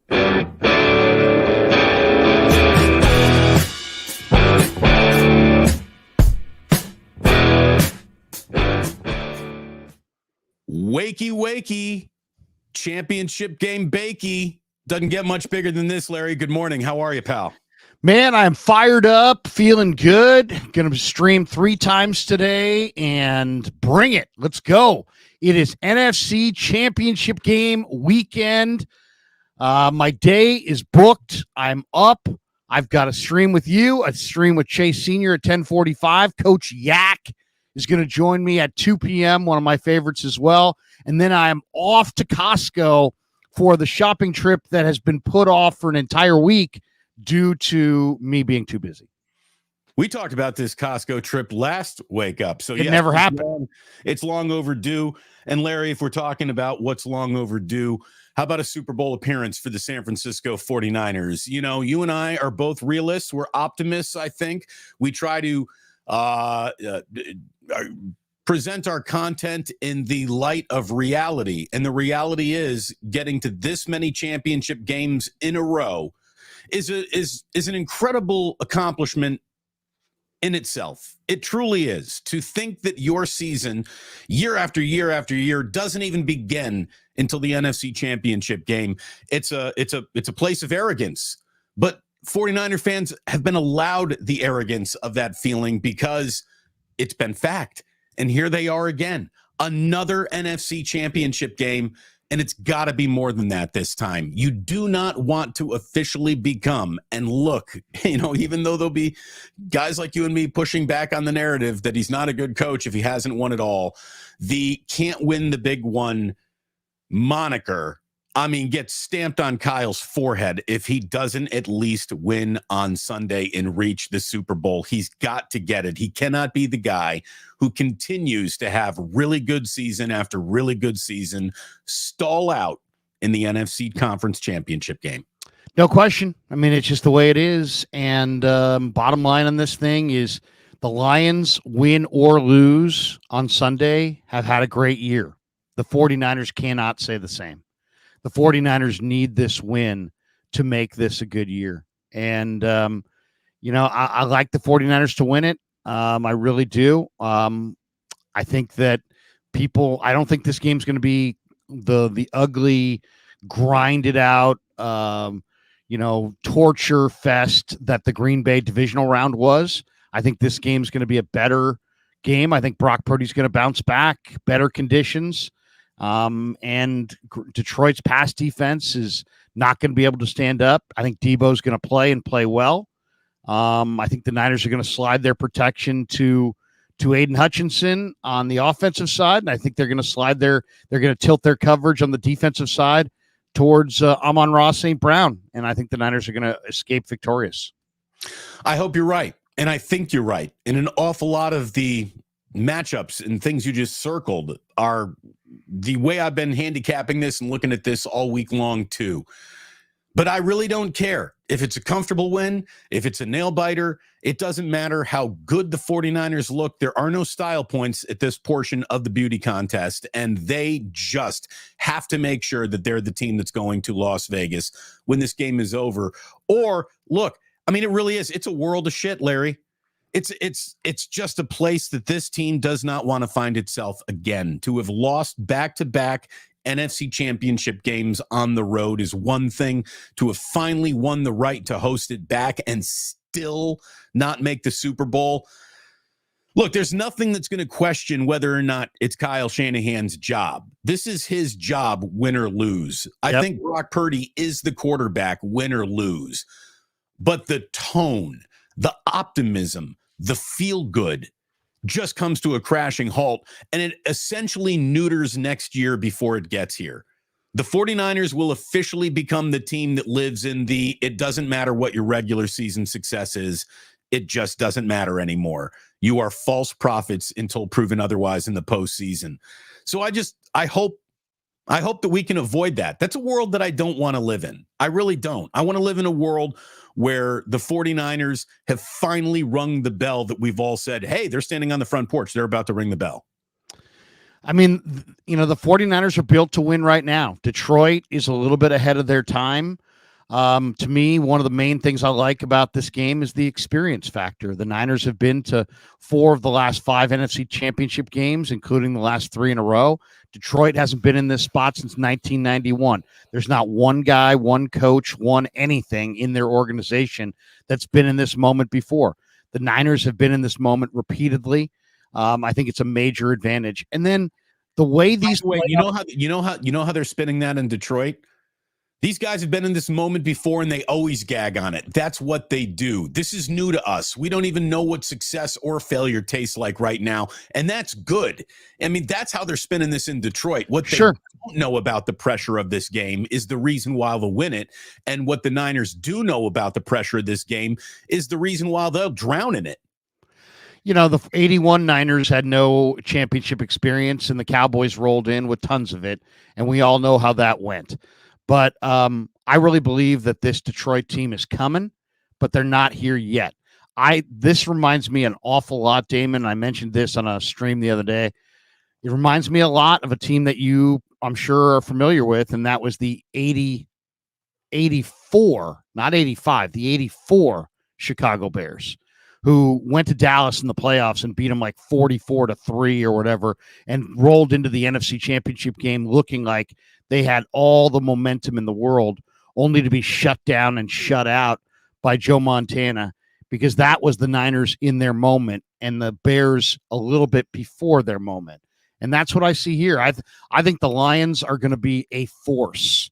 Wakey, wakey, championship game bakey. Doesn't get much bigger than this, Larry. Good morning. How are you, pal? Man, I'm fired up, feeling good. Going to stream 3 times today and bring it. Let's go. It is NFC championship game weekend. My day is booked. I'm up. I've got a stream with you, a stream with Chase Sr. at 10:45. Coach Yak is going to join me at 2 p.m., one of my favorites as well. And then I am off to Costco for the shopping trip that has been put off for an entire week due to me being too busy. We talked about this Costco trip last Wake Up. So it never happened. It's long overdue. And Larry, if we're talking about what's long overdue, how about a Super Bowl appearance for the San Francisco 49ers? You know, you and I are both realists. We're optimists, I think. We try to present our content in the light of reality. And the reality is getting to this many championship games in a row is an incredible accomplishment in itself. It truly is. To think that your season, year after year after year, doesn't even begin until the NFC championship game. It's a place of arrogance. But 49er fans have been allowed the arrogance of that feeling because it's been fact. And here they are again, another NFC championship game. And it's got to be more than that this time. You do not want to officially become, and look, you know, even though there'll be guys like you and me pushing back on the narrative that he's not a good coach if he hasn't won it all, the can't win the big one moniker, I mean, gets stamped on Kyle's forehead if he doesn't at least win on Sunday and reach the Super Bowl. He's got to get it. He cannot be the guy who continues to have really good season after really good season stall out in the NFC Conference Championship game. No question. I mean, it's just the way it is. And bottom line on this thing is the Lions, win or lose on Sunday, have had a great year. The 49ers cannot say the same. The 49ers need this win to make this a good year. And, you know, I like the 49ers to win it. I really do. I think that I don't think this game's going to be the ugly, grinded out, you know, torture fest that the Green Bay divisional round was. I think this game's going to be a better game. I think Brock Purdy's going to bounce back, better conditions. And Detroit's pass defense is not going to be able to stand up. I think Debo's going to play and play well. I think the Niners are going to slide their protection to Aiden Hutchinson on the offensive side. And I think they're going to tilt their coverage on the defensive side towards Amon-Ra St. Brown. And I think the Niners are going to escape victorious. I hope you're right. And I think you're right. And an awful lot of the matchups and things you just circled are the way I've been handicapping this and looking at this all week long too. But I really don't care if it's a comfortable win, if it's a nail biter. It doesn't matter how good the 49ers look. There are no style points at this portion of the beauty contest, and they just have to make sure that they're the team that's going to Las Vegas when this game is over. Or look, I mean, it really is. It's a world of shit, Larry. It's just a place that this team does not want to find itself again. To have lost back-to-back NFC championship games on the road is one thing. To have finally won the right to host it back and still not make the Super Bowl. Look, there's nothing that's going to question whether or not it's Kyle Shanahan's job. This is his job, win or lose. I think Brock Purdy is the quarterback, win or lose. But the tone, the optimism, the feel good just comes to a crashing halt, and it essentially neuters next year before it gets here. The 49ers will officially become the team that lives in the it doesn't matter what your regular season success is. It just doesn't matter anymore. You are false prophets until proven otherwise in the postseason. So I hope that we can avoid that. That's a world that I don't want to live in. I really don't. I want to live in a world where the 49ers have finally rung the bell that we've all said, hey, they're standing on the front porch. They're about to ring the bell. I mean, you know, the 49ers are built to win right now. Detroit is a little bit ahead of their time. To me, one of the main things I like about this game is the experience factor. The Niners have been to 4 of the last 5 NFC championship games, including the last 3 in a row. Detroit hasn't been in this spot since 1991. There's not one guy, one coach, one anything in their organization that's been in this moment before. The Niners have been in this moment repeatedly. I think it's a major advantage. And then the way these you know how they're spinning that in Detroit. These guys have been in this moment before, and they always gag on it. That's what they do. This is new to us. We don't even know what success or failure tastes like right now, and that's good. I mean, that's how they're spinning this in Detroit. What they don't know about the pressure of this game is the reason why they'll win it, and what the Niners do know about the pressure of this game is the reason why they'll drown in it. You know, the 81 Niners had no championship experience, and the Cowboys rolled in with tons of it, and we all know how that went. But I really believe that this Detroit team is coming, but they're not here yet. This reminds me an awful lot, Damon. I mentioned this on a stream the other day. It reminds me a lot of a team that you, I'm sure, are familiar with, and that was the 84, not 85, the 84 Chicago Bears, who went to Dallas in the playoffs and beat them like 44-3 or whatever, and rolled into the NFC Championship game looking like they had all the momentum in the world, only to be shut down and shut out by Joe Montana, because that was the Niners in their moment and the Bears a little bit before their moment. And that's what I see here. I think the Lions are going to be a force,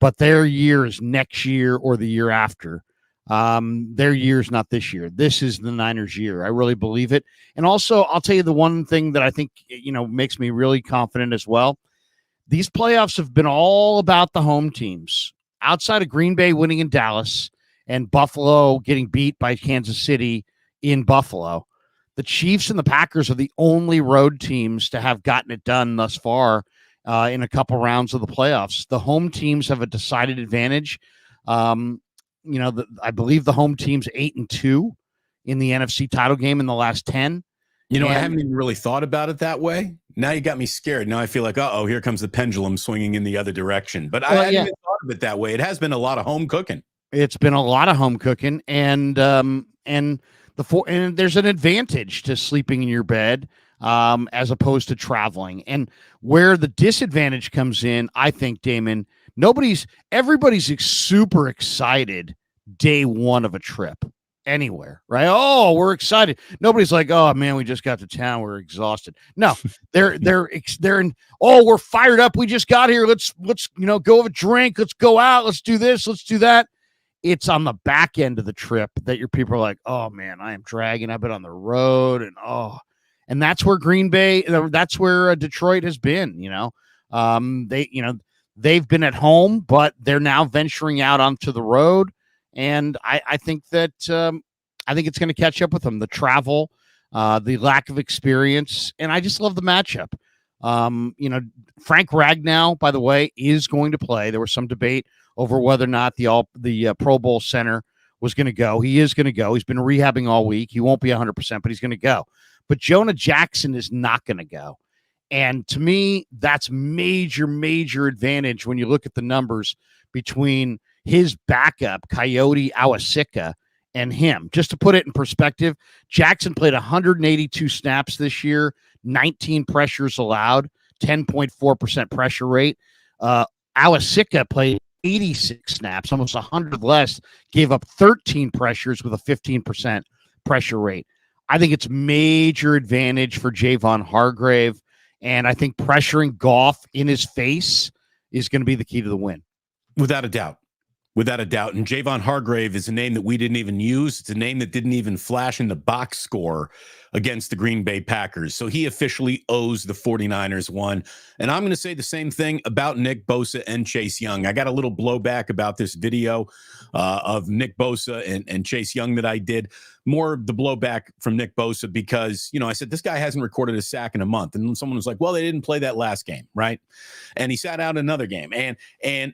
but their year is next year or the year after. Their year's not this year. This is the Niners' year. I really believe it. And also, I'll tell you the one thing that I think, makes me really confident as well. These playoffs have been all about the home teams. Outside of Green Bay winning in Dallas and Buffalo getting beat by Kansas City in Buffalo, the Chiefs and the Packers are the only road teams to have gotten it done thus far in a couple rounds of the playoffs. The home teams have a decided advantage. I believe the home team's 8-2 in the NFC title game in the last 10. I haven't even really thought about it that way. Now you got me scared. Now I feel like, here comes the pendulum swinging in the other direction. But I hadn't even thought of it that way. It has been a lot of home cooking. It's been a lot of home cooking, and there's an advantage to sleeping in your bed as opposed to traveling. And where the disadvantage comes in, I think, Damon, everybody's super excited day one of a trip anywhere, right? Oh, we're excited. Nobody's like, oh man, we just got to town, we're exhausted. No, they're in, we're fired up, we just got here, let's go have a drink, let's go out, let's do this, let's do that. It's on the back end of the trip that your people are like, oh man, I am dragging, I've been on the road, and that's where that's where Detroit has been. They've been at home, but they're now venturing out onto the road. And I think that I think it's going to catch up with them. The travel, the lack of experience, and I just love the matchup. Frank Ragnow, by the way, is going to play. There was some debate over whether or not the Pro Bowl center was going to go. He is going to go. He's been rehabbing all week. He won't be 100%, but he's going to go. But Jonah Jackson is not going to go. And to me, that's major, major advantage when you look at the numbers between his backup, Coyote Awasika, and him. Just to put it in perspective, Jackson played 182 snaps this year, 19 pressures allowed, 10.4% pressure rate. Awasika played 86 snaps, almost 100 less, gave up 13 pressures with a 15% pressure rate. I think it's major advantage for Javon Hargrave, and I think pressuring Goff in his face is going to be the key to the win. Without a doubt. Without a doubt. And Javon Hargrave is a name that we didn't even use. It's a name that didn't even flash in the box score against the Green Bay Packers. So he officially owes the 49ers one. And I'm going to say the same thing about Nick Bosa and Chase Young. I got a little blowback about this video of Nick Bosa and Chase Young that I did. More of the blowback from Nick Bosa because, I said, this guy hasn't recorded a sack in a month. And someone was like, well, they didn't play that last game, right? And he sat out another game. And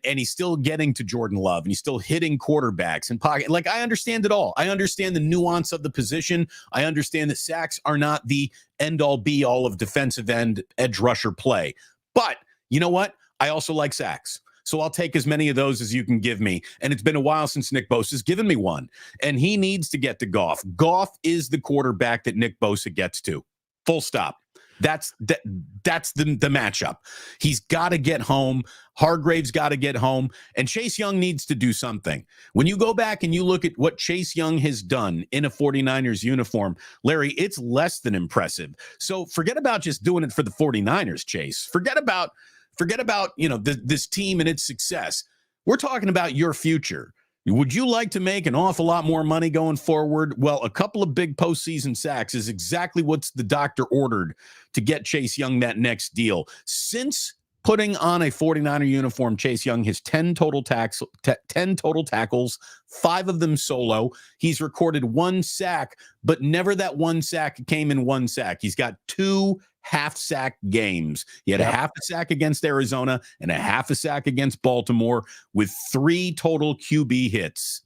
he's still getting to Jordan Love. And he's still hitting quarterbacks and pocket. Like, I understand it all. I understand the nuance of the position. I understand that sacks are not the end-all, be-all of defensive end edge rusher play. But you know what? I also like sacks. So I'll take as many of those as you can give me. And it's been a while since Nick Bosa has given me one. And he needs to get to Goff. Goff is the quarterback that Nick Bosa gets to. Full stop. That's the matchup. He's got to get home. Hargrave's got to get home. And Chase Young needs to do something. When you go back and you look at what Chase Young has done in a 49ers uniform, Larry, it's less than impressive. So forget about just doing it for the 49ers, Chase. Forget about this team and its success. We're talking about your future. Would you like to make an awful lot more money going forward? Well, a couple of big postseason sacks is exactly what the doctor ordered to get Chase Young that next deal. Since putting on a 49er uniform, Chase Young has 10 total tackles, 5 of them solo. He's recorded 1 sack, but never that 1 sack came in 1 sack. He's got 2 half-sack games. He had a half a sack against Arizona and a half a sack against Baltimore with 3 total QB hits.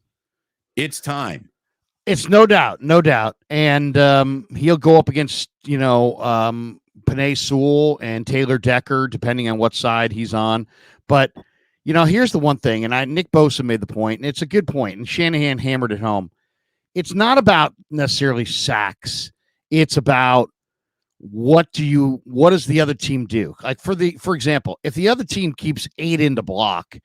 It's time. It's no doubt. And he'll go up against, Penei Sewell and Taylor Decker, depending on what side he's on. But, here's the one thing, and Nick Bosa made the point, and it's a good point, and Shanahan hammered it home. It's not about necessarily sacks. It's about what does the other team do? Like for example, if the other team keeps 8 into block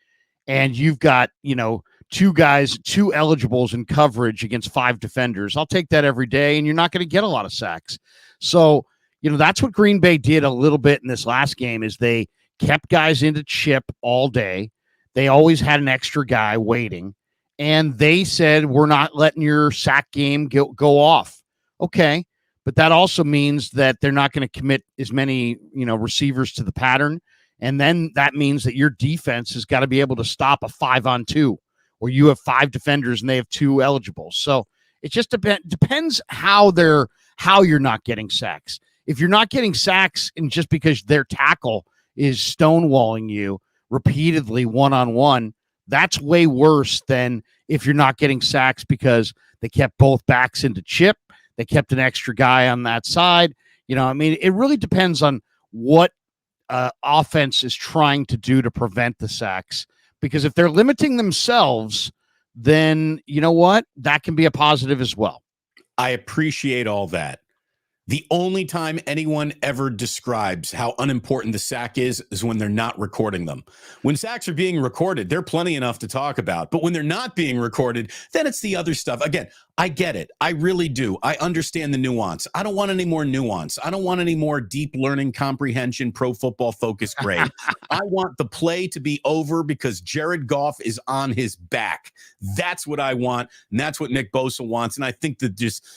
and you've got, 2 guys, 2 eligibles in coverage against 5 defenders, I'll take that every day, and you're not going to get a lot of sacks. So, that's what Green Bay did a little bit in this last game is they kept guys into chip all day. They always had an extra guy waiting, and they said, we're not letting your sack game go off. Okay. But that also means that they're not going to commit as many, receivers to the pattern. And then that means that your defense has got to be able to stop a 5-on-2 where you have 5 defenders and they have 2 eligibles. So it just depends how you're not getting sacks. If you're not getting sacks and just because their tackle is stonewalling you repeatedly one-on-one, that's way worse than if you're not getting sacks because they kept both backs into chip. They kept an extra guy on that side. It really depends on what offense is trying to do to prevent the sacks. Because if they're limiting themselves, then you know what? That can be a positive as well. I appreciate all that. The only time anyone ever describes how unimportant the sack is when they're not recording them. When sacks are being recorded, they're plenty enough to talk about. But when they're not being recorded, then it's the other stuff. Again, I get it. I really do. I understand the nuance. I don't want any more nuance. I don't want any more deep learning comprehension, pro football focus grade. I want the play to be over because Jared Goff is on his back. That's what I want. And that's what Nick Bosa wants. And I think that just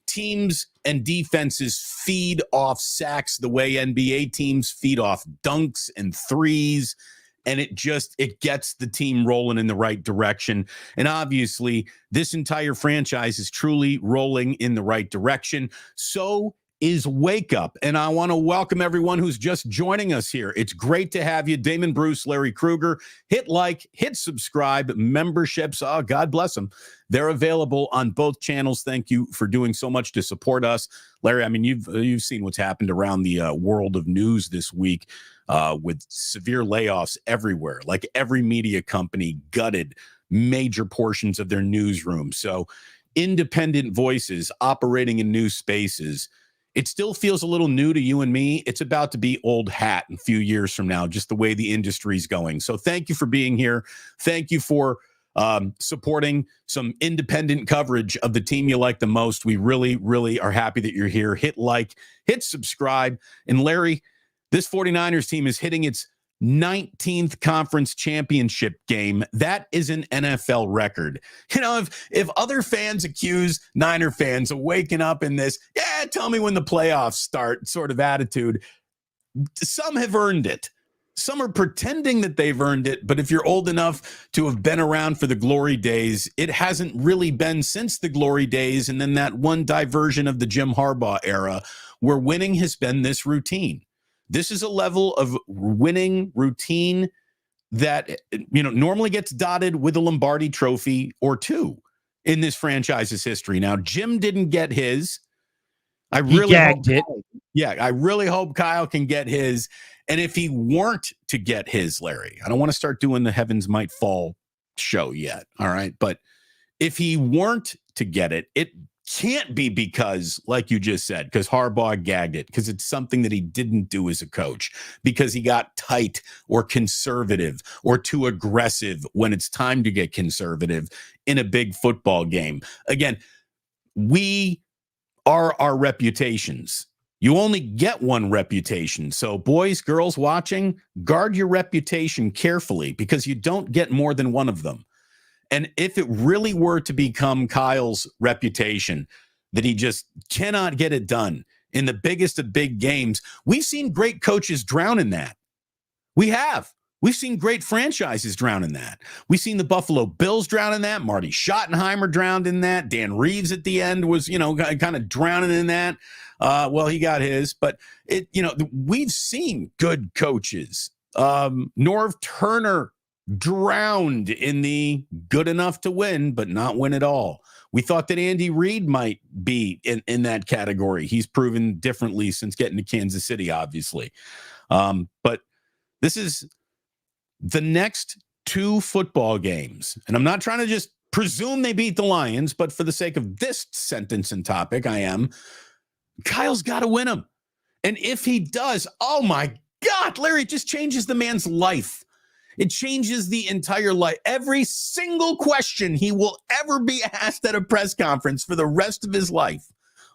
teams and defenses feed off sacks the way NBA teams feed off dunks and threes. And it gets the team rolling in the right direction. And obviously, this entire franchise is truly rolling in the right direction. So is Wake Up. And I want to welcome everyone who's just joining us here. It's great to have you. Damon, Bruce, Larry Krueger. Hit like, hit subscribe. Memberships, oh, God bless them. They're available on both channels. Thank you for doing so much to support us. Larry, I mean, you've seen what's happened around the world of news this week with severe layoffs everywhere. Like every media company gutted major portions of their newsroom. So independent voices operating in new spaces. It still feels a little new to you and me. It's about to be old hat in a few years from now, just the way the industry's going. So thank you for being here. Thank you for supporting some independent coverage of the team you like the most. We really, really are happy that you're here. Hit like, hit subscribe. And Larry, this 49ers team is hitting its 19th conference championship game. That is an NFL record. If other fans accuse Niner fans of waking up in this, tell me when the playoffs start sort of attitude, some have earned it. Some are pretending that they've earned it, but if you're old enough to have been around for the glory days, it hasn't really been since the glory days and then that one diversion of the Jim Harbaugh era where winning has been this routine. This is a level of winning routine that normally gets dotted with a Lombardi trophy or 2 in this franchise's history. Now, Jim didn't get his. I really hope Kyle can get his. And if he weren't to get his, Larry, I don't want to start doing the heavens might fall show yet. All right. But if he weren't to get it, it can't be because, like you just said, because Harbaugh gagged it, because it's something that he didn't do as a coach, because he got tight or conservative or too aggressive when it's time to get conservative in a big football game. Again, we are our reputations. You only get one reputation. So boys, girls watching, guard your reputation carefully, because you don't get more than one of them. And if it really were to become Kyle's reputation that he just cannot get it done in the biggest of big games, we've seen great coaches drown in that. We have. We've seen great franchises drown in that. We've seen the Buffalo Bills drown in that. Marty Schottenheimer drowned in that. Dan Reeves at the end was, kind of drowning in that. Well, he got his, but we've seen good coaches. Norv Turner drowned in the good enough to win, but not win at all. We thought that Andy Reid might be in that category. He's proven differently since getting to Kansas City, obviously. But this is the next two football games. And I'm not trying to just presume they beat the Lions, but for the sake of this sentence and topic, I am. Kyle's got to win them. And if he does, oh my God, Larry, it just changes the man's life. It changes the entire life. Every single question he will ever be asked at a press conference for the rest of his life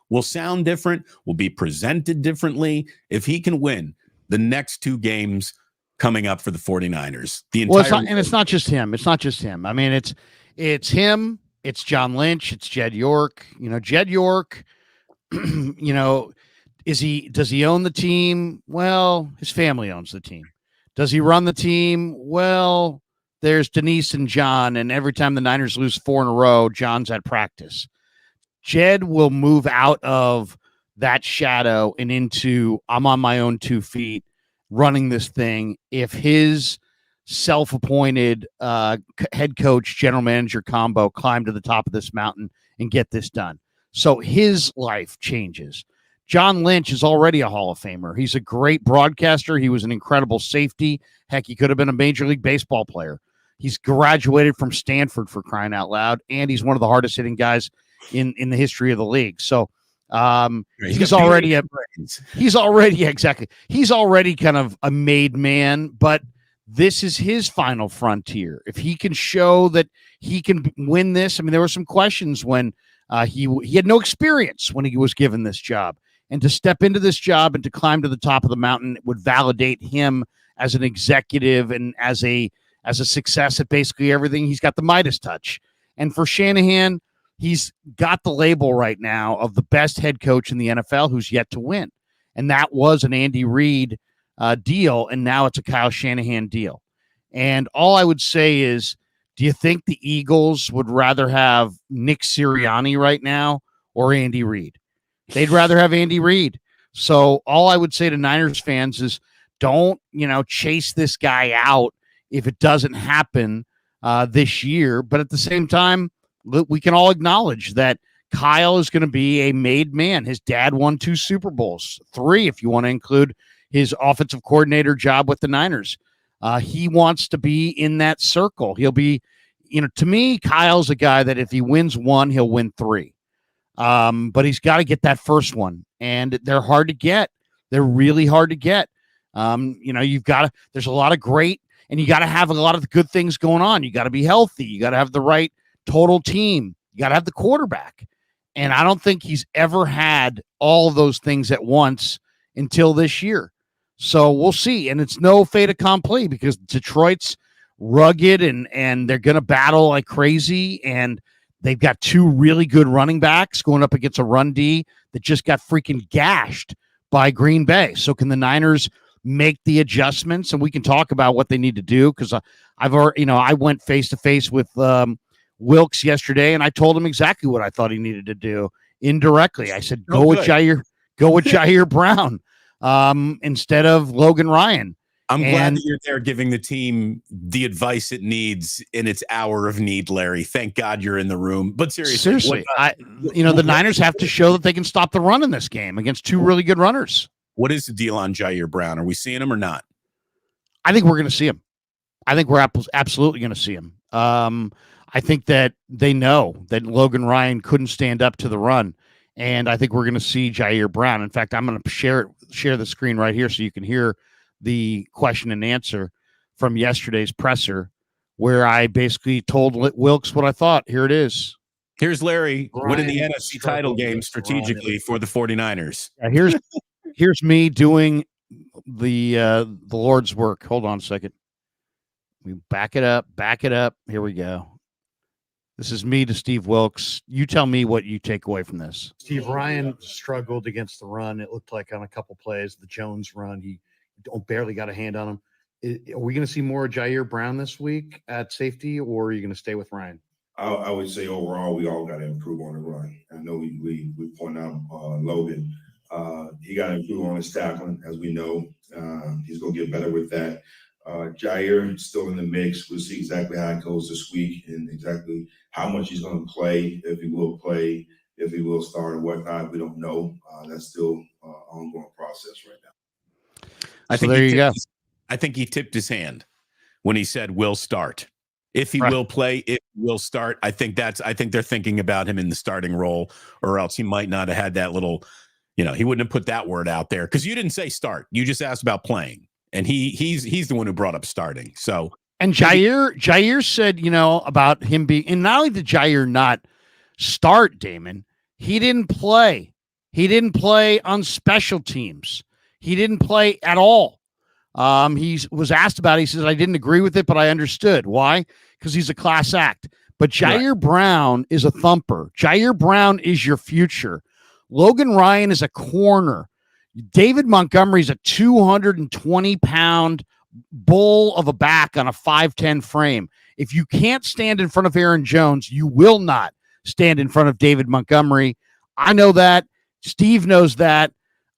will sound different, will be presented differently if he can win the next two games coming up for the 49ers. It's not just him. It's not just him. I mean, it's him, it's John Lynch, it's Jed York. Jed York, does he own the team? Well, his family owns the team. Does he run the team? Well, there's Denise and John, and every time the Niners lose 4 in a row, John's at practice. Jed will move out of that shadow and into, I'm on my own 2 feet running this thing, if his self-appointed head coach, general manager combo climb to the top of this mountain and get this done. So his life changes. John Lynch is already a Hall of Famer. He's a great broadcaster. He was an incredible safety. Heck, he could have been a Major League Baseball player. He's graduated from Stanford, for crying out loud, and he's one of the hardest hitting guys in the history of the league. So he's already kind of a made man, but this is his final frontier. If he can show that he can win this, I mean, there were some questions when he had no experience when he was given this job. And to step into this job and to climb to the top of the mountain would validate him as an executive and as a success at basically everything. He's got the Midas touch. And for Shanahan, he's got the label right now of the best head coach in the NFL who's yet to win. And that was an Andy Reid deal, and now it's a Kyle Shanahan deal. And all I would say is, do you think the Eagles would rather have Nick Sirianni right now or Andy Reid? They'd rather have Andy Reid. So all I would say to Niners fans is, don't, chase this guy out if it doesn't happen this year. But at the same time, we can all acknowledge that Kyle is going to be a made man. His dad won 2 Super Bowls, 3 if you want to include his offensive coordinator job with the Niners. He wants to be in that circle. He'll be, to me, Kyle's a guy that if he wins 1, he'll win 3. But he's got to get that first one, and they're hard to get. They're really hard to get. There's a lot of great, and you got to have a lot of good things going on. You got to be healthy. You got to have the right total team. You got to have the quarterback. And I don't think he's ever had all of those things at once until this year. So we'll see. And it's no fait accompli because Detroit's rugged and they're going to battle like crazy. And they've got 2 really good running backs going up against a run D that just got freaking gashed by Green Bay. So can the Niners make the adjustments? And we can talk about what they need to do, because I've already, I went face to face with Wilkes yesterday, and I told him exactly what I thought he needed to do indirectly. I said, go with Jair Brown instead of Logan Ryan. I'm glad that you're there giving the team the advice it needs in its hour of need, Larry. Thank God you're in the room. But seriously, the Niners have to show that they can stop the run in this game against 2 really good runners. What is the deal on Jair Brown? Are we seeing him or not? I think we're going to see him. I think we're absolutely going to see him. I think that they know that Logan Ryan couldn't stand up to the run, and I think we're going to see Jair Brown. In fact, I'm going to share the screen right here so you can hear the question and answer from yesterday's presser, where I basically told Wilkes what I thought. Here it is. Here's Larry winning the Ryan NFC title game strategically for the 49ers. Here's me doing the Lord's work. Hold on a second. We back it up. Here we go. This is me to Steve Wilkes. You tell me what you take away from this. Steve, Ryan struggled against the run. It looked like on a couple plays, the Jones run, he barely got a hand on him. Are we going to see more Jair Brown this week at safety, or are you going to stay with Ryan? I would say overall, we all got to improve on the run. I know we point out Logan. He got to improve on his tackling, as we know. He's going to get better with that. Jair still in the mix. We'll see exactly how it goes this week and exactly how much he's going to play, if he will play, if he will start or whatnot. We don't know. That's still an ongoing process right now. There you go. I think he tipped his hand when he said will start. If he will play, it will start. I think they're thinking about him in the starting role, or else he might not have had that little, he wouldn't have put that word out there, because you didn't say start. You just asked about playing. And he's the one who brought up starting. So, and Jair said, about him being, and not only did Jair not start, Damon, he didn't play. He didn't play on special teams. He didn't play at all. He was asked about it. He says, I didn't agree with it, but I understood. Why? Because he's a class act. But Jair Brown is a thumper. Jair Brown is your future. Logan Ryan is a corner. David Montgomery's a 220-pound bull of a back on a 5'10" frame. If you can't stand in front of Aaron Jones, you will not stand in front of David Montgomery. I know that. Steve knows that.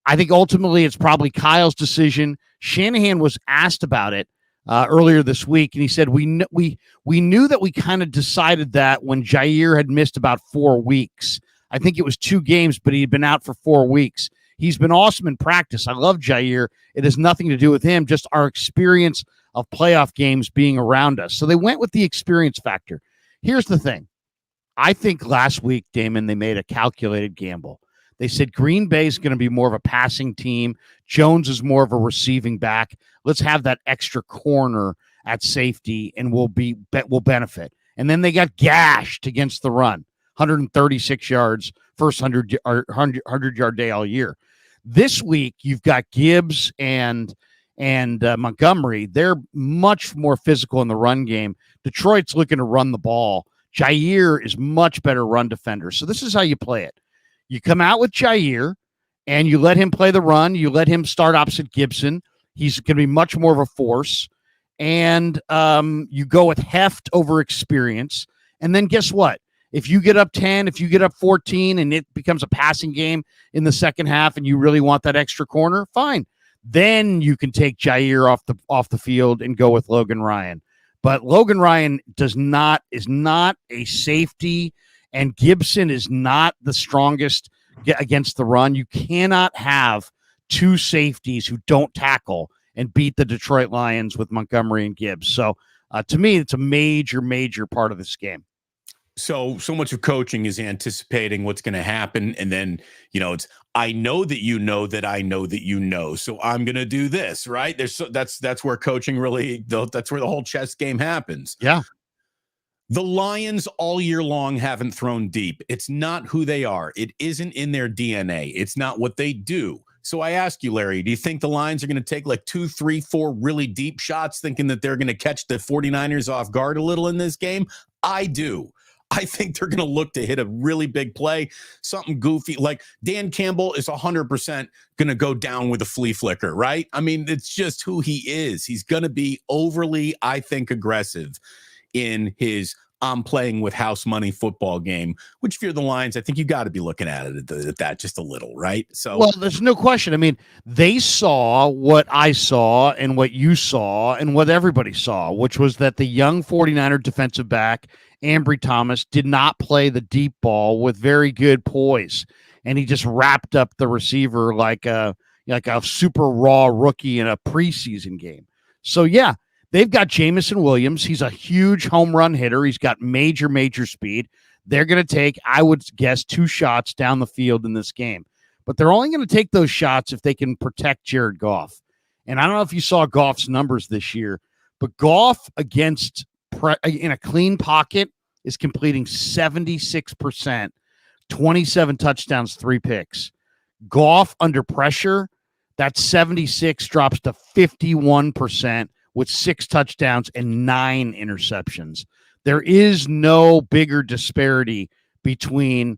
I think ultimately it's probably Kyle's decision. Shanahan was asked about it earlier this week, and he said, we knew that we kind of decided that when Jair had missed about 4 weeks. I think it was 2 games, but he had been out for 4 weeks. He's been awesome in practice. I love Jair. It has nothing to do with him, just our experience of playoff games being around us. So they went with the experience factor. Here's the thing. I think last week, Damon, they made a calculated gamble. They said Green Bay is going to be more of a passing team. Jones is more of a receiving back. Let's have that extra corner at safety, and we'll benefit. And then they got gashed against the run, 136 yards, first 100-yard day all year. This week, you've got Gibbs and Montgomery. They're much more physical in the run game. Detroit's looking to run the ball. Jair is much better run defender. So this is how you play it. You come out with Jair, and you let him play the run. You let him start opposite Gibson. He's going to be much more of a force. And you go with heft over experience. And then guess what? If you get up 10, if you get up 14, and it becomes a passing game in the second half, and you really want that extra corner, fine. Then you can take Jair off the field and go with Logan Ryan. But Logan Ryan is not a safety, and Gibson is not the strongest against the run. You cannot have 2 safeties who don't tackle and beat the Detroit Lions with Montgomery and Gibbs. So to me, it's a major, major part of this game. So much of coaching is anticipating what's going to happen. And then, it's, I know that you know that I know that you know, so I'm going to do this, right? That's where coaching really, that's where the whole chess game happens. Yeah. The Lions all year long haven't thrown deep. It's not who they are. It isn't in their DNA. It's not what they do. So I ask you, Larry, do you think the Lions are going to take like 2, 3, 4 really deep shots, thinking that they're going to catch the 49ers off guard a little in this game? I do. I think they're going to look to hit a really big play, something goofy. Like Dan Campbell is 100% going to go down with a flea flicker, right? I mean, it's just who he is. He's going to be overly, I think, aggressive in his I'm playing with house money football game, which if you're the Lions, I think you got to be looking at it at that just a little, right? So, well, there's no question. I mean, they saw what I saw and what you saw and what everybody saw, which was that the young 49er defensive back, Ambry Thomas, did not play the deep ball with very good poise. And he just wrapped up the receiver like a like a super raw rookie in a preseason game. So, yeah, they've got Jamison Williams. He's a huge home run hitter. He's got major speed. They're going to take, I would guess, 2 shots down the field in this game. But they're only going to take those shots if they can protect Jared Goff. And I don't know if you saw Goff's numbers this year, but Goff against in a clean pocket is completing 76%, 27 touchdowns, 3 picks. Goff under pressure, that 76 drops to 51% with 6 touchdowns and 9 interceptions. There is no bigger disparity between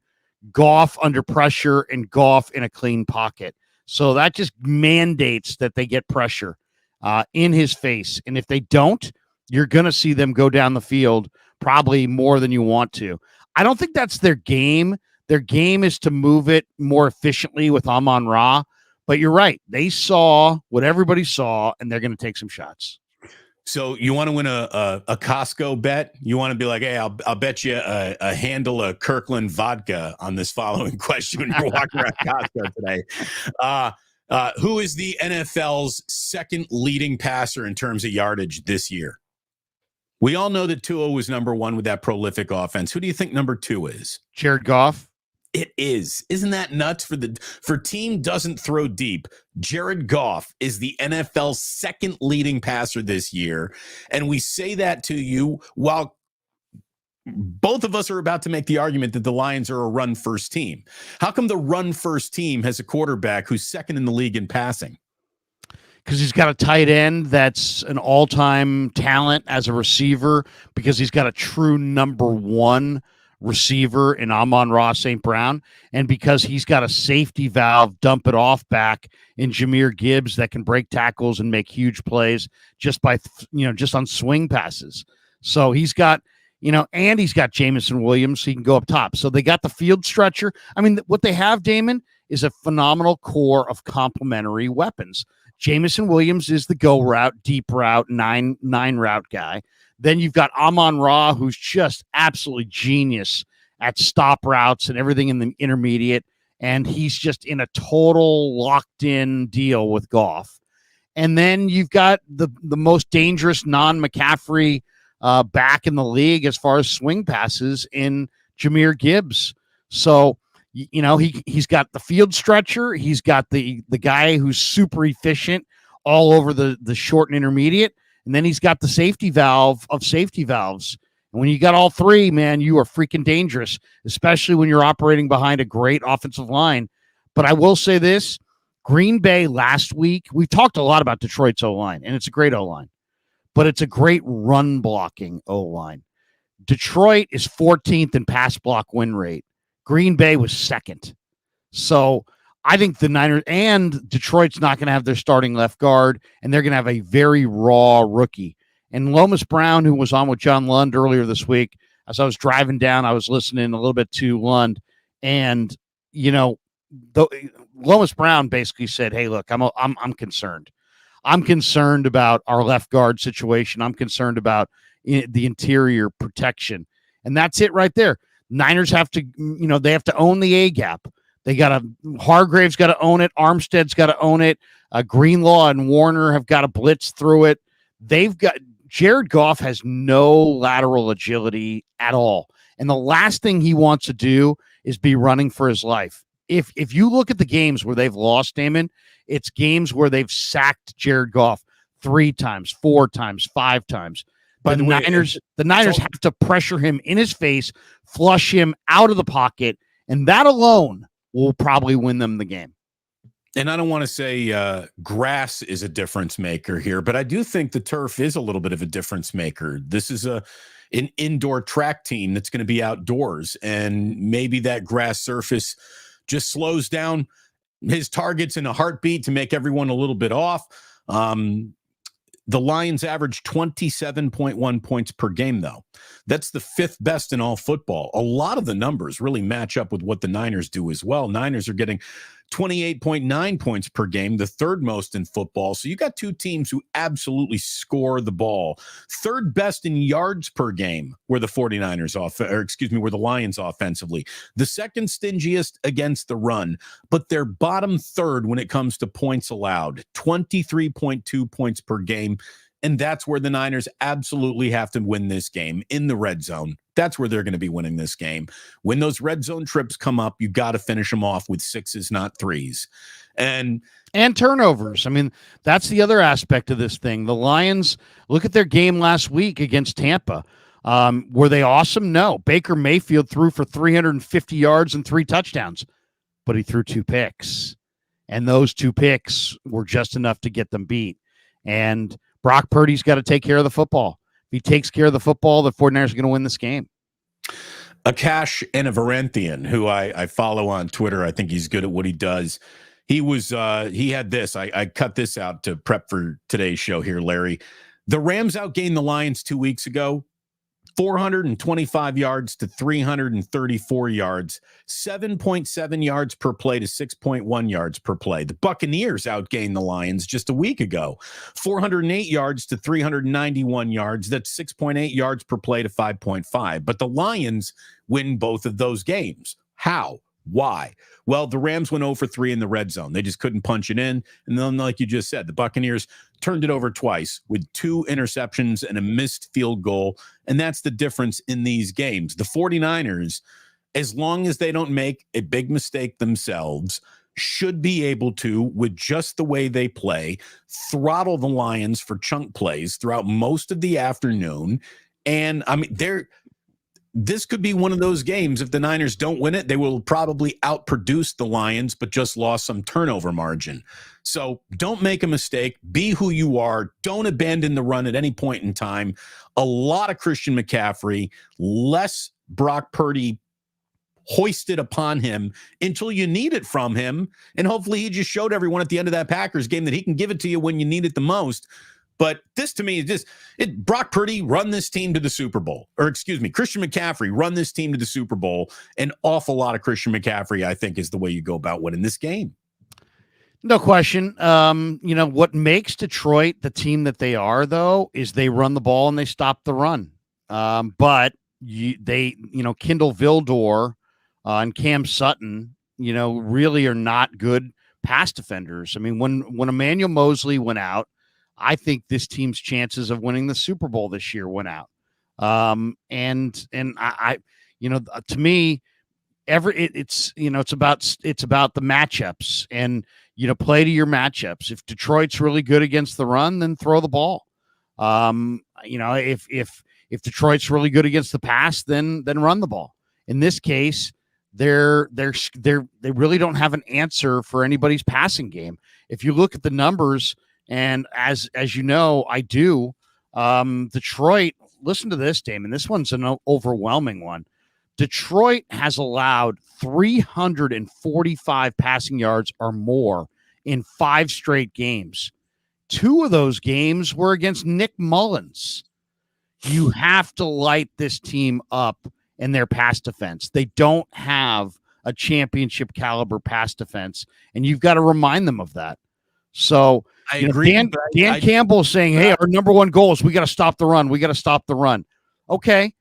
Goff under pressure and Goff in a clean pocket. So that just mandates that they get pressure in his face. And if they don't, you're going to see them go down the field probably more than you want to. I don't think that's their game. Their game is to move it more efficiently with Amon-Ra. But you're right. They saw what everybody saw, and they're going to take some shots. So you want to win a Costco bet? You want to be like, hey, I'll bet you a handle of Kirkland vodka on this following question when you're walking around Costco today. Who is the NFL's second leading passer in terms of yardage this year? We all know that Tua was number 1 with that prolific offense. Who do you think number 2 is? Jared Goff. It is. Isn't that nuts? For team doesn't throw deep, Jared Goff is the NFL's second leading passer this year. And we say that to you while both of us are about to make the argument that the Lions are a run-first team. How come the run-first team has a quarterback who's second in the league in passing? Because he's got a tight end that's an all-time talent as a receiver, because he's got a true number 1 receiver in Amon-Ra St. Brown, and because he's got a safety valve, dump it off back in Jahmyr Gibbs that can break tackles and make huge plays just by, just on swing passes. So he's got, and he's got Jamison Williams, so he can go up top. So they got the field stretcher. I mean, what they have, Damon, is a phenomenal core of complementary weapons. Jamison Williams is the go route, deep route, nine route guy. Then you've got Amon-Ra, who's just absolutely genius at stop routes and everything in the intermediate. And he's just in a total locked-in deal with Goff. And then you've got the most dangerous non-McCaffrey back in the league as far as swing passes in Jahmyr Gibbs. So, he's got the field stretcher. He's got the guy who's super efficient all over the short and intermediate. And then he's got the safety valve of safety valves. And when you got all 3, man, you are freaking dangerous, especially when you're operating behind a great offensive line. But I will say this, Green Bay last week, we've talked a lot about Detroit's O-line, and it's a great O-line, but it's a great run blocking O-line. Detroit is 14th in pass block win rate. Green Bay was 2nd. So I think the Niners and Detroit's not going to have their starting left guard, and they're going to have a very raw rookie. And Lomas Brown, who was on with John Lund earlier this week, as I was driving down, I was listening a little bit to Lund, and Lomas Brown basically said, "Hey, look, I'm concerned. I'm concerned about our left guard situation. I'm concerned about the interior protection," and that's it right there. Niners have to, they have to own the A gap. They Hargrave's got to own it. Armstead's got to own it. Greenlaw and Warner have got to blitz through it. Jared Goff has no lateral agility at all. And the last thing he wants to do is be running for his life. If you look at the games where they've lost, Damon, it's games where they've sacked Jared Goff 3 times, 4 times, 5 times. But the Niners have to pressure him in his face, flush him out of the pocket, and that alone will probably win them the game. And I don't want to say grass is a difference maker here, but I do think the turf is a little bit of a difference maker. This is an indoor track team that's going to be outdoors, and maybe that grass surface just slows down his targets in a heartbeat to make everyone a little bit off. The Lions average 27.1 points per game, though. That's the 5th best in all football. A lot of the numbers really match up with what the Niners do as well. Niners are getting 28.9 points per game, the third most in football. So you got two teams who absolutely score the ball. Third best in yards per game were the 49ers were the Lions offensively. The second stingiest against the run, but they're bottom third when it comes to points allowed, 23.2 points per game. And that's where the Niners absolutely have to win this game in the red zone. That's where they're going to be winning this game. When those red zone trips come up, you got to finish them off with 6s, not 3s. And turnovers. I mean, that's the other aspect of this thing. The Lions, look at their game last week against Tampa. Were they awesome? No. Baker Mayfield threw for 350 yards and 3 touchdowns, but he threw 2 picks. And those 2 picks were just enough to get them beat. And Brock Purdy's got to take care of the football. If he takes care of the football, the 49ers are going to win this game. Akash Anavaranthian, who I follow on Twitter, I think he's good at what he does. He had this. I cut this out to prep for today's show here, Larry. The Rams outgained the Lions 2 weeks ago, 425 yards to 334 yards, 7.7 yards per play to 6.1 yards per play. The Buccaneers outgained the Lions just a week ago, 408 yards to 391 yards. That's 6.8 yards per play to 5.5. But the Lions win both of those games. How? Why? Well, the Rams went 0 for 3 in the red zone. They just couldn't punch it in. And then, like you just said, the Buccaneers turned it over twice with 2 interceptions and a missed field goal. And that's the difference in these games. The 49ers, as long as they don't make a big mistake themselves, should be able to, with just the way they play, throttle the Lions for chunk plays throughout most of the afternoon. And I mean, this could be one of those games. If the Niners don't win it, they will probably outproduce the Lions, but just lost some turnover margin. So don't make a mistake. Be who you are. Don't abandon the run at any point in time. A lot of Christian McCaffrey, less Brock Purdy hoisted upon him until you need it from him. And hopefully he just showed everyone at the end of that Packers game that he can give it to you when you need it the most. But this, to me, is Brock Purdy run this team to the Super Bowl. Or, excuse me, Christian McCaffrey run this team to the Super Bowl. An awful lot of Christian McCaffrey, I think, is the way you go about winning this game. No question. What makes Detroit the team that they are, though, is they run the ball and they stop the run. But Kindle Vildor and Cam Sutton, really are not good pass defenders. I mean, when Emmanuel Mosley went out, I think this team's chances of winning the Super Bowl this year went out. To me, it's about the matchups and, play to your matchups. If Detroit's really good against the run, then throw the ball. If Detroit's really good against the pass, then run the ball. In this case, they really don't have an answer for anybody's passing game. If you look at the numbers, and as you know, I do, Detroit, listen to this, Damon. This one's an overwhelming one. Detroit has allowed 345 passing yards or more in 5 straight games. 2 of those games were against Nick Mullins. You have to light this team up in their pass defense. They don't have a championship caliber pass defense, and you've got to remind them of that. So I agree. Dan Campbell saying, hey, our number one goal is we got to stop the run. We got to stop the run. Okay.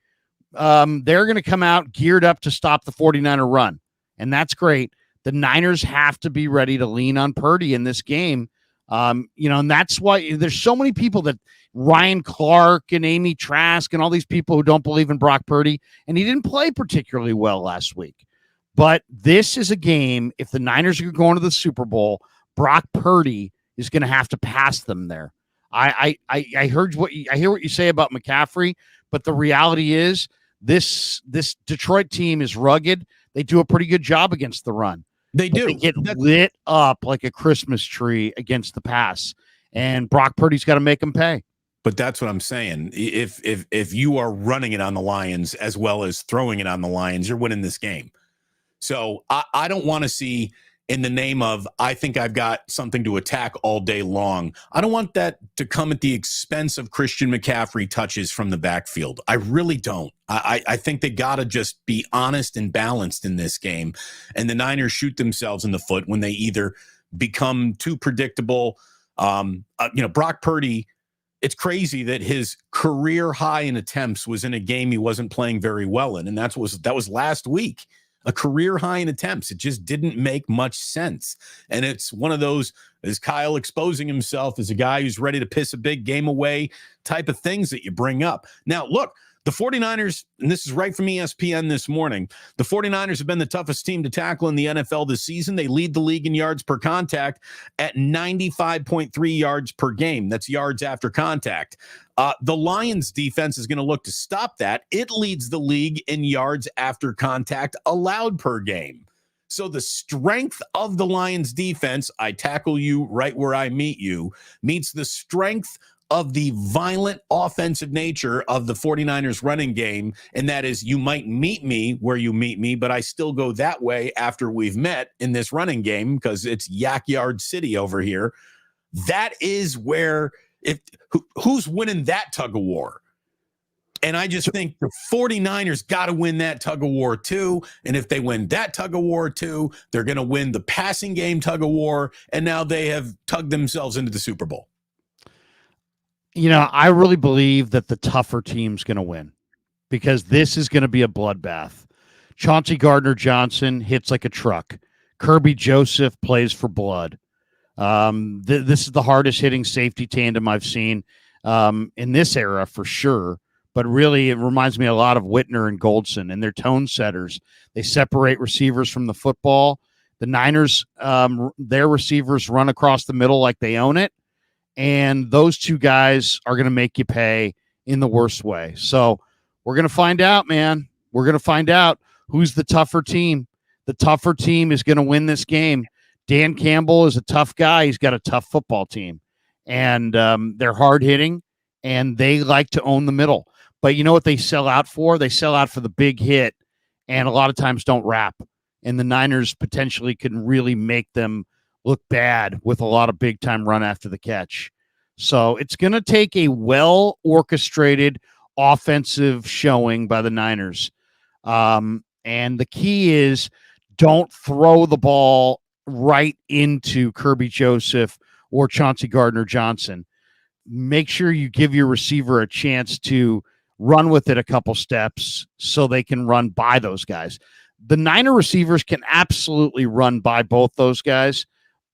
They're going to come out geared up to stop the 49er run. And that's great. The Niners have to be ready to lean on Purdy in this game. And that's why there's so many people that Ryan Clark and Amy Trask and all these people who don't believe in Brock Purdy. And he didn't play particularly well last week. But this is a game. If the Niners are going to the Super Bowl, Brock Purdy is going to have to pass them there. I hear what you say about McCaffrey, but the reality is this Detroit team is rugged. They do a pretty good job against the run. They do. They get lit up like a Christmas tree against the pass, and Brock Purdy's got to make them pay. But that's what I'm saying. If you are running it on the Lions as well as throwing it on the Lions, you're winning this game. So I don't want to see in the name of, I think I've got something to attack all day long. I don't want that to come at the expense of Christian McCaffrey touches from the backfield. I really don't. I think they got to just be honest and balanced in this game. And the Niners shoot themselves in the foot when they either become too predictable. Brock Purdy, it's crazy that his career high in attempts was in a game he wasn't playing very well in. And that was last week. A career high in attempts. It just didn't make much sense. And it's one of those, is Kyle exposing himself as a guy who's ready to piss a big game away type of things that you bring up. Now, look, the 49ers, and this is right from ESPN this morning, the 49ers have been the toughest team to tackle in the NFL this season. They lead the league in yards per contact at 95.3 yards per game. That's yards after contact. The Lions defense is going to look to stop that. It leads the league in yards after contact allowed per game. So the strength of the Lions defense, I tackle you right where I meet you, meets the strength of the violent offensive nature of the 49ers running game. And that is, you might meet me where you meet me, but I still go that way after we've met in this running game because it's Yak Yard City over here. That is where, who's winning that tug of war? And I just think the 49ers got to win that tug of war too. And if they win that tug of war too, they're going to win the passing game tug of war. And now they have tugged themselves into the Super Bowl. I really believe that the tougher team's going to win because this is going to be a bloodbath. Chauncey Gardner-Johnson hits like a truck. Kirby Joseph plays for blood. This is the hardest hitting safety tandem I've seen in this era for sure. But really, it reminds me a lot of Whitner and Goldson, and they're tone setters. They separate receivers from the football. The Niners, their receivers run across the middle like they own it. And those two guys are going to make you pay in the worst way. So we're going to find out, man. We're going to find out who's the tougher team. The tougher team is going to win this game. Dan Campbell is a tough guy. He's got a tough football team. And they're hard-hitting, and they like to own the middle. But you know what they sell out for? They sell out for the big hit, and a lot of times don't wrap. And the Niners potentially can really make them look bad with a lot of big-time run after the catch. So it's going to take a well-orchestrated offensive showing by the Niners. And the key is don't throw the ball right into Kirby Joseph or Chauncey Gardner-Johnson. Make sure you give your receiver a chance to run with it a couple steps so they can run by those guys. The Niner receivers can absolutely run by both those guys,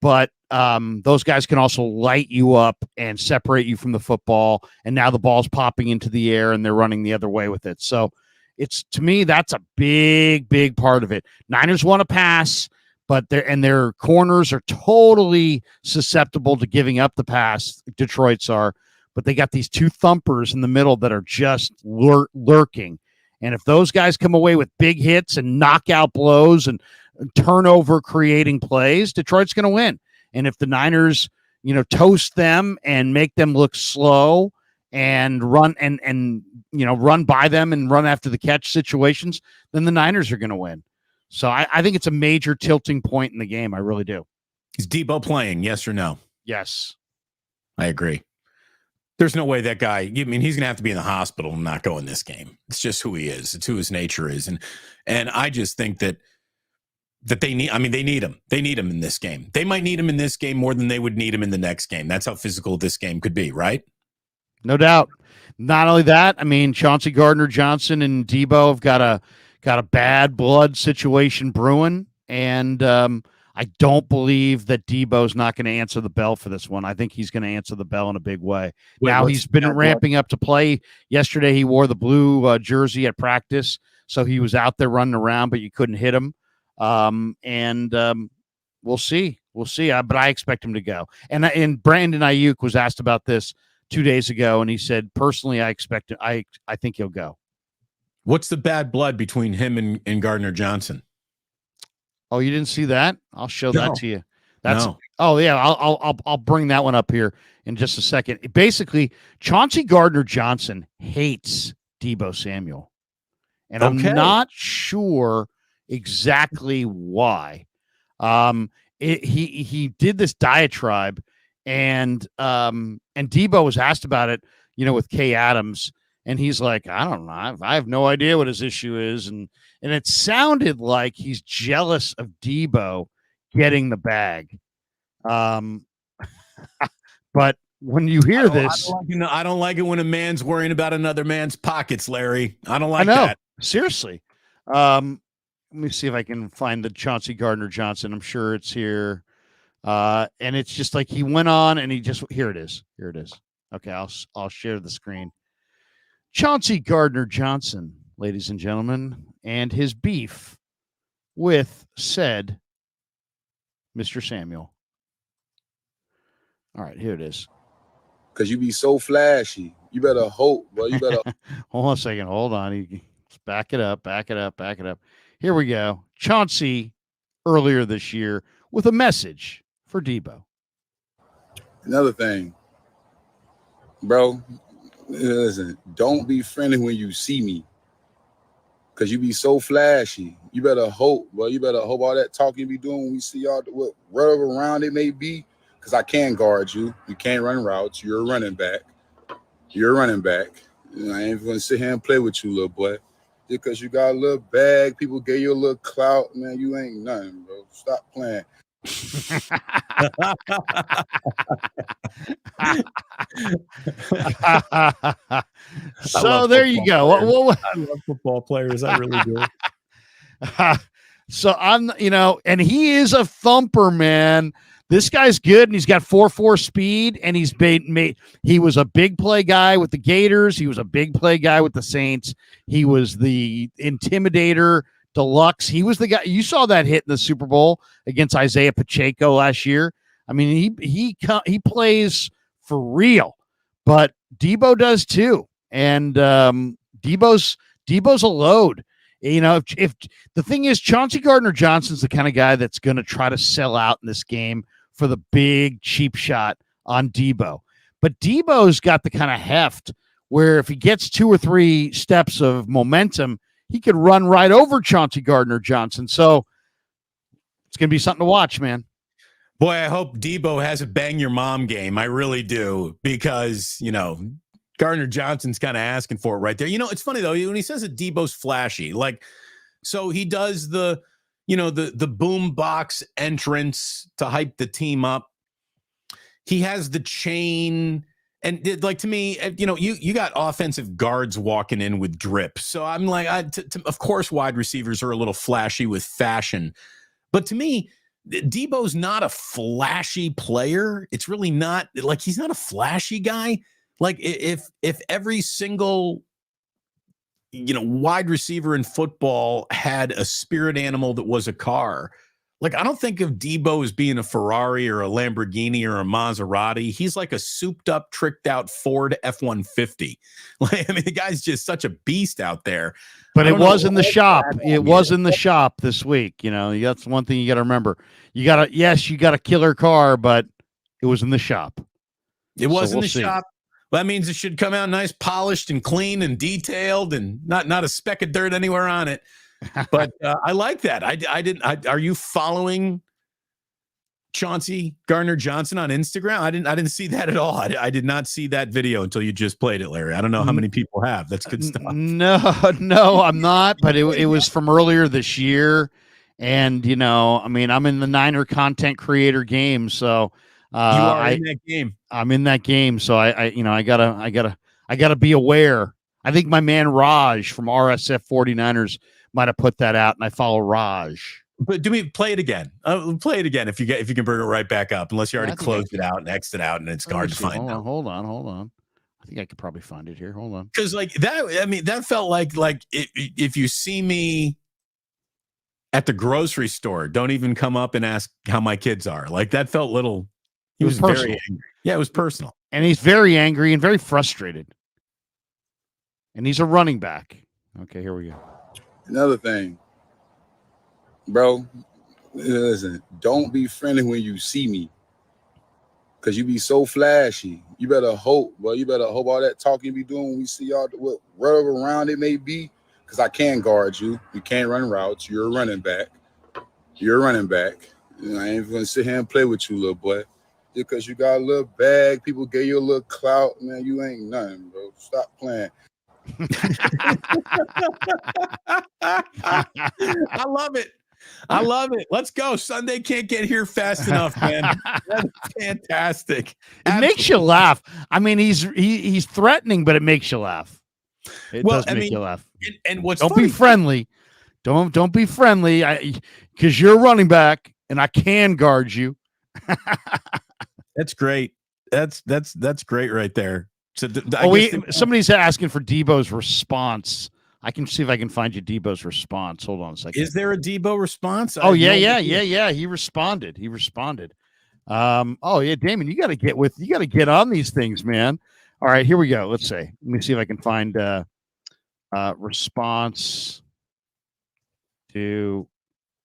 but those guys can also light you up and separate you from the football. And now the ball's popping into the air and they're running the other way with it. So it's, to me, that's a big, big part of it. Niners want to pass, but their corners are totally susceptible to giving up the pass. Detroit's are, but they got these two thumpers in the middle that are just lurking. And if those guys come away with big hits and knockout blows and turnover creating plays, Detroit's going to win. And if the Niners, toast them and make them look slow and run and run by them and run after the catch situations, then the Niners are going to win. So I think it's a major tilting point in the game. I really do. Is Debo playing? Yes or no? Yes. I agree. There's no way that guy, he's going to have to be in the hospital and not go in this game. It's just who he is. It's who his nature is. And I just think that they need him. They need him in this game. They might need him in this game more than they would need him in the next game. That's how physical this game could be, right? No doubt. Not only that, Chauncey Gardner-Johnson and Debo have got a bad blood situation brewing, and I don't believe that Debo's not going to answer the bell for this one. I think he's going to answer the bell in a big way. Now he's been ramping up to play. Yesterday he wore the blue jersey at practice, so he was out there running around, but you couldn't hit him. We'll see. But I expect him to go. And Brandon Ayuk was asked about this 2 days ago, and he said, personally, I think he'll go. What's the bad blood between him and Gardner-Johnson? Oh, you didn't see that? I'll show that to you. No. Oh yeah. I'll bring that one up here in just a second. Basically, Chauncey Gardner-Johnson hates Debo Samuel, and I'm not sure exactly why. he did this diatribe, and Debo was asked about it, with Kay Adams, and he's like, I don't know, I have no idea what his issue is, and it sounded like he's jealous of Debo getting the bag. But when you hear this, I don't like it when a man's worrying about another man's pockets, Larry. I don't like I know, that. seriously. Let me see if I can find the Chauncey Gardner-Johnson. I'm sure it's here. And it's just like he went on and here it is. Here it is. Okay, I'll share the screen. Chauncey Gardner-Johnson, ladies and gentlemen, and his beef with said Mr. Samuel. All right, here it is. Because you be so flashy. You better hope, bro. You better hold on a second. Hold on. Let's back it up. Here we go. Chauncey earlier this year with a message for Debo. Another thing, bro. Listen, don't be friendly when you see me. Because you be so flashy. You better hope, bro. You better hope all that talking you be doing when we see y'all, whatever round it may be. Because I can guard you. You can't run routes. You're a running back. I ain't going to sit here and play with you, little boy. Just because you got a little bag, people gave you a little clout, man, you ain't nothing, bro. Stop playing. So there you go. I love football players. I really do. So and he is a thumper, man. This guy's good, and he's got 4.4 speed, and he was a big play guy with the Gators. He was a big play guy with the Saints. He was the intimidator deluxe. He was the guy. You saw that hit in the Super Bowl against Isaiah Pacheco last year. I mean, he plays for real, but Debo does too. And Debo's a load. If the thing is, Chauncey Gardner-Johnson's the kind of guy that's going to try to sell out in this game for the big cheap shot on Debo. But Debo's got the kind of heft where if he gets 2 or 3 steps of momentum, he could run right over Chauncey Gardner-Johnson. So it's going to be something to watch, man. Boy, I hope Debo has a bang your mom game. I really do, because, Gardner-Johnson's kind of asking for it right there. It's funny, though, when he says that Debo's flashy, so he does the boom box entrance to hype the team up. He has the chain. And to me, you got offensive guards walking in with drip. So I'm like, of course, wide receivers are a little flashy with fashion. But to me, Debo's not a flashy player. It's really not he's not a flashy guy. If every single wide receiver in football had a spirit animal that was a car, I don't think of Debo as being a Ferrari or a Lamborghini or a Maserati. He's like a souped up, tricked out Ford F-150. The guy's just such a beast out there. But it was in the shop. It was in the shop this week. That's one thing you got to remember. You got a killer car, but it was in the shop. It was in the shop. Well, that means it should come out nice, polished and clean and detailed, and not a speck of dirt anywhere on it. But I like that. Are you following Chauncey Gardner-Johnson on Instagram? I didn't see that at all. I did not see that video until you just played it, Larry. I don't know how many people have. That's good stuff. No, I'm not. But it was from earlier this year, and I'm in the Niner content creator game, so you are in that game. I'm in that game, so I gotta be aware. I think my man Raj from RSF 49ers might have put that out, and I follow Raj. But do we play it again? Play it again if you can bring it right back up, unless you already closed it out and exited out, and it's hard to find. Hold on. I think I could probably find it here. Hold on. Because that felt like if you see me at the grocery store, don't even come up and ask how my kids are. That felt little. He was very angry. Yeah, it was personal. And he's very angry and very frustrated. And he's a running back. Okay, here we go. Another thing, bro. Listen, don't be friendly when you see me. Because you be so flashy. You better hope, bro. You better hope all that talking you be doing when we see y'all, whatever round it may be. Because I can guard you. You can't run routes. You're a running back. I ain't gonna sit here and play with you, little boy. Just because you got a little bag, people gave you a little clout, man, you ain't nothing, bro. Stop playing. I love it. I love it. Let's go. Sunday can't get here fast enough, man. That's fantastic. It makes you laugh. I mean, he's threatening, but it makes you laugh. It does make you laugh. And what's don't funny, be friendly. Don't be friendly. Because you're a running back and I can guard you. That's great. That's great right there. So somebody's asking for Debo's response. I can see if I can find you Debo's response. Hold on a second. Is there a Debo response? Oh yeah. He responded. Oh yeah, Damon, you got to get on these things, man. All right, here we go. Let me see if I can find response to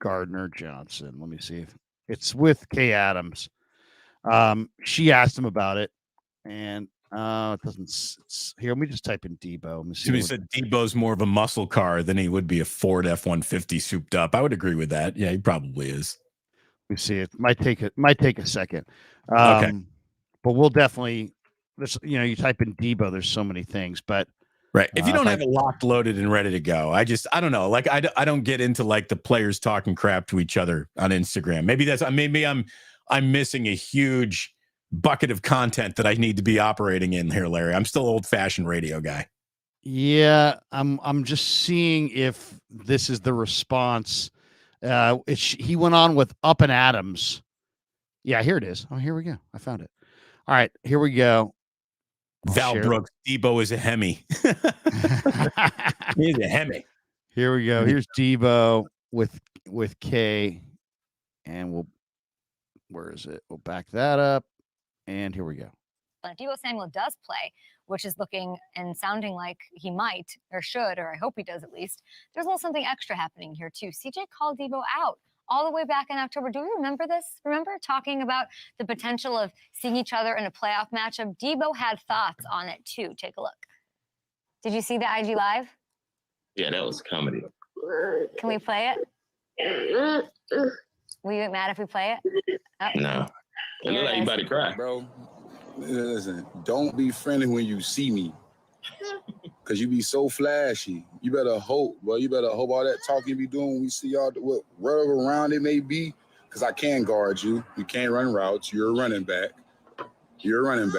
Gardner-Johnson. Let me see if it's with Kay Adams. She asked him about it, and it doesn't. Here, let me just type in Debo. Let me see. So he said Debo's more of a muscle car than he would be a Ford F-150 souped up. I would agree with that. Yeah, he probably is. Let me see. It might take a second. Okay, but we'll definitely. You type in Debo. There's so many things, but right. If you don't have it locked, loaded, and ready to go, I don't know. Like I don't get into like the players talking crap to each other on Instagram. Maybe I'm missing a huge bucket of content that I need to be operating in here, Larry. I'm still old-fashioned radio guy. Yeah, I'm just seeing if this is the response. He went on with Up and Adams. Yeah, here it is. Oh, here we go. I found it. All right, here we go. Val Brooks, Debo is a Hemi. He's a Hemi. Here we go. Here's Debo with K, and where is it? We'll back that up, and here we go. If Debo Samuel does play, which is looking and sounding like he might or should, or I hope he does at least, there's a little something extra happening here too. CJ called Debo out all the way back in October. Do you remember this? Remember talking about the potential of seeing each other in a playoff matchup? Debo had thoughts on it too. Take a look. Did you see the IG Live? Yeah, that was comedy. Can we play it? Will you get mad if we play it? Oh. No. It looked like you about to cry. Bro, listen, don't be friendly when you see me. Because you be so flashy. You better hope, bro. You better hope all that talk you be doing when we see y'all, wherever around it may be, because I can guard you. You can't run routes. You're a running back. I ain't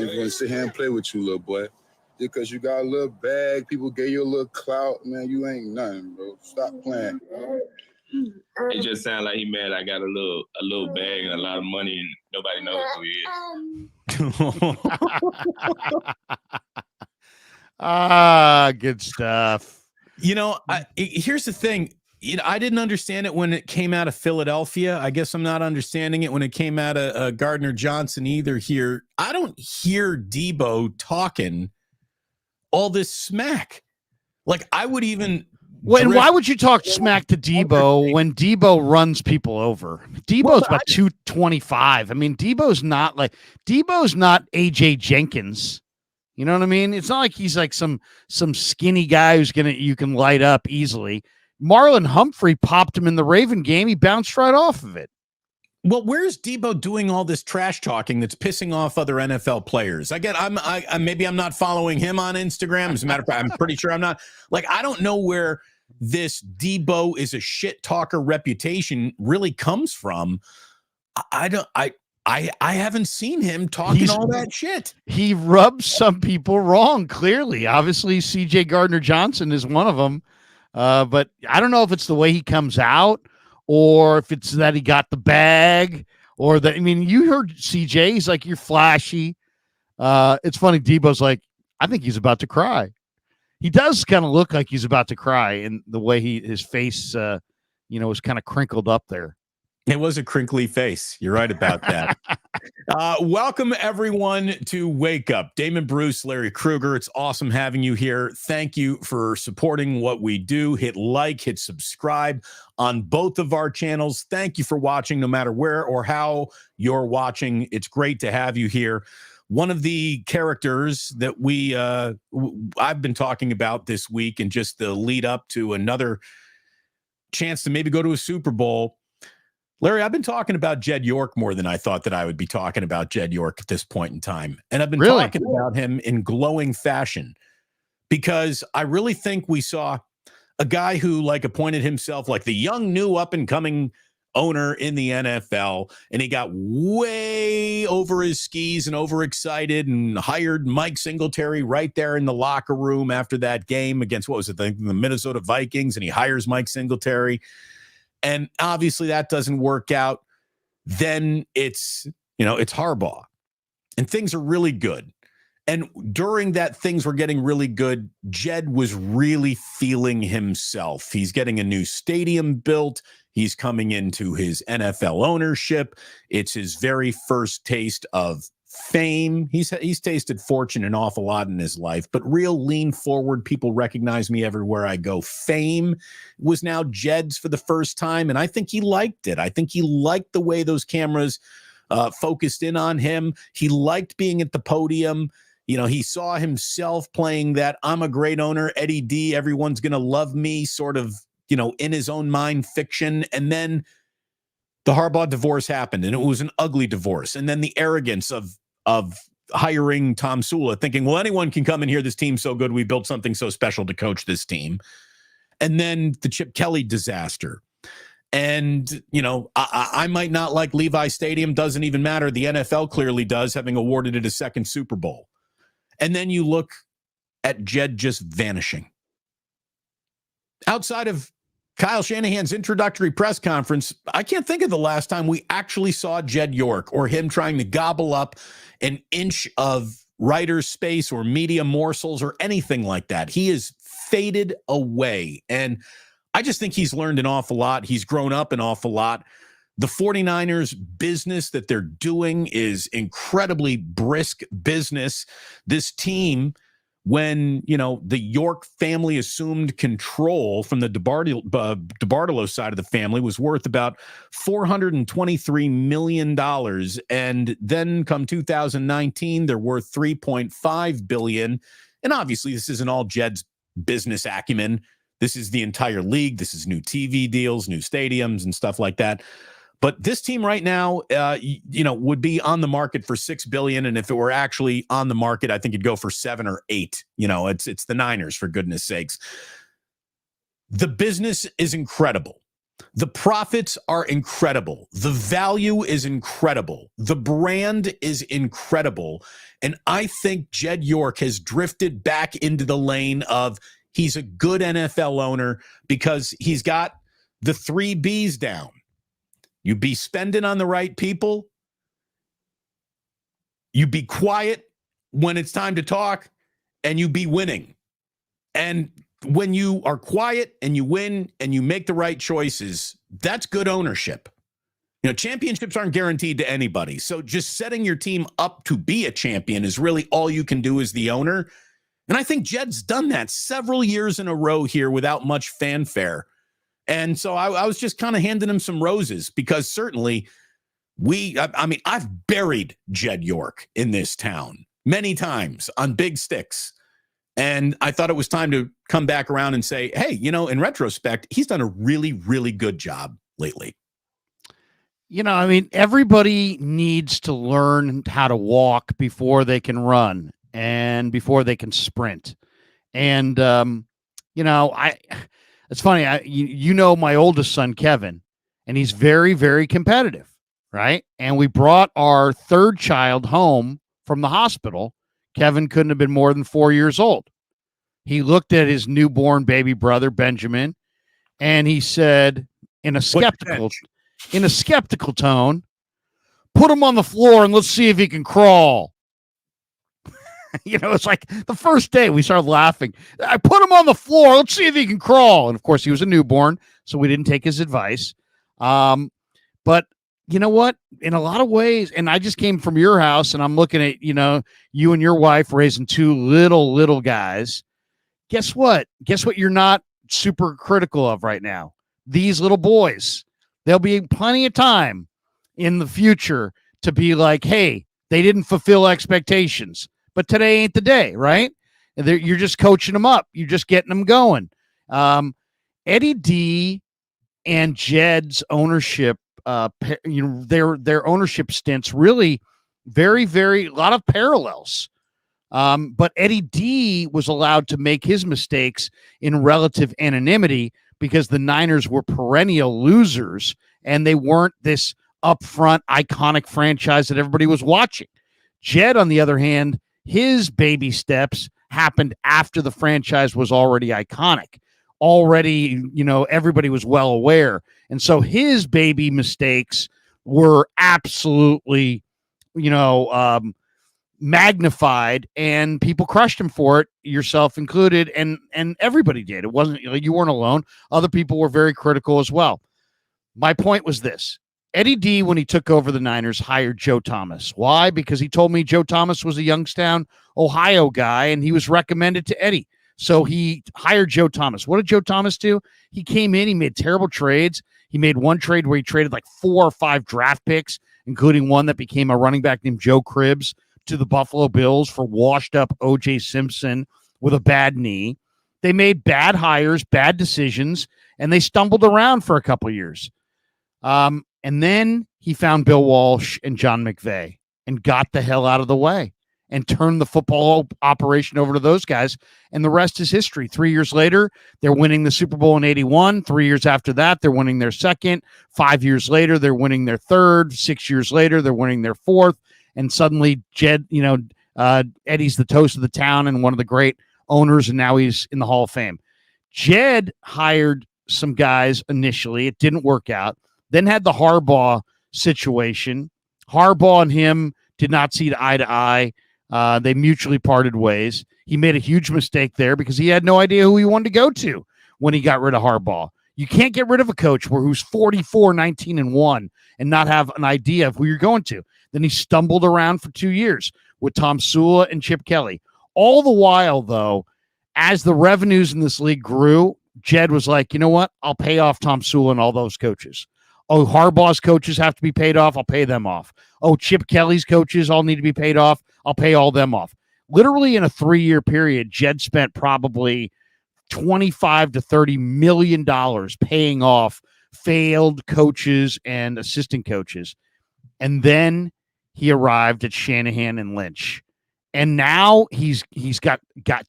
going to sit here and play with you, little boy. Just because you got a little bag, people gave you a little clout, man, you ain't nothing, bro. Stop playing. It just sounds like he mad I got a little bag and a lot of money and nobody knows who he is. Good stuff. Here's the thing. I didn't understand it when it came out of Philadelphia. I guess I'm not understanding it when it came out of Gardner-Johnson either here. I don't hear Debo talking all this smack. Like I would even... Why would you talk smack to Debo when Debo runs people over? Debo's about 225. I mean, Debo's not AJ Jenkins. You know what I mean? It's not like he's like some skinny guy you can light up easily. Marlon Humphrey popped him in the Raven game. He bounced right off of it. Well, where's Debo doing all this trash talking that's pissing off other NFL players? Maybe I'm not following him on Instagram. As a matter of fact, I'm pretty sure I'm not. Like, I don't know where this Debo is a shit talker reputation really comes from. I haven't seen him talking all that shit. He rubs some people wrong, clearly. Obviously, CJ Gardner-Johnson is one of them. But I don't know if it's the way he comes out or if it's that he got the bag or that. I mean, you heard CJ. He's like, you're flashy. It's funny. Debo's like, I think he's about to cry. He does kind of look like he's about to cry in the way his face, was kind of crinkled up there. It was a crinkly face. You're right about that. Welcome, everyone, to Wake Up. Damon Bruce, Larry Krueger. It's awesome having you here. Thank you for supporting what we do. Hit like, hit subscribe on both of our channels. Thank you for watching, no matter where or how you're watching. It's great to have you here. One of the characters that I've been talking about this week and just the lead up to another chance to maybe go to a Super Bowl. Larry, I've been talking about Jed York more than I thought that I would be talking about Jed York at this point in time. And I've been Really? talking about him in glowing fashion because I really think we saw a guy who like appointed himself like the young, new up and coming owner in the NFL. And he got way over his skis and overexcited and hired Mike Singletary right there in the locker room after that game against, what was it, the Minnesota Vikings. And he hires Mike Singletary. And obviously that doesn't work out. Then it's Harbaugh. And things are really good. And during that things were getting really good, Jed was really feeling himself. He's getting a new stadium built. He's coming into his NFL ownership. It's his very first taste of fame. He's tasted fortune an awful lot in his life, but real lean forward, people recognize me everywhere I go. Fame was now Jed's for the first time, and I think he liked it. I think he liked the way those cameras focused in on him. He liked being at the podium. He saw himself playing that I'm a great owner, Eddie D, everyone's going to love me sort of, in his own mind fiction. And then the Harbaugh divorce happened, and it was an ugly divorce. And then the arrogance of hiring Tom Sula, thinking, well, anyone can come in here. This team's so good. We built something so special to coach this team. And then the Chip Kelly disaster. And, I might not like Levi Stadium. Doesn't even matter. The NFL clearly does, having awarded it a second Super Bowl. And then you look at Jed just vanishing. Outside of Kyle Shanahan's introductory press conference, I can't think of the last time we actually saw Jed York or him trying to gobble up an inch of writer's space or media morsels or anything like that. He is faded away. And I just think he's learned an awful lot. He's grown up an awful lot. The 49ers business that they're doing is incredibly brisk business. This team, when, the York family assumed control from the DeBartolo side of the family, was worth about $423 million. And then come 2019, they're worth $3.5 billion. And obviously, this isn't all Jed's business acumen. This is the entire league. This is new TV deals, new stadiums, and stuff like that. But this team right now, would be on the market for $6 billion, and if it were actually on the market, I think it'd go for 7 or 8. It's the Niners, for goodness sakes. The business is incredible. The profits are incredible. The value is incredible. The brand is incredible, and I think Jed York has drifted back into the lane of he's a good NFL owner because he's got the 3 B's down. You be spending on the right people. You be quiet when it's time to talk, and you be winning. And when you are quiet and you win and you make the right choices, that's good ownership. Championships aren't guaranteed to anybody. So just setting your team up to be a champion is really all you can do as the owner. And I think Jed's done that several years in a row here without much fanfare. And so I was just kind of handing him some roses because certainly I've buried Jed York in this town many times on big sticks. And I thought it was time to come back around and say, hey, in retrospect, he's done a really, really good job lately. Everybody needs to learn how to walk before they can run and before they can sprint. And, it's funny. My oldest son, Kevin, and he's very, very competitive, right? And we brought our 3rd child home from the hospital. Kevin couldn't have been more than 4 years old. He looked at his newborn baby brother, Benjamin, and he said in a skeptical tone, put him on the floor and let's see if he can crawl. It's like the first day we started laughing. I put him on the floor. Let's see if he can crawl. And of course, he was a newborn, so we didn't take his advice. But you know what? In a lot of ways, and I just came from your house, and I'm looking at you and your wife raising 2 little guys. Guess what? Guess what? You're not super critical of right now. These little boys. There'll be plenty of time in the future to be like, hey, they didn't fulfill expectations. But today ain't the day, right? You're just coaching them up. You're just getting them going. Eddie D and Jed's ownership their ownership stints really very, very a lot of parallels. But Eddie D was allowed to make his mistakes in relative anonymity because the Niners were perennial losers and they weren't this upfront iconic franchise that everybody was watching. Jed, on the other hand, his baby steps happened after the franchise was already iconic. Already, everybody was well aware. And so his baby mistakes were absolutely, magnified, and people crushed him for it, yourself included, and everybody did. It wasn't, you weren't alone. Other people were very critical as well. My point was this. Eddie D, when he took over the Niners, hired Joe Thomas. Why? Because he told me Joe Thomas was a Youngstown, Ohio guy, and he was recommended to Eddie. So he hired Joe Thomas. What did Joe Thomas do? He came in, he made terrible trades. He made one trade where he traded like 4 or 5 draft picks, including one that became a running back named Joe Cribbs, to the Buffalo Bills for washed up O.J. Simpson with a bad knee. They made bad hires, bad decisions, and they stumbled around for a couple of years. And then he found Bill Walsh and John McVay and got the hell out of the way and turned the football operation over to those guys. And the rest is history. 3 years later, they're winning the Super Bowl in 81. 3 years after that, they're winning their second. 5 years later, they're winning their third. 6 years later, they're winning their fourth. And suddenly Jed, Eddie's the toast of the town and one of the great owners, and now he's in the Hall of Fame. Jed hired some guys initially. It didn't work out. Then had the Harbaugh situation. Harbaugh and him did not see eye to eye. They mutually parted ways. He made a huge mistake there because he had no idea who he wanted to go to when he got rid of Harbaugh. You can't get rid of a coach who's 44-19-1 and not have an idea of who you're going to. Then he stumbled around for 2 years with Tom Sula and Chip Kelly. All the while, though, as the revenues in this league grew, Jed was like, you know what? I'll pay off Tom Sula and all those coaches. Oh, Harbaugh's coaches have to be paid off. I'll pay them off. Oh, Chip Kelly's coaches all need to be paid off. I'll pay all them off. Literally in a 3-year period, Jed spent probably $25 to $30 million paying off failed coaches and assistant coaches. And then he arrived at Shanahan and Lynch. And now he's got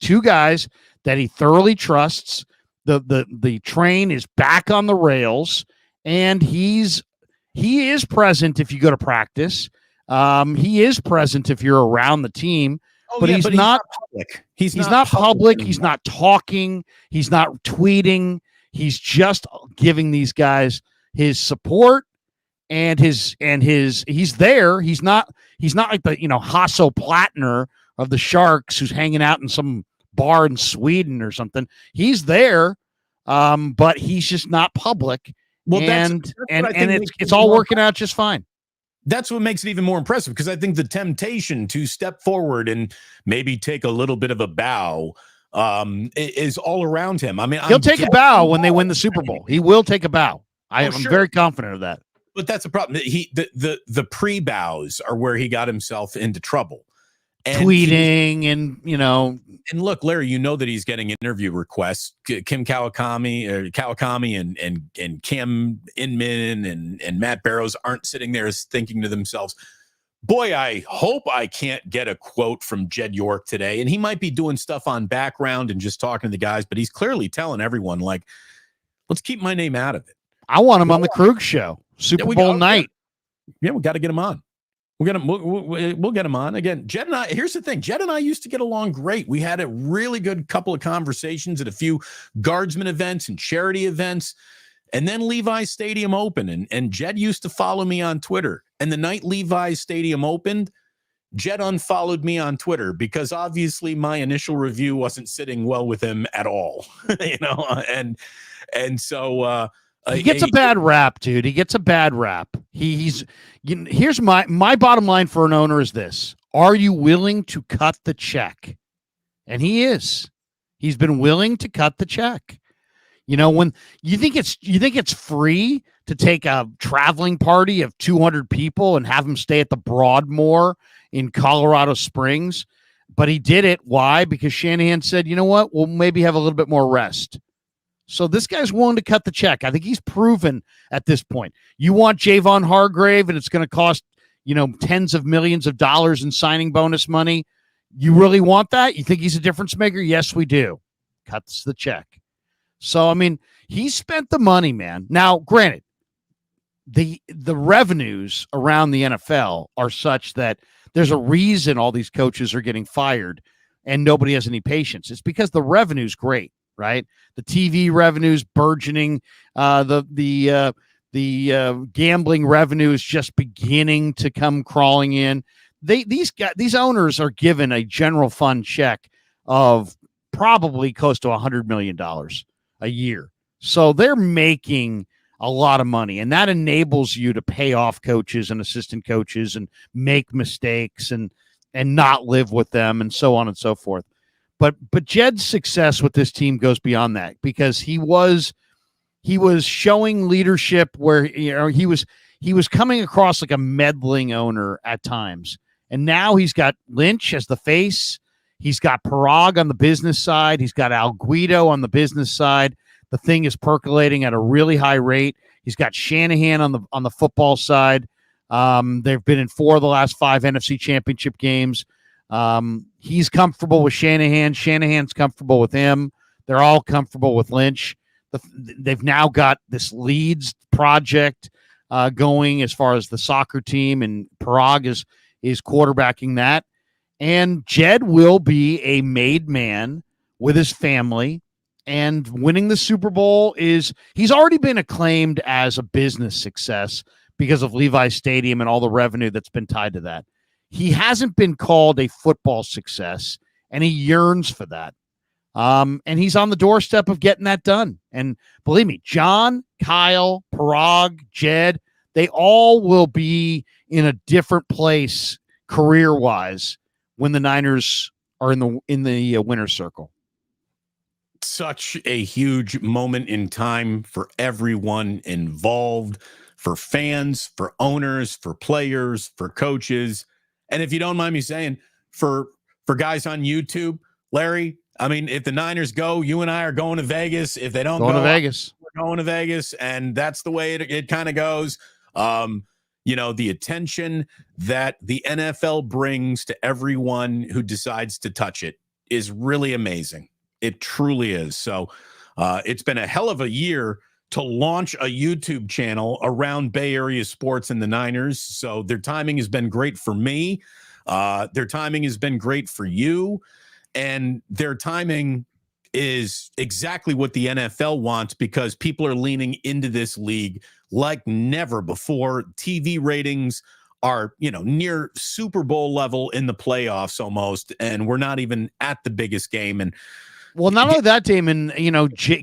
2 guys that he thoroughly trusts. The train is back on the rails, and he is present if you go to practice. He is present if you're around the team. But he's not public. He's not public. He's not talking. He's not tweeting. He's just giving these guys his support and he's there. He's not like the Hasso Plattner of the Sharks who's hanging out in some bar in Sweden or something. He's there, but he's just not public. Well, it's all working out just fine. That's what makes it even more impressive, because I think the temptation to step forward and maybe take a little bit of a bow is all around him. I mean, he'll take a bow when they win the Super Bowl. He will take a bow. I'm very confident of that. But that's a problem. The pre-bows are where he got himself into trouble. And tweeting and look, Larry, that he's getting interview requests. Kim Kawakami and Cam Inman and Matt Barrows aren't sitting there thinking to themselves, boy, I hope I can't get a quote from Jed York today. And he might be doing stuff on background and just talking to the guys, but he's clearly telling everyone, like, let's keep my name out of it. I want him on the Krug show, Super Bowl night. Yeah, we got to get him on. We'll get him on again. Jed and I, here's the thing. Jed and I used to get along great. We had a really good couple of conversations at a few guardsman events and charity events. And then Levi's Stadium opened, and Jed used to follow me on Twitter. And the night Levi's Stadium opened, Jed unfollowed me on Twitter because obviously my initial review wasn't sitting well with him at all, and so he gets a bad rap, dude. He gets a bad rap. Here's my bottom line for an owner is this: are you willing to cut the check? And he is. He's been willing to cut the check. When you think it's free to take a traveling party of 200 people and have them stay at the Broadmoor in Colorado Springs, but he did it. Why? Because Shanahan said, you know what? We'll maybe have a little bit more rest. So this guy's willing to cut the check. I think he's proven at this point. You want Javon Hargrave, and it's going to cost, tens of millions of dollars in signing bonus money. You really want that? You think he's a difference maker? Yes, we do. Cuts the check. So, I mean, he spent the money, man. Now, granted, the revenues around the NFL are such that there's a reason all these coaches are getting fired and nobody has any patience. It's because the revenue's great, right? The TV revenue's burgeoning. The gambling revenue is just beginning to come crawling in. These owners are given a general fund check of probably close to $100 million a year. So they're making a lot of money, and that enables you to pay off coaches and assistant coaches and make mistakes and not live with them and so on and so forth. But Jed's success with this team goes beyond that, because he was showing leadership where he was coming across like a meddling owner at times. And now he's got Lynch as the face. He's got Parag on the business side. He's got Al Guido on the business side. The thing is percolating at a really high rate. He's got Shanahan on the football side. They've been in 4 of the last 5 NFC Championship games. He's comfortable with Shanahan. Shanahan's comfortable with him. They're all comfortable with Lynch. They've now got this Leeds project going as far as the soccer team, and Parag is quarterbacking that. And Jed will be a made man with his family, and winning the Super Bowl he's already been acclaimed as a business success because of Levi's Stadium and all the revenue that's been tied to that. He hasn't been called a football success, and he yearns for that. And he's on the doorstep of getting that done. And believe me, John, Kyle, Parag, Jed, they all will be in a different place career-wise when the Niners are in the winner's circle. Such a huge moment in time for everyone involved, for fans, for owners, for players, for coaches. And if you don't mind me saying, for guys on YouTube, Larry, I mean, if the Niners go, you and I are going to Vegas. If they don't go to Vegas, we're going to Vegas. And that's the way it kind of goes. The attention that the NFL brings to everyone who decides to touch it is really amazing. It truly is. So it's been a hell of a year to launch a YouTube channel around Bay Area sports and the Niners. So their timing has been great for me. Their timing has been great for you. And their timing is exactly what the NFL wants, because people are leaning into this league like never before. TV ratings are, near Super Bowl level in the playoffs almost, and we're not even at the biggest game. And well, not only that, Damon,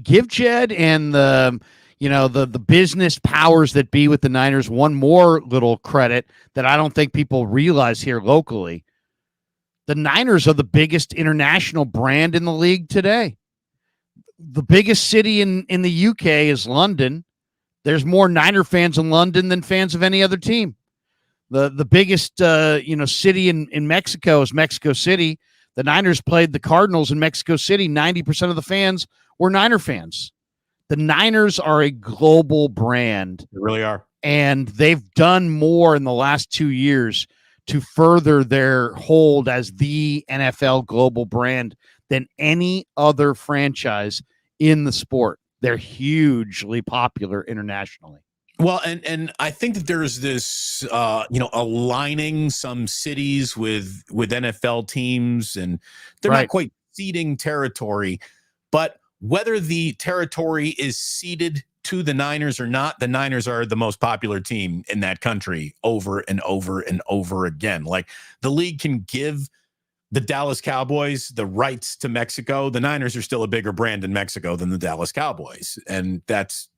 give Jed and the business powers that be with the Niners one more little credit that I don't think people realize here locally. The Niners are the biggest international brand in the league today. The biggest city in the UK is London. There's more Niner fans in London than fans of any other team. The biggest city in Mexico is Mexico City. The Niners played the Cardinals in Mexico City. 90% of the fans were Niner fans. The Niners are a global brand. They really are. And they've done more in the last 2 years to further their hold as the NFL global brand than any other franchise in the sport. They're hugely popular internationally. Well, and I think that there's this, aligning some cities with NFL teams, and they're not quite ceding territory, but whether the territory is ceded to the Niners or not, the Niners are the most popular team in that country over and over and over again. Like, the league can give the Dallas Cowboys the rights to Mexico. The Niners are still a bigger brand in Mexico than the Dallas Cowboys. And that's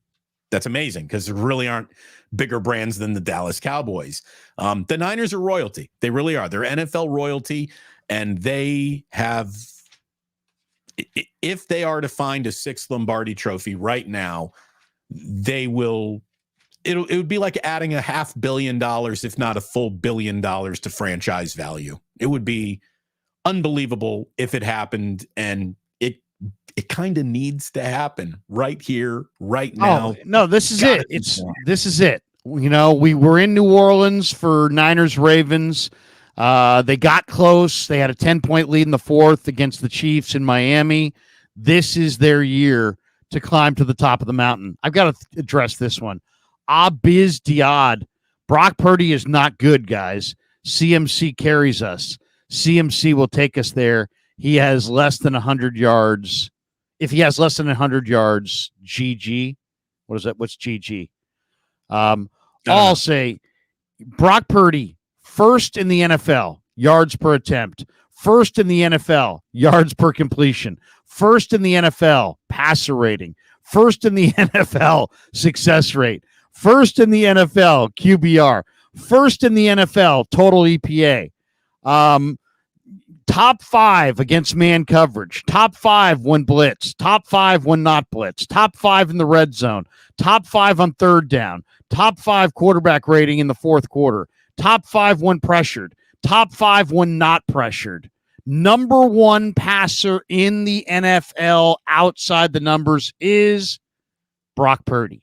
amazing, because there really aren't bigger brands than the Dallas Cowboys. The Niners are royalty. They really are. They're NFL royalty, and they have, if they are to find a 6th Lombardi trophy right now, they will, it would be like adding $500 million, if not a full $1 billion to franchise value. It would be unbelievable if it happened, and it it kind of needs to happen right here, right now. Oh, no, this is Gotta it. be more. This is it. You know, we were in New Orleans for Niners Ravens. They got close. They had a 10-point lead in the fourth against the Chiefs in Miami. This is their year to climb to the top of the mountain. I've got to address this one. Abiz Diad. Brock Purdy is not good, guys. CMC carries us. CMC will take us there. He has less than 100 yards. If he has less than 100 yards, GG. What is that? What's GG? I'll say Brock Purdy, first in the NFL, yards per attempt. First in the NFL, yards per completion. First in the NFL, passer rating. First in the NFL, success rate. First in the NFL, QBR. First in the NFL, total EPA. Top 5 against man coverage. Top 5 when blitz. Top 5 when not blitz. Top 5 in the red zone. Top 5 on third down. Top 5 quarterback rating in the fourth quarter. Top 5 when pressured. Top 5 when not pressured. Number 1 passer in the NFL outside the numbers is Brock Purdy.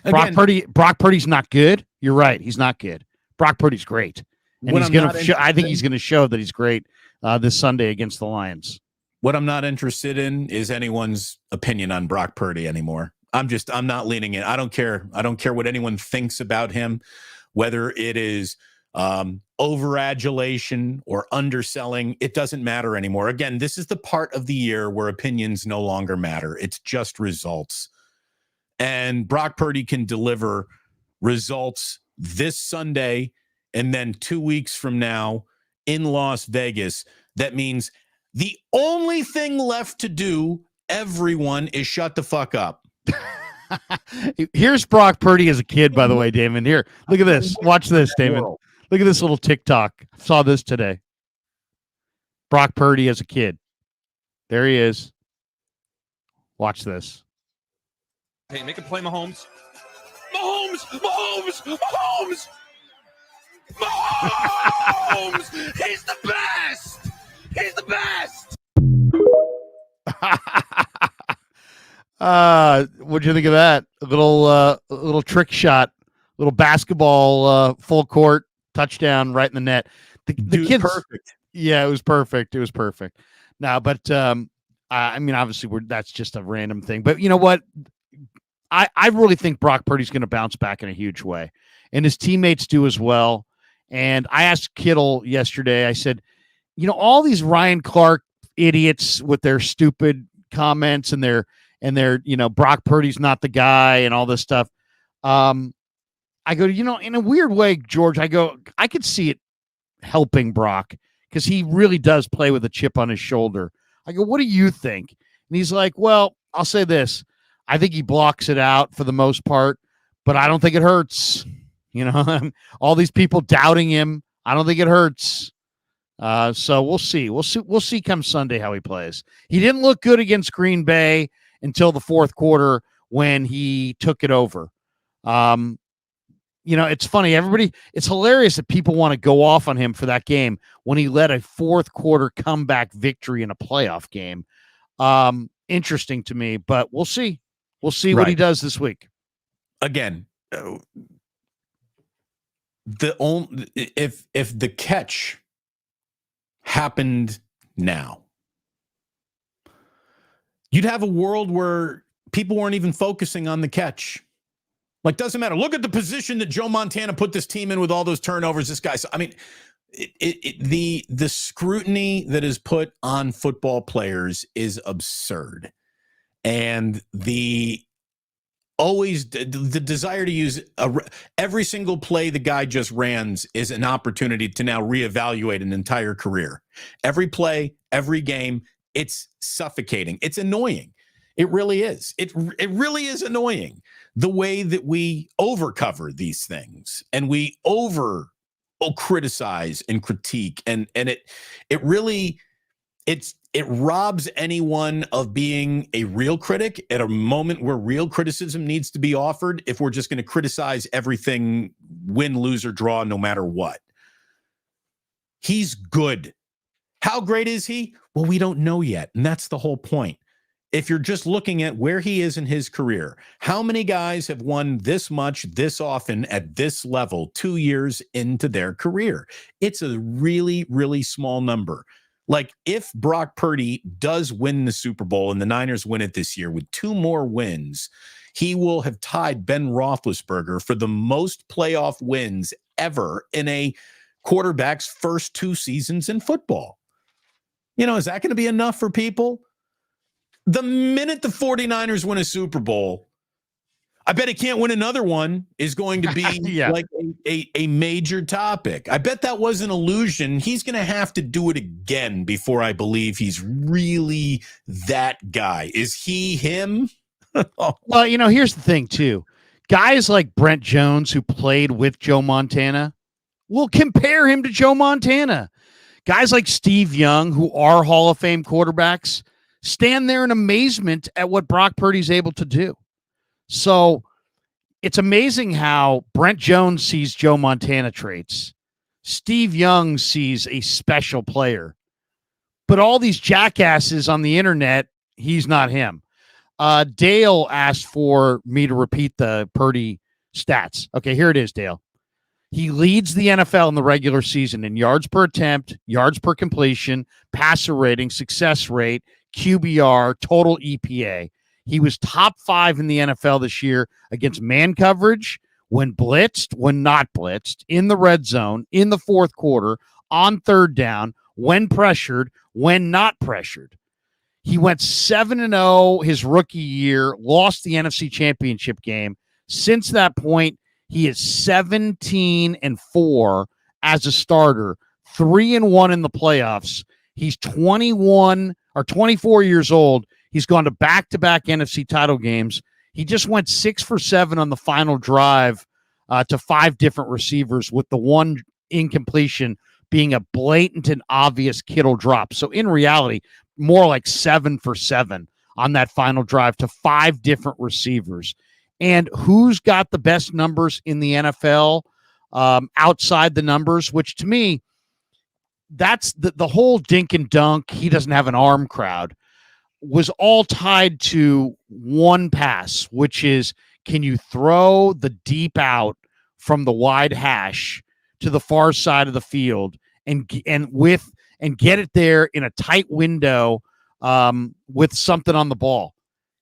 Again, Brock Purdy's not good. You're right. He's not good. Brock Purdy's great. And he's going to I think he's going to show that he's great this Sunday against the Lions. What I'm not interested in is anyone's opinion on Brock Purdy anymore. I'm not leaning in. I don't care. I don't care what anyone thinks about him, whether it is over-adulation or underselling. It doesn't matter anymore. Again, this is the part of the year where opinions no longer matter. It's just results. And Brock Purdy can deliver results this Sunday and then 2 weeks from now in Las Vegas. That means the only thing left to do, everyone, is shut the fuck up. Here's Brock Purdy as a kid, by the way, Damon. Here, look at this. Watch this, Damon. Look at this little TikTok. I saw this today. Brock Purdy as a kid. There he is. Watch this. Hey, make him play Mahomes. Mahomes! He's the best! He's the best! What'd you think of that? A little trick shot, little basketball, full court touchdown right in the net. The kids, perfect. Yeah, it was perfect. It was perfect. Now, but I mean, obviously, that's just a random thing. But you know what? I really think Brock Purdy's going to bounce back in a huge way, and his teammates do as well. And I asked Kittle yesterday. I said, you know, all these Ryan Clark idiots with their stupid comments and their you know, Brock Purdy's not the guy and all this stuff. I go, you know, in a weird way, George, I go, I could see it helping Brock because he really does play with a chip on his shoulder. I go, what do you think? And he's like, well, I'll say this. I think he blocks it out for the most part, but I don't think it hurts. You know, all these people doubting him. I don't think it hurts. So we'll see. We'll see come Sunday how he plays. He didn't look good against Green Bay until the fourth quarter when he took it over. You know, it's funny. It's hilarious that people want to go off on him for that game when he led a fourth quarter comeback victory in a playoff game. Interesting to me, but we'll see. We'll see what he does this week. Again, if the catch happened now, you'd have a world where people weren't even focusing on the catch. Like, doesn't matter. Look at the position that Joe Montana put this team in with all those turnovers. This guy. I mean, the scrutiny that is put on football players is absurd. And the desire to use every single play the guy just ran is an opportunity to now reevaluate an entire career. Every play, every game, it's suffocating. It's annoying. It really is. It really is annoying the way that we overcover these things and we criticize and critique, and it really it robs anyone of being a real critic at a moment where real criticism needs to be offered if we're just going to criticize everything, win, lose, or draw, no matter what. He's good. How great is he? Well, we don't know yet. And that's the whole point. If you're just looking at where he is in his career, how many guys have won this much, this often at this level 2 years into their career? It's a really, really small number. Like if Brock Purdy does win the Super Bowl and the Niners win it this year with 2 more wins, he will have tied Ben Roethlisberger for the most playoff wins ever in a quarterback's first 2 seasons in football. Is that going to be enough for people? The minute the 49ers win a Super Bowl, I bet he can't win another one is going to be like a major topic. I bet that was an illusion. He's going to have to do it again before I believe he's really that guy. Is he him? Well, here's the thing, too. Guys like Brent Jones, who played with Joe Montana, will compare him to Joe Montana. Guys like Steve Young, who are Hall of Fame quarterbacks, stand there in amazement at what Brock Purdy's able to do. So it's amazing how Brent Jones sees Joe Montana traits. Steve Young sees a special player. But all these jackasses on the internet, he's not him. Dale asked for me to repeat the Purdy stats. Okay, here it is, Dale. He leads the NFL in the regular season in yards per attempt, yards per completion, passer rating, success rate, QBR, total EPA. He was top 5 in the NFL this year against man coverage, when blitzed, when not blitzed, in the red zone, in the fourth quarter, on third down, when pressured, when not pressured. He went 7-0 his rookie year, lost the NFC Championship game. Since that point, he is 17-4 as a starter, 3-1 in the playoffs. He's 21 or 24 years old. He's gone to back-to-back NFC title games. He just went 6 for 7 on the final drive to 5 different receivers, with the one incompletion being a blatant and obvious Kittle drop. So in reality, more like 7 for 7 on that final drive to 5 different receivers. And who's got the best numbers in the NFL outside the numbers, which to me, that's the whole dink and dunk, he doesn't have an arm crowd, was all tied to one pass, which is, can you throw the deep out from the wide hash to the far side of the field and get it there in a tight window with something on the ball.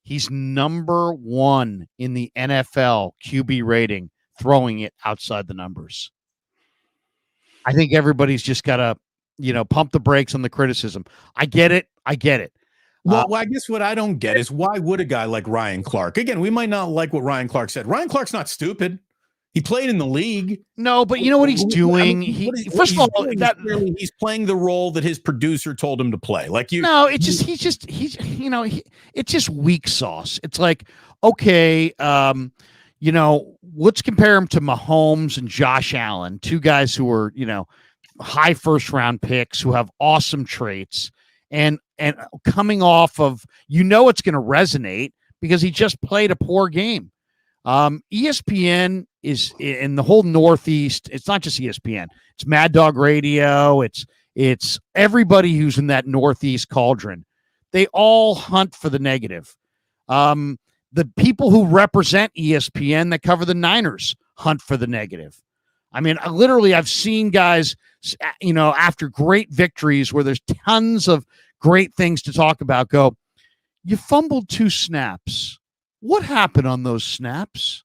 He's number 1 in the NFL QB rating, throwing it outside the numbers. I think everybody's just got to, pump the brakes on the criticism. I get it. Well, I guess what I don't get is, why would a guy like Ryan Clark, again, we might not like what Ryan Clark said. Ryan Clark's not stupid. He played in the league. No, but you know what he's doing? First of all, he's playing the role that his producer told him to play. It's just weak sauce. It's like, okay, let's compare him to Mahomes and Josh Allen, 2 guys who are, high first round picks who have awesome traits and coming off of, it's going to resonate because he just played a poor game. ESPN is in the whole Northeast. It's not just ESPN. It's Mad Dog Radio. It's everybody who's in that Northeast cauldron. They all hunt for the negative. The people who represent ESPN that cover the Niners hunt for the negative. I mean, I've seen guys, after great victories where there's tons of great things to talk about, go, you fumbled 2 snaps. What happened on those snaps?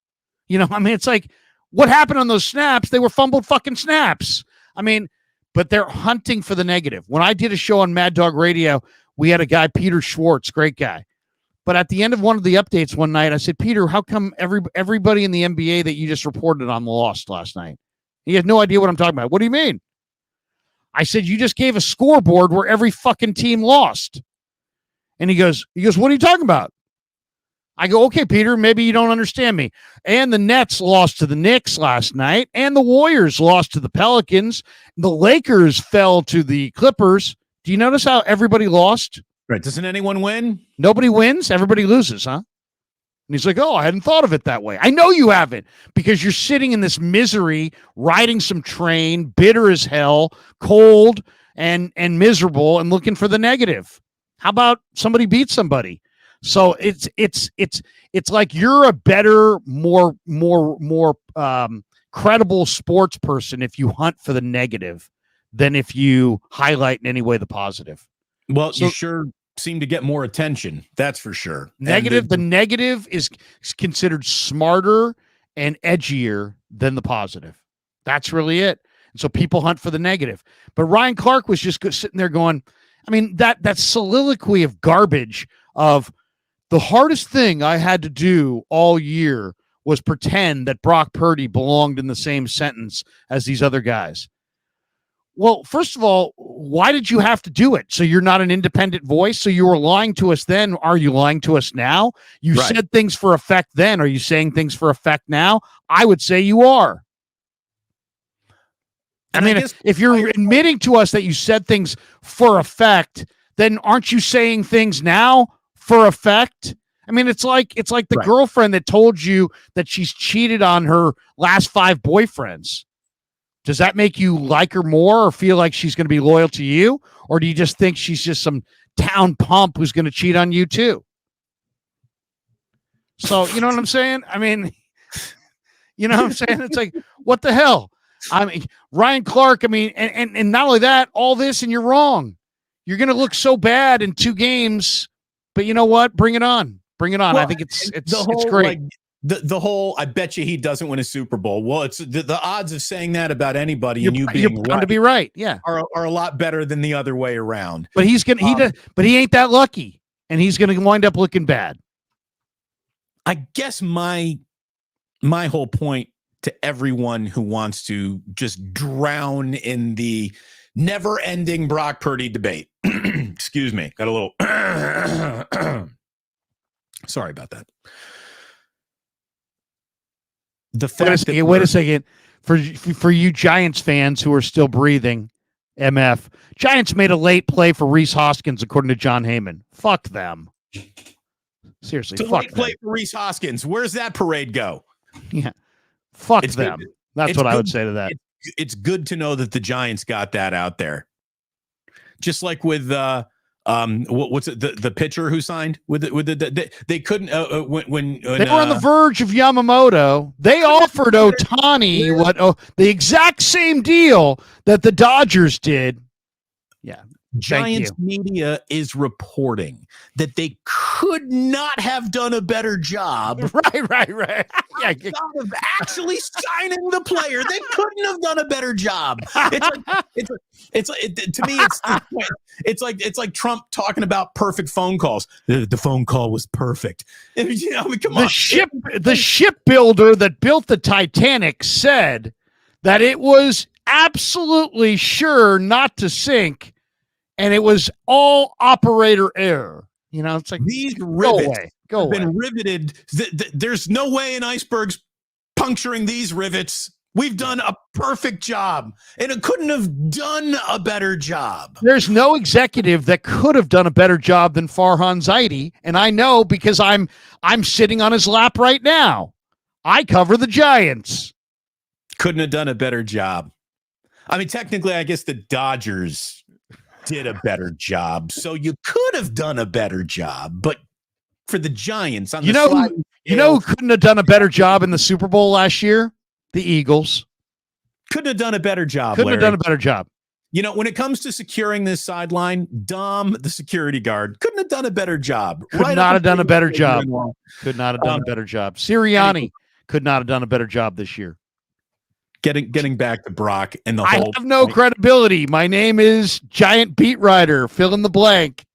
It's like, what happened on those snaps? They were fumbled fucking snaps. But they're hunting for the negative. When I did a show on Mad Dog Radio, we had a guy, Peter Schwartz, great guy. But at the end of one of the updates one night, I said, Peter, how come everybody in the NBA that you just reported on lost last night? He had no idea what I'm talking about. What do you mean? I said, you just gave a scoreboard where every fucking team lost. And he goes, what are you talking about? I go, okay, Peter, maybe you don't understand me. And the Nets lost to the Knicks last night, and the Warriors lost to the Pelicans. The Lakers fell to the Clippers. Do you notice how everybody lost? Right. Doesn't anyone win? Nobody wins. Everybody loses, huh? And he's like, oh, I hadn't thought of it that way. I know you haven't, because you're sitting in this misery, riding some train, bitter as hell, cold, and miserable and looking for the negative. How about somebody beat somebody? So it's like you're a better, more credible sports person if you hunt for the negative than if you highlight in any way the positive. Well, you sure seem to get more attention. That's for sure. Negative. The negative is considered smarter and edgier than the positive. That's really it. And so people hunt for the negative. But Ryan Clark was just sitting there going, I mean, that soliloquy of garbage of the hardest thing I had to do all year was pretend that Brock Purdy belonged in the same sentence as these other guys. Well, first of all, why did you have to do it? So you're not an independent voice? So you were lying to us then. Are you lying to us now? You said things for effect then. Are you saying things for effect now? I would say you are. I mean, if you're admitting to us that you said things for effect, then aren't you saying things now for effect? I mean, it's like the girlfriend that told you that she's cheated on her last 5 boyfriends. Does that make you like her more or feel like she's going to be loyal to you? Or do you just think she's just some town pump who's going to cheat on you too? So, you know what I'm saying? I mean, you know what I'm saying? It's like, what the hell? I mean, Ryan Clark, I mean, and not only that, all this, and you're wrong. You're going to look so bad in 2 games, but you know what? Bring it on. Bring it on. Well, I think it's great. Like, the whole, I bet you he doesn't win a Super Bowl. Well, it's the odds of saying that about anybody and you being right to be right, yeah, are a lot better than the other way around. But he ain't that lucky, and he's gonna wind up looking bad. I guess my whole point to everyone who wants to just drown in the never-ending Brock Purdy debate. Excuse me, got a little sorry about that. The fact wait a second. For you Giants fans who are still breathing, MF, Giants made a late play for Reese Hoskins, according to John Heyman. Fuck them. Seriously, it's a fuck late play for Reese Hoskins. Where's that parade go? Yeah, fuck them. That's what I would say to that. It's good to know that the Giants got that out there. Just like with what's it, the pitcher who signed with they couldn't when they were on the verge of Yamamoto. They offered Ohtani the exact same deal that the Dodgers did. Yeah. Giants media is reporting that they could not have done a better job. Right. Yeah, of actually signing the player. They couldn't have done a better job. It's like Trump talking about perfect phone calls. The phone call was perfect. I mean, come on. The shipbuilder that built the Titanic said that it was absolutely sure not to sink. And it was all operator error. You know, it's like these rivets have been riveted. There's no way an iceberg's puncturing these rivets. We've done a perfect job, and it couldn't have done a better job. There's no executive that could have done a better job than Farhan Zaidi, and I know because I'm sitting on his lap right now. I cover the Giants. Couldn't have done a better job. I mean, technically, I guess the Dodgers did a better job, so you could have done a better job, but for the Giants who couldn't have done a better job in the Super Bowl last year? The Eagles couldn't have done a better job. Couldn't have done a better job. You know, when it comes to securing this sideline, Dom, the security guard, couldn't have done a better job. Could not have done a better job. Could not have done a better job. Sirianni could not have done a better job this year. Getting back to Brock and the whole. I have no credibility. My name is Giant Beat Writer. Fill in the blank.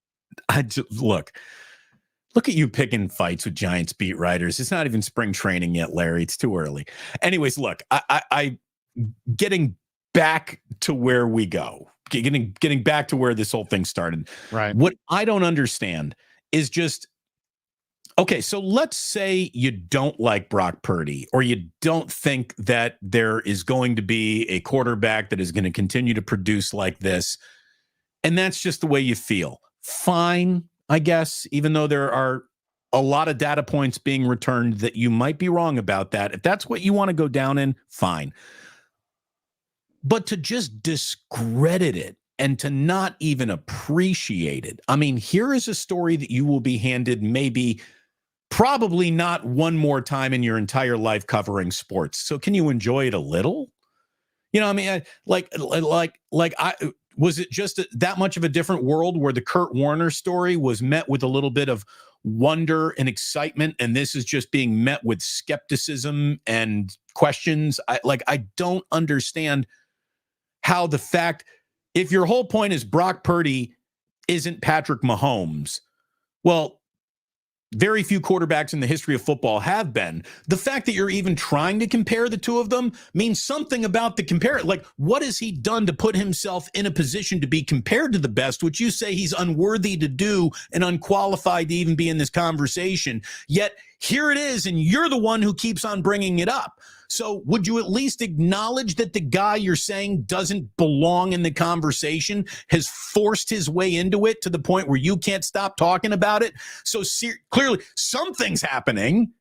Look at you picking fights with Giants beat writers. It's not even spring training yet, Larry. It's too early. Anyways, look, I getting back to where we go. Getting back to where this whole thing started. Right. What I don't understand is just. Okay, so let's say you don't like Brock Purdy, or you don't think that there is going to be a quarterback that is going to continue to produce like this, and that's just the way you feel. Fine, I guess, even though there are a lot of data points being returned that you might be wrong about that. If that's what you want to go down in, fine. But to just discredit it and to not even appreciate it. I mean, here is a story that you will be handed probably not one more time in your entire life covering sports. So can you enjoy it a little? You know, I mean, was it just that much of a different world where the Kurt Warner story was met with a little bit of wonder and excitement, and this is just being met with skepticism and questions? I don't understand how the fact, if your whole point is Brock Purdy isn't Patrick Mahomes, well, very few quarterbacks in the history of football have been. The fact that you're even trying to compare the two of them means something about the compare. Like, what has he done to put himself in a position to be compared to the best, which you say he's unworthy to do and unqualified to even be in this conversation? Yet here it is, and you're the one who keeps on bringing it up. So would you at least acknowledge that the guy you're saying doesn't belong in the conversation has forced his way into it to the point where you can't stop talking about it? So clearly something's happening,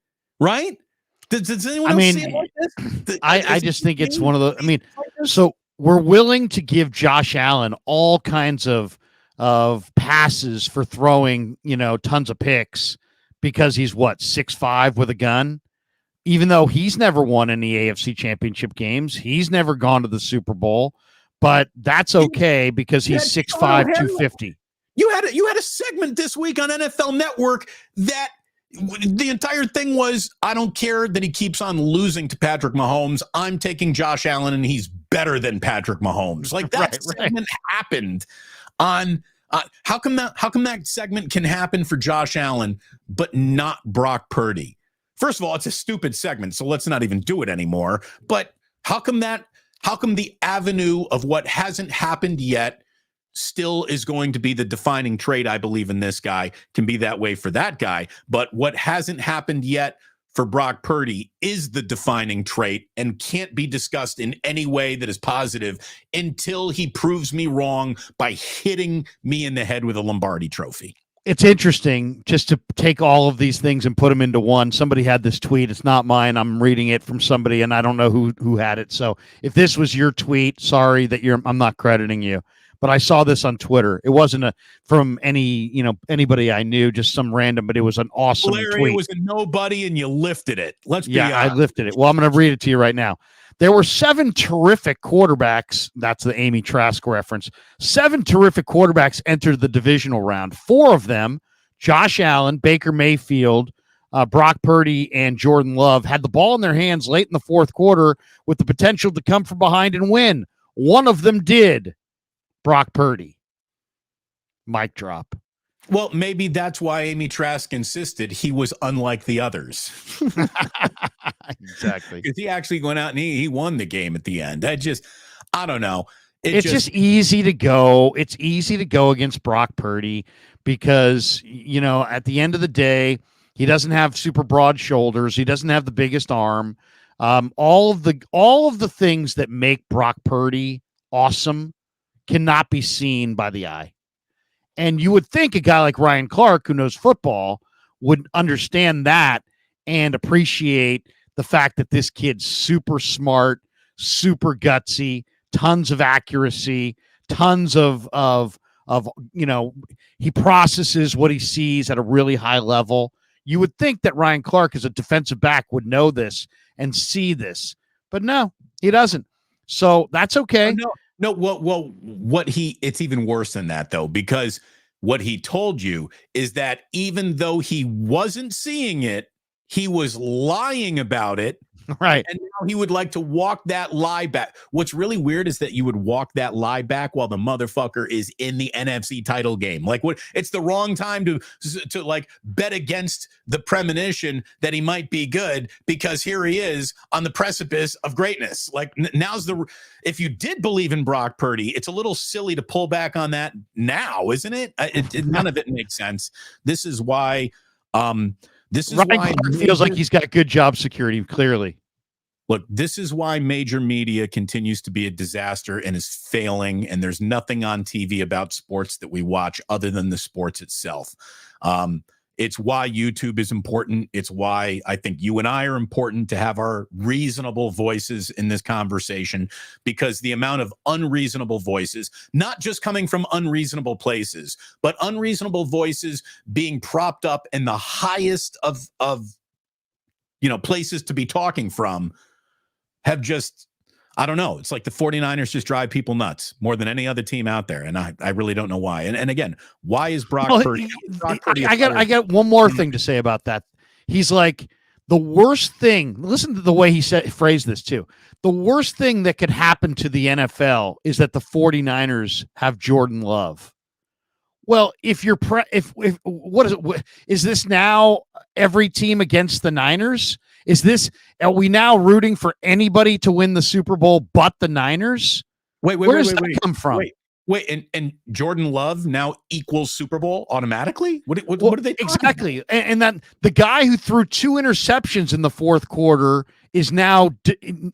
right? Does anyone else see it like this? I just think it's one of the, I mean, so we're willing to give Josh Allen all kinds of passes for throwing, tons of picks because he's 6'5" with a gun. Even though he's never won any AFC championship games, he's never gone to the Super Bowl, but that's okay because he's 6'5", 250. You had a segment this week on NFL Network that the entire thing was, I don't care that he keeps on losing to Patrick Mahomes. I'm taking Josh Allen and he's better than Patrick Mahomes. Like that segment happened on how come that segment can happen for Josh Allen but not Brock Purdy? First of all, it's a stupid segment, so let's not even do it anymore. But how come the avenue of what hasn't happened yet still is going to be the defining trait, I believe, in this guy, can be that way for that guy. But what hasn't happened yet for Brock Purdy is the defining trait and can't be discussed in any way that is positive until he proves me wrong by hitting me in the head with a Lombardi trophy. It's interesting just to take all of these things and put them into one. Somebody had this tweet. It's not mine. I'm reading it from somebody, and I don't know who had it. So if this was your tweet, sorry that I'm not crediting you. But I saw this on Twitter. It wasn't from anybody I knew, just some random, but it was an awesome tweet. It was a nobody, and you lifted it. I lifted it. Well, I'm going to read it to you right now. There were 7 terrific quarterbacks. That's the Amy Trask reference. 7 terrific quarterbacks entered the divisional round. 4 of them, Josh Allen, Baker Mayfield, Brock Purdy, and Jordan Love, had the ball in their hands late in the fourth quarter with the potential to come from behind and win. One of them did, Brock Purdy. Mic drop. Well, maybe that's why Amy Trask insisted he was unlike the others. Exactly. Because he actually went out and he won the game at the end. I don't know. It's just easy to go. It's easy to go against Brock Purdy because, at the end of the day, he doesn't have super broad shoulders. He doesn't have the biggest arm. All of the things that make Brock Purdy awesome cannot be seen by the eye. And you would think a guy like Ryan Clark, who knows football, would understand that and appreciate the fact that this kid's super smart, super gutsy, tons of accuracy, tons of he processes what he sees at a really high level. You would think that Ryan Clark, as a defensive back, would know this and see this, but no, he doesn't. So that's okay. No, it's even worse than that, though, because what he told you is that even though he wasn't seeing it, he was lying about it. Right. And now he would like to walk that lie back. What's really weird is that you would walk that lie back while the motherfucker is in the NFC title game. Like, what? It's the wrong time to like bet against the premonition that he might be good, because here he is on the precipice of greatness. Like, if you did believe in Brock Purdy, it's a little silly to pull back on that now, isn't it? None of it makes sense. This is why. This is Ryan why Clark feels like he's got good job security, clearly. Look, this is why major media continues to be a disaster and is failing, and there's nothing on TV about sports that we watch other than the sports itself. It's why YouTube is important. It's why I think you and I are important to have our reasonable voices in this conversation, because the amount of unreasonable voices, not just coming from unreasonable places, but unreasonable voices being propped up in the highest of places to be talking from, have just, I don't know. It's like the 49ers just drive people nuts more than any other team out there. And I really don't know why. And again, why is Brock Purdy? I got one more thing to say about that. He's like, the worst thing, listen to the way he phrased this too. The worst thing that could happen to the NFL is that the 49ers have Jordan Love. Well, if you're what is it? Is this now every team against the Niners? Are we now rooting for anybody to win the Super Bowl but the Niners? Where does that come from? And Jordan Love now equals Super Bowl automatically? What are they talking exactly? And that the guy who threw 2 interceptions in the fourth quarter is now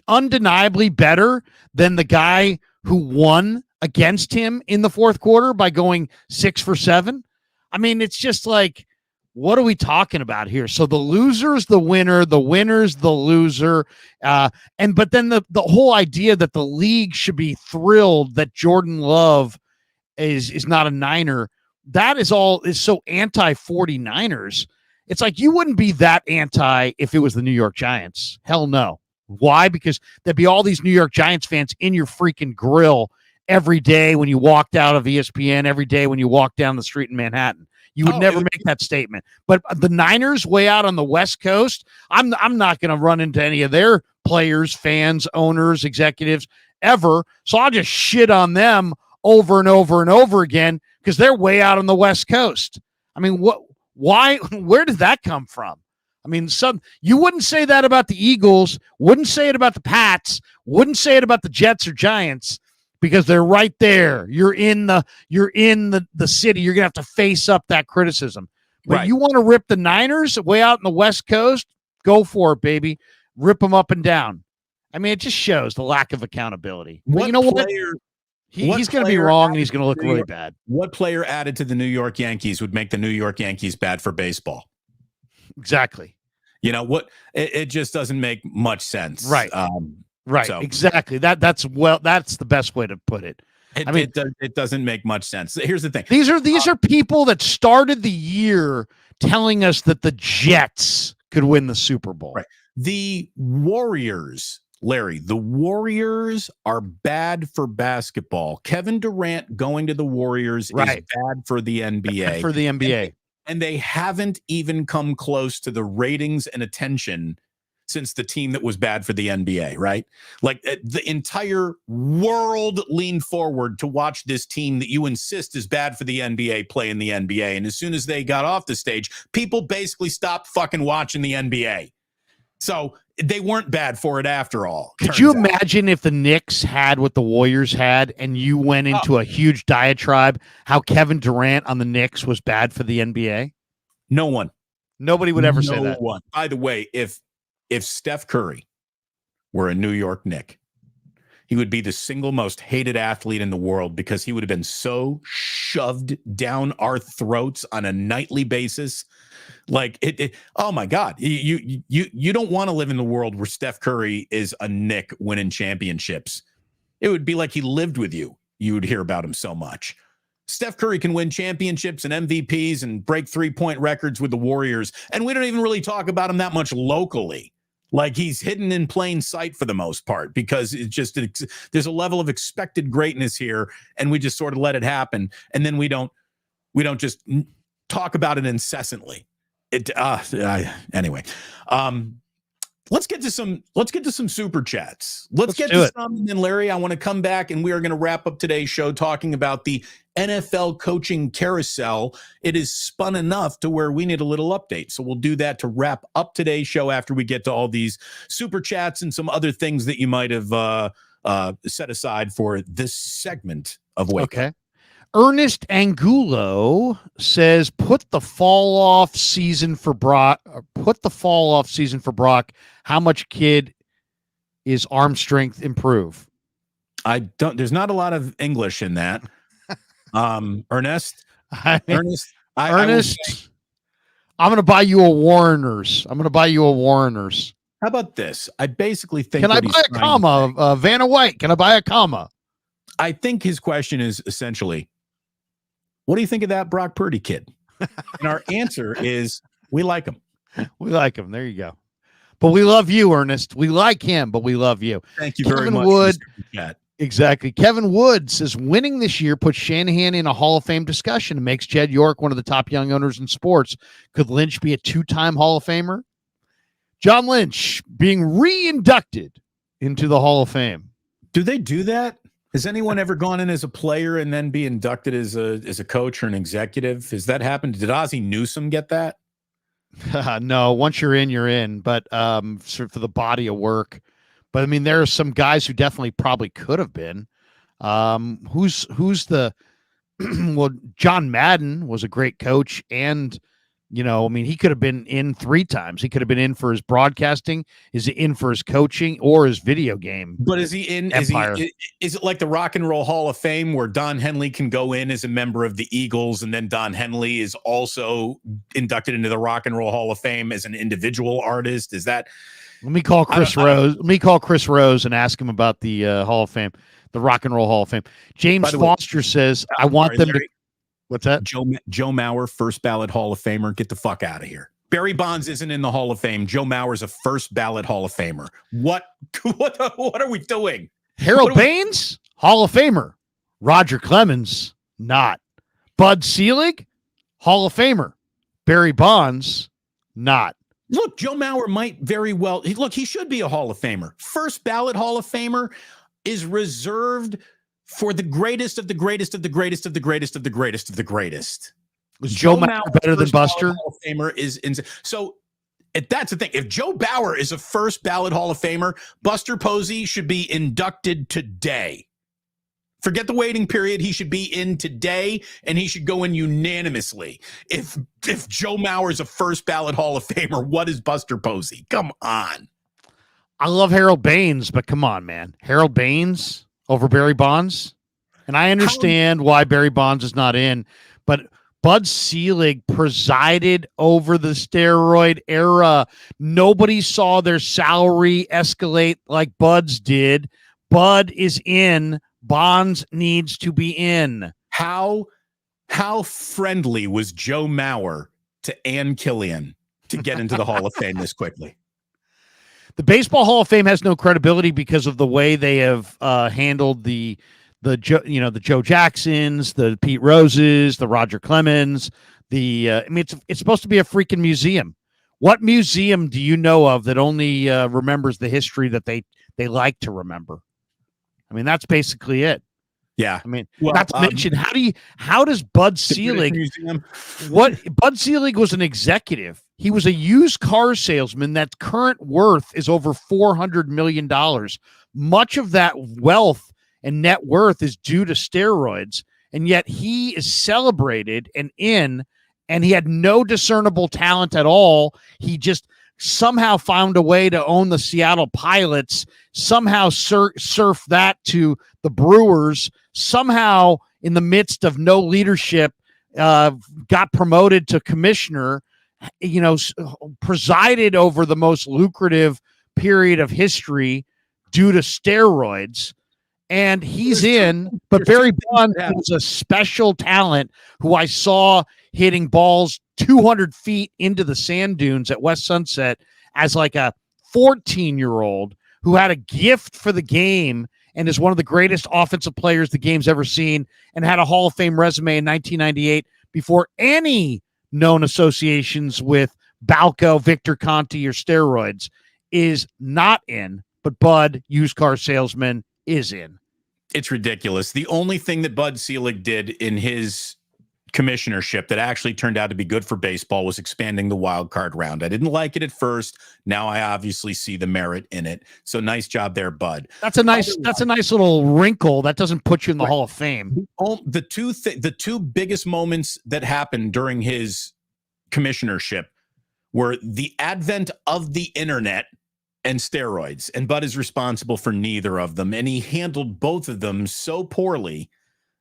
undeniably better than the guy who won against him in the fourth quarter by going 6 for 7. I mean, it's just like, what are we talking about here? So the loser's the winner, the winner's the loser. But then the whole idea that the league should be thrilled that Jordan Love is not a Niner, that is so anti-49ers. It's like, you wouldn't be that anti if it was the New York Giants. Hell no. Why? Because there'd be all these New York Giants fans in your freaking grill every day when you walked out of ESPN, every day when you walked down the street in Manhattan. You would never make that statement. But the Niners way out on the West Coast, I'm not going to run into any of their players, fans, owners, executives ever. So I'll just shit on them over and over and over again because they're way out on the West Coast. I mean, why? Where did that come from? I mean, you wouldn't say that about the Eagles, wouldn't say it about the Pats, wouldn't say it about the Jets or Giants, because they're right there. You're in the city. You're gonna have to face up that criticism. But right. You want to rip the Niners way out in the West Coast? Go for it, baby. Rip them up and down. I mean, it just shows the lack of accountability. But you know what? He's going to be wrong, and he's going to look really bad. What player added to the New York Yankees would make the New York Yankees bad for baseball? Exactly. You know what? It just doesn't make much sense. Right. Right. So, exactly. That's the best way to put it. It doesn't make much sense. Here's the thing. These are people that started the year telling us that the Jets could win the Super Bowl. Right. The Warriors, Larry, the Warriors are bad for basketball. Kevin Durant going to the Warriors is bad for the NBA. Bad for the NBA. And they haven't even come close to the ratings and attention since the team that was bad for the NBA, right? Like the entire world leaned forward to watch this team that you insist is bad for the NBA play in the NBA. And as soon as they got off the stage, people basically stopped fucking watching the NBA. So they weren't bad for it after all. Could you imagine if the Knicks had what the Warriors had and you went into a huge diatribe how Kevin Durant on the Knicks was bad for the NBA? No one. Nobody would ever say that. One. By the way, if Steph Curry were a New York Knick, he would be the single most hated athlete in the world because he would have been so shoved down our throats on a nightly basis. Like oh my God, you don't want to live in the world where Steph Curry is a Knick winning championships. It would be like he lived with you. You would hear about him so much. Steph Curry can win championships and MVPs and break 3-point records with the Warriors. And we don't even really talk about him that much locally. Like he's hidden in plain sight for the most part because there's a level of expected greatness here and we just sort of let it happen. And then we don't just talk about it incessantly. Anyway, let's get to some super chats. Let's get to some. And then Larry, I want to come back and we are going to wrap up today's show talking about the NFL coaching carousel. It is spun enough to where we need a little update. So we'll do that to wrap up today's show after we get to all these super chats and some other things that you might have set aside for this segment of Wake Up. Ernest Angulo says, put the fall off season for Brock. How much kid is arm strength improve? There's not a lot of English in that. Ernest, I'm going to buy you a Warreners. How about this? I basically think. Can I what he's buy a trying to comma? say- Vanna White, can I buy a comma? I think his question is essentially, what do you think of that Brock Purdy kid? And our answer is, we like him. We like him. There you go. But we love you, Ernest. We like him, but we love you. Thank you very Kevin much. Wood. Mr. Chat. Exactly. Kevin Wood says winning this year puts Shanahan in a Hall of Fame discussion and makes Jed York one of the top young owners in sports. Could Lynch be a 2-time Hall of Famer? John Lynch being re-inducted into the Hall of Fame. Do they do that? Has anyone ever gone in as a player and then be inducted as a coach or an executive? Has that happened? Did Ozzie Newsome get that? No, once you're in, you're in. But for the body of work. But I mean, there are some guys who definitely probably could have been. Who's the well, John Madden was a great coach, and I mean, he could have been in 3 times. He could have been in for his broadcasting, is in for his coaching, or his video game. But is he in? Empire. Is it like the Rock and Roll Hall of Fame where Don Henley can go in as a member of the Eagles, and then Don Henley is also inducted into the Rock and Roll Hall of Fame as an individual artist? Is that? Let me call Chris Rose. Let me call Chris Rose and ask him about the Hall of Fame, the Rock and Roll Hall of Fame. James Foster says, "I want them to." What's that? Joe Mauer, first ballot Hall of Famer. Get the fuck out of here. Barry Bonds isn't in the Hall of Fame. Joe Mauer's a first ballot Hall of Famer. What are we doing? Harold Baines, Hall of Famer. Roger Clemens, not. Bud Selig, Hall of Famer. Barry Bonds, not. Look, Joe Mauer might very well. He should be a Hall of Famer. First ballot Hall of Famer is reserved for the greatest of the greatest of the greatest of the greatest of the greatest of the greatest. Was Joe Mauer better than Buster? Hall of Famer is so. That's the thing. If Joe Bauer is a first ballot Hall of Famer, Buster Posey should be inducted today. Forget the waiting period. He should be in today, and he should go in unanimously. If Joe Mauer is a first ballot Hall of Famer, what is Buster Posey? Come on. I love Harold Baines, but come on, man. Harold Baines over Barry Bonds? And I understand why Barry Bonds is not in, but Bud Selig presided over the steroid era. Nobody saw their salary escalate like Bud's did. Bud is in. Bonds needs to be in. How friendly was Joe Mauer to Ann Killian to get into the Hall of Fame this quickly? The Baseball Hall of Fame has no credibility because of the way they have handled the Joe Jacksons, the Pete Roses, the Roger Clemens. It's supposed to be a freaking museum. What museum do you know of that only remembers the history that they like to remember? I mean, that's basically it. Yeah. I mean, not to mention, how does Bud Selig, Bud Selig was an executive. He was a used car salesman that current worth is over $400 million. Much of that wealth and net worth is due to steroids. And yet he is celebrated and he had no discernible talent at all. He just somehow found a way to own the Seattle Pilots, somehow surf that to the Brewers, somehow in the midst of no leadership, got promoted to commissioner, presided over the most lucrative period of history due to steroids. And he's in, but Barry Bonds was a special talent who I saw hitting balls 200 feet into the sand dunes at West Sunset as like a 14-year-old who had a gift for the game and is one of the greatest offensive players the game's ever seen and had a Hall of Fame resume in 1998 before any known associations with Baalke, Victor Conti, or steroids, is not in, but Bud, used car salesman, is in. It's ridiculous. The only thing that Bud Selig did in his commissionership that actually turned out to be good for baseball was expanding the wild card round. I didn't like it at first. Now I obviously see the merit in it. So nice job there, Bud. That's a nice little wrinkle. That doesn't put you in the Hall of Fame. The two biggest moments that happened during his commissionership were the advent of the internet and steroids, and Bud is responsible for neither of them, and he handled both of them so poorly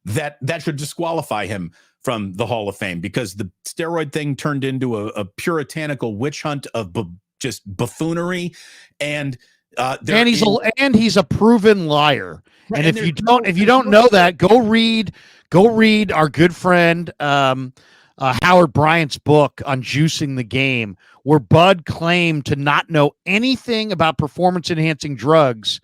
that should disqualify him from the Hall of Fame because the steroid thing turned into a puritanical witch hunt of just buffoonery. And he's a proven liar. Right, and if you don't know that, go read our good friend Howard Bryant's book on juicing the game, where Bud claimed to not know anything about performance enhancing drugs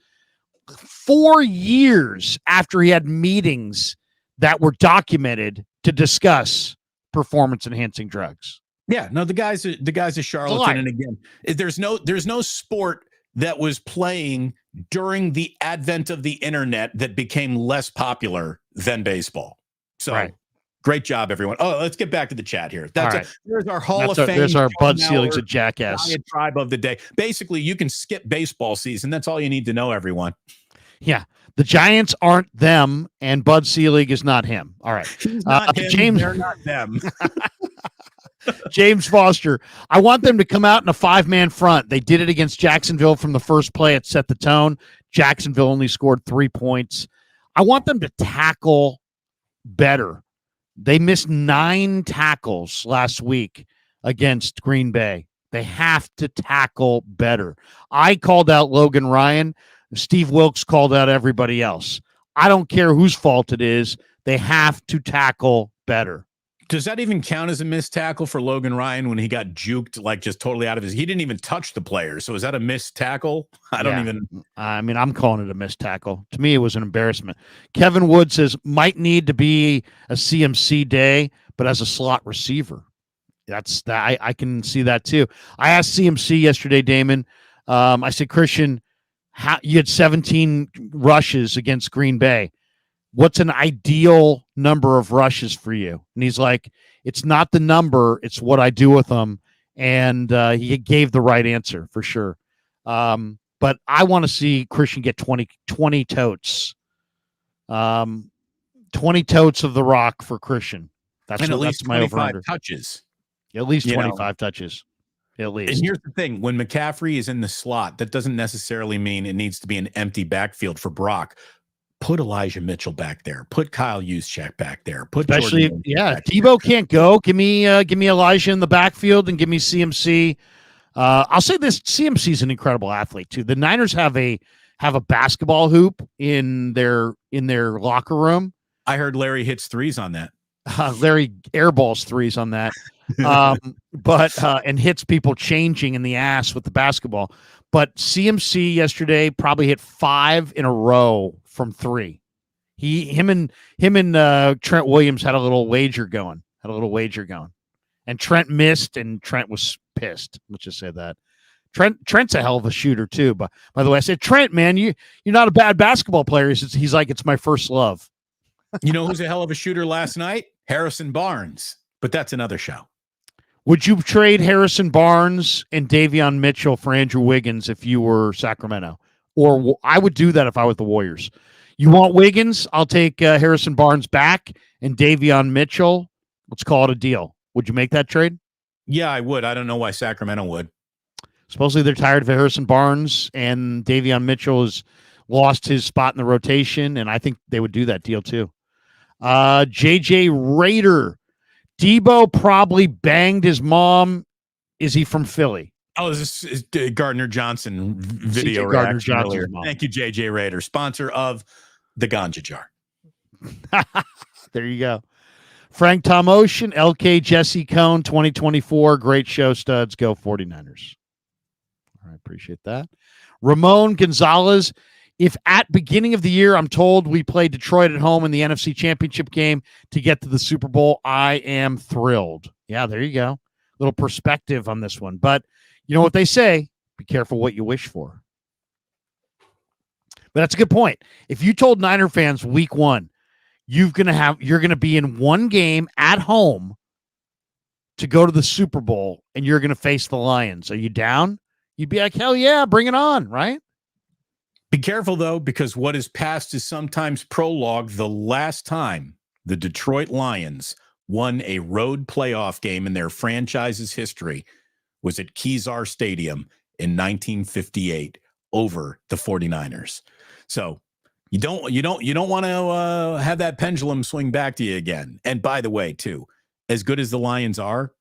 4 years after he had meetings that were documented to discuss performance enhancing drugs. Yeah, no, the guy's a charlatan. And again, there's no sport that was playing during the advent of the internet that became less popular than baseball. So great job, everyone. Oh, let's get back to the chat here. There's our Hall of Fame. There's our Bud Selig's a jackass tribe of the day. Basically, you can skip baseball season. That's all you need to know, everyone. Yeah. The Giants aren't them, and Bud Selig is not him. All right. He's not him, James, they're not them. James Foster, I want them to come out in a 5-man front. They did it against Jacksonville from the first play. It set the tone. Jacksonville only scored 3 points. I want them to tackle better. They missed 9 tackles last week against Green Bay. They have to tackle better. I called out Logan Ryan. Steve Wilkes called out everybody else. I don't care whose fault it is. They have to tackle better. Does that even count as a missed tackle for Logan Ryan when he got juked, like just totally out of his? He didn't even touch the player. So is that a missed tackle? I mean, I'm calling it a missed tackle. To me, it was an embarrassment. Kevin Wood says might need to be a CMC day, but as a slot receiver. That's that. I can see that too. I asked CMC yesterday, Damon. I said, Christian, you had 17 rushes against Green Bay. What's an ideal number of rushes for you? And he's like, it's not the number, it's what I do with them. And he gave the right answer for sure. But I want to see Christian get 20 totes. 20 totes of the rock for Christian. That's my over-under. Touches. At least 25 touches. At least. And here's the thing. When McCaffrey is in the slot, that doesn't necessarily mean it needs to be an empty backfield for Brock. Put Elijah Mitchell back there. Put Kyle Juszczyk back there. Especially, if Debo can't go, give me Elijah in the backfield and give me CMC. I'll say this: CMC is an incredible athlete too. The Niners have a basketball hoop in their locker room. I heard Larry hits threes on that. Larry airballs threes on that, but and hits people changing in the ass with the basketball. But CMC yesterday probably hit 5 in a row from 3. Him and Trent Williams had a little wager going. And Trent missed, and Trent was pissed. Let's just say that. Trent's a hell of a shooter too. But by the way, I said, Trent, man, you're not a bad basketball player. He's like, it's my first love. You know who's a hell of a shooter last night? Harrison Barnes. But that's another show. Would you trade Harrison Barnes and Davion Mitchell for Andrew Wiggins if you were Sacramento? Or I would do that if I was the Warriors. You want Wiggins? I'll take Harrison Barnes back and Davion Mitchell. Let's call it a deal. Would you make that trade? Yeah, I would. I don't know why Sacramento would. Supposedly they're tired of Harrison Barnes, and Davion Mitchell has lost his spot in the rotation, and I think they would do that deal too. JJ Raider. Debo probably banged his mom. Is he from Philly? Oh, this is Gardner-Johnson video reaction earlier. Thank you, JJ Raider, sponsor of the Ganja Jar. There you go. Frank Tom Ocean, LK Jesse Cohn, 2024. Great show, studs. Go 49ers. All right, appreciate that. Ramon Gonzalez. If at beginning of the year I'm told we play Detroit at home in the NFC Championship game to get to the Super Bowl, I am thrilled. Yeah, there you go. Little perspective on this one. But you know what they say, be careful what you wish for. But that's a good point. If you told Niner fans week 1, you're going to be in one game at home to go to the Super Bowl and you're going to face the Lions. Are you down? You'd be like, hell yeah, bring it on, right? Be careful, though, because what is past is sometimes prologue. The last time the Detroit Lions won a road playoff game in their franchise's history was at Kezar Stadium in 1958 over the 49ers. So You don't want to have that pendulum swing back to you again. And by the way, too, as good as the Lions are,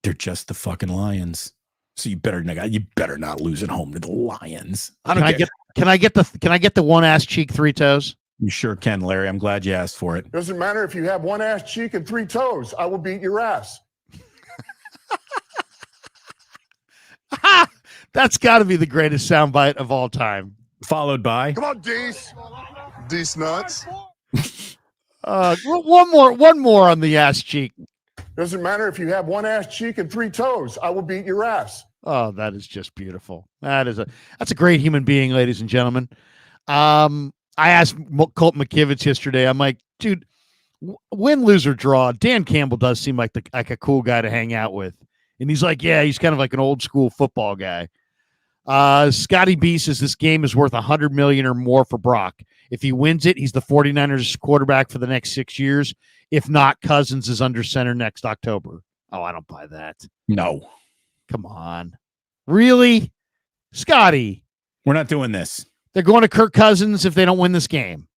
they're just the fucking Lions. So you better not lose at home to the Lions. I don't care. Can I get the one ass cheek, three toes? You sure can, Larry. I'm glad you asked for it. Doesn't matter if you have one ass cheek and three toes. I will beat your ass. That's got to be the greatest soundbite of all time. Followed by, Come on, Dees. Dees nuts. One more on the ass cheek. Doesn't matter if you have one ass cheek and three toes. I will beat your ass. Oh, that is just beautiful. That's a great human being, ladies and gentlemen. I asked Colt McKivitz yesterday. I'm like, dude, win, lose, or draw, Dan Campbell does seem like a cool guy to hang out with. And he's like, yeah, he's kind of like an old school football guy. Scotty B says this game is worth $100 million or more for Brock. If he wins it, he's the 49ers quarterback for the next 6 years. If not, Cousins is under center next October. Oh, I don't buy that. no, Come on. Really? Scotty, we're not doing this. they're going to Kirk Cousins if they don't win this game.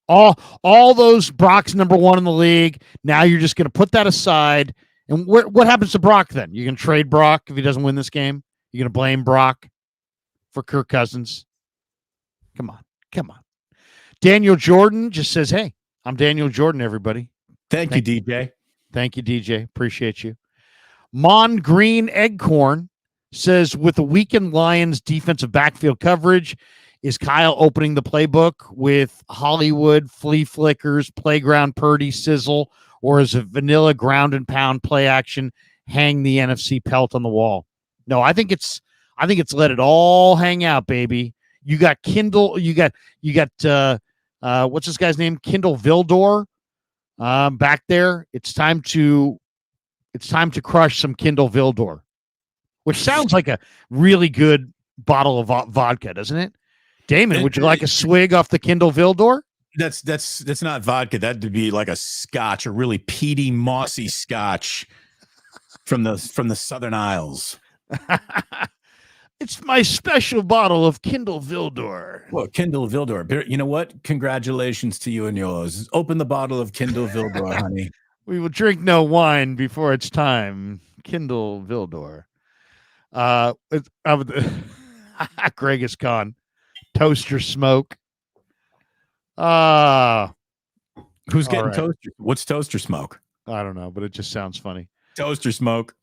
All those Brock's number one in the league. Now you're just going to put that aside. And what happens to Brock then? You're going to trade Brock if he doesn't win this game? You're going to blame Brock for Kirk Cousins? Come on. Daniel Jordan just says, hey, I'm Daniel Jordan, everybody. Thank you, DJ. Thank you, DJ. Appreciate you. Mon Green Eggcorn says, with the weakened Lions defensive backfield coverage, is Kyle opening the playbook with Hollywood, flea flickers, playground Purdy sizzle, or is it vanilla ground and pound play action, hang the NFC pelt on the wall? No, I think it's let it all hang out, baby. You got Kindle, you got what's this guy's name? Kindle Vildor back there. It's time to crush some Kindle Vildor, which sounds like a really good bottle of vodka, doesn't it? Damon, would you like a swig off the Kindle Vildor? That's not vodka. That'd be like a scotch, a really peaty, mossy scotch from the Southern Isles. It's my special bottle of Kindle Vildor. Well, Kindle Vildor. You know what? Congratulations to you and yours. Open the bottle of Kindle Vildor, honey. We will drink no wine before it's time. Kindle Vildor. Greg is gone. Toaster smoke. Who's getting right. toaster? What's toaster smoke? I don't know, but it just sounds funny. Toaster smoke.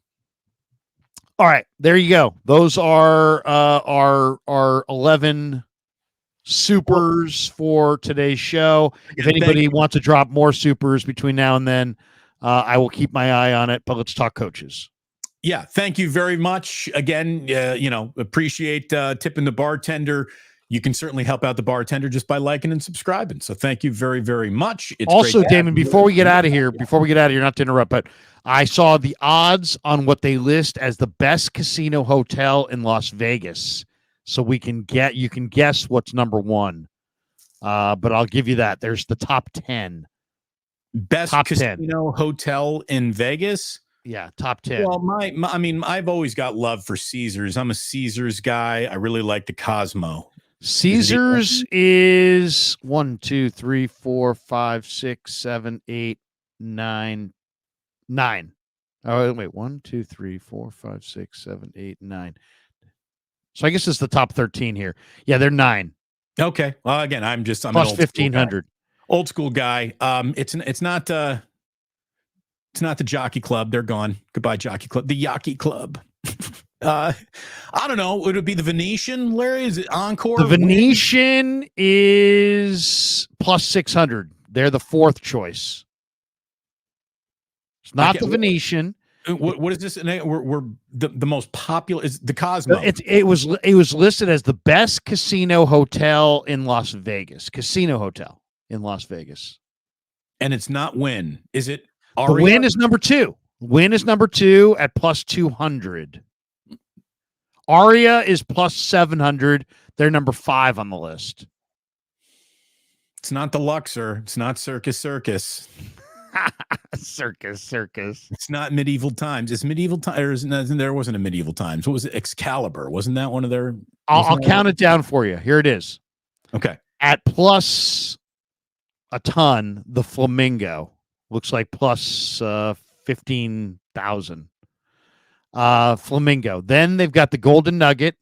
All right, there you go. Those are our 11 supers for today's show. If anybody wants to drop more supers between now and then, I will keep my eye on it. But let's talk coaches. Yeah, thank you very much. Again, appreciate tipping the bartender. You can certainly help out the bartender just by liking and subscribing. So thank you very, very much. It's also, great to Damon, before we get out of here, not to interrupt, but I saw the odds on what they list as the best casino hotel in Las Vegas. So you can guess what's number one. But I'll give you that. There's the top 10. Best top casino 10. hotel in Vegas. Yeah, top 10. Well, I mean, I've always got love for Caesars. I'm a Caesars guy. I really like the Cosmo. Caesars is 1, 2, 3, 4, 5, 6, 7, 8, 9. Oh, wait, 1, 2, 3, 4, 5, 6, 7, 8, 9. So I guess it's the top 13 here. Yeah, they're 9. Okay. Well, again, I'm plus an old 1,500. Old school guy. It's not the Jockey Club. They're gone. Goodbye, Jockey Club. The Yaki Club. I don't know. Would it be the Venetian, Larry? Is it Encore? The Venetian is plus 600. They're the fourth choice. It's not the Venetian. What is this? We're the most popular is the Cosmo. It was listed as the best casino hotel in Las Vegas. Casino hotel in Las Vegas. And it's not Wynn. Is it? The Wynn is number 2. Wynn is number 2 at plus 200. Aria is plus 700. They're number 5 on the list. It's not the Luxor. It's not Circus. Circus. It's not Medieval Times. It's Medieval Times. There wasn't a Medieval Times. What was it? Excalibur. Wasn't that one of their? I'll count it down for you. Here it is. Okay. At plus a ton, the Flamingo looks like plus 15,000. Flamingo. Then they've got the Golden Nugget,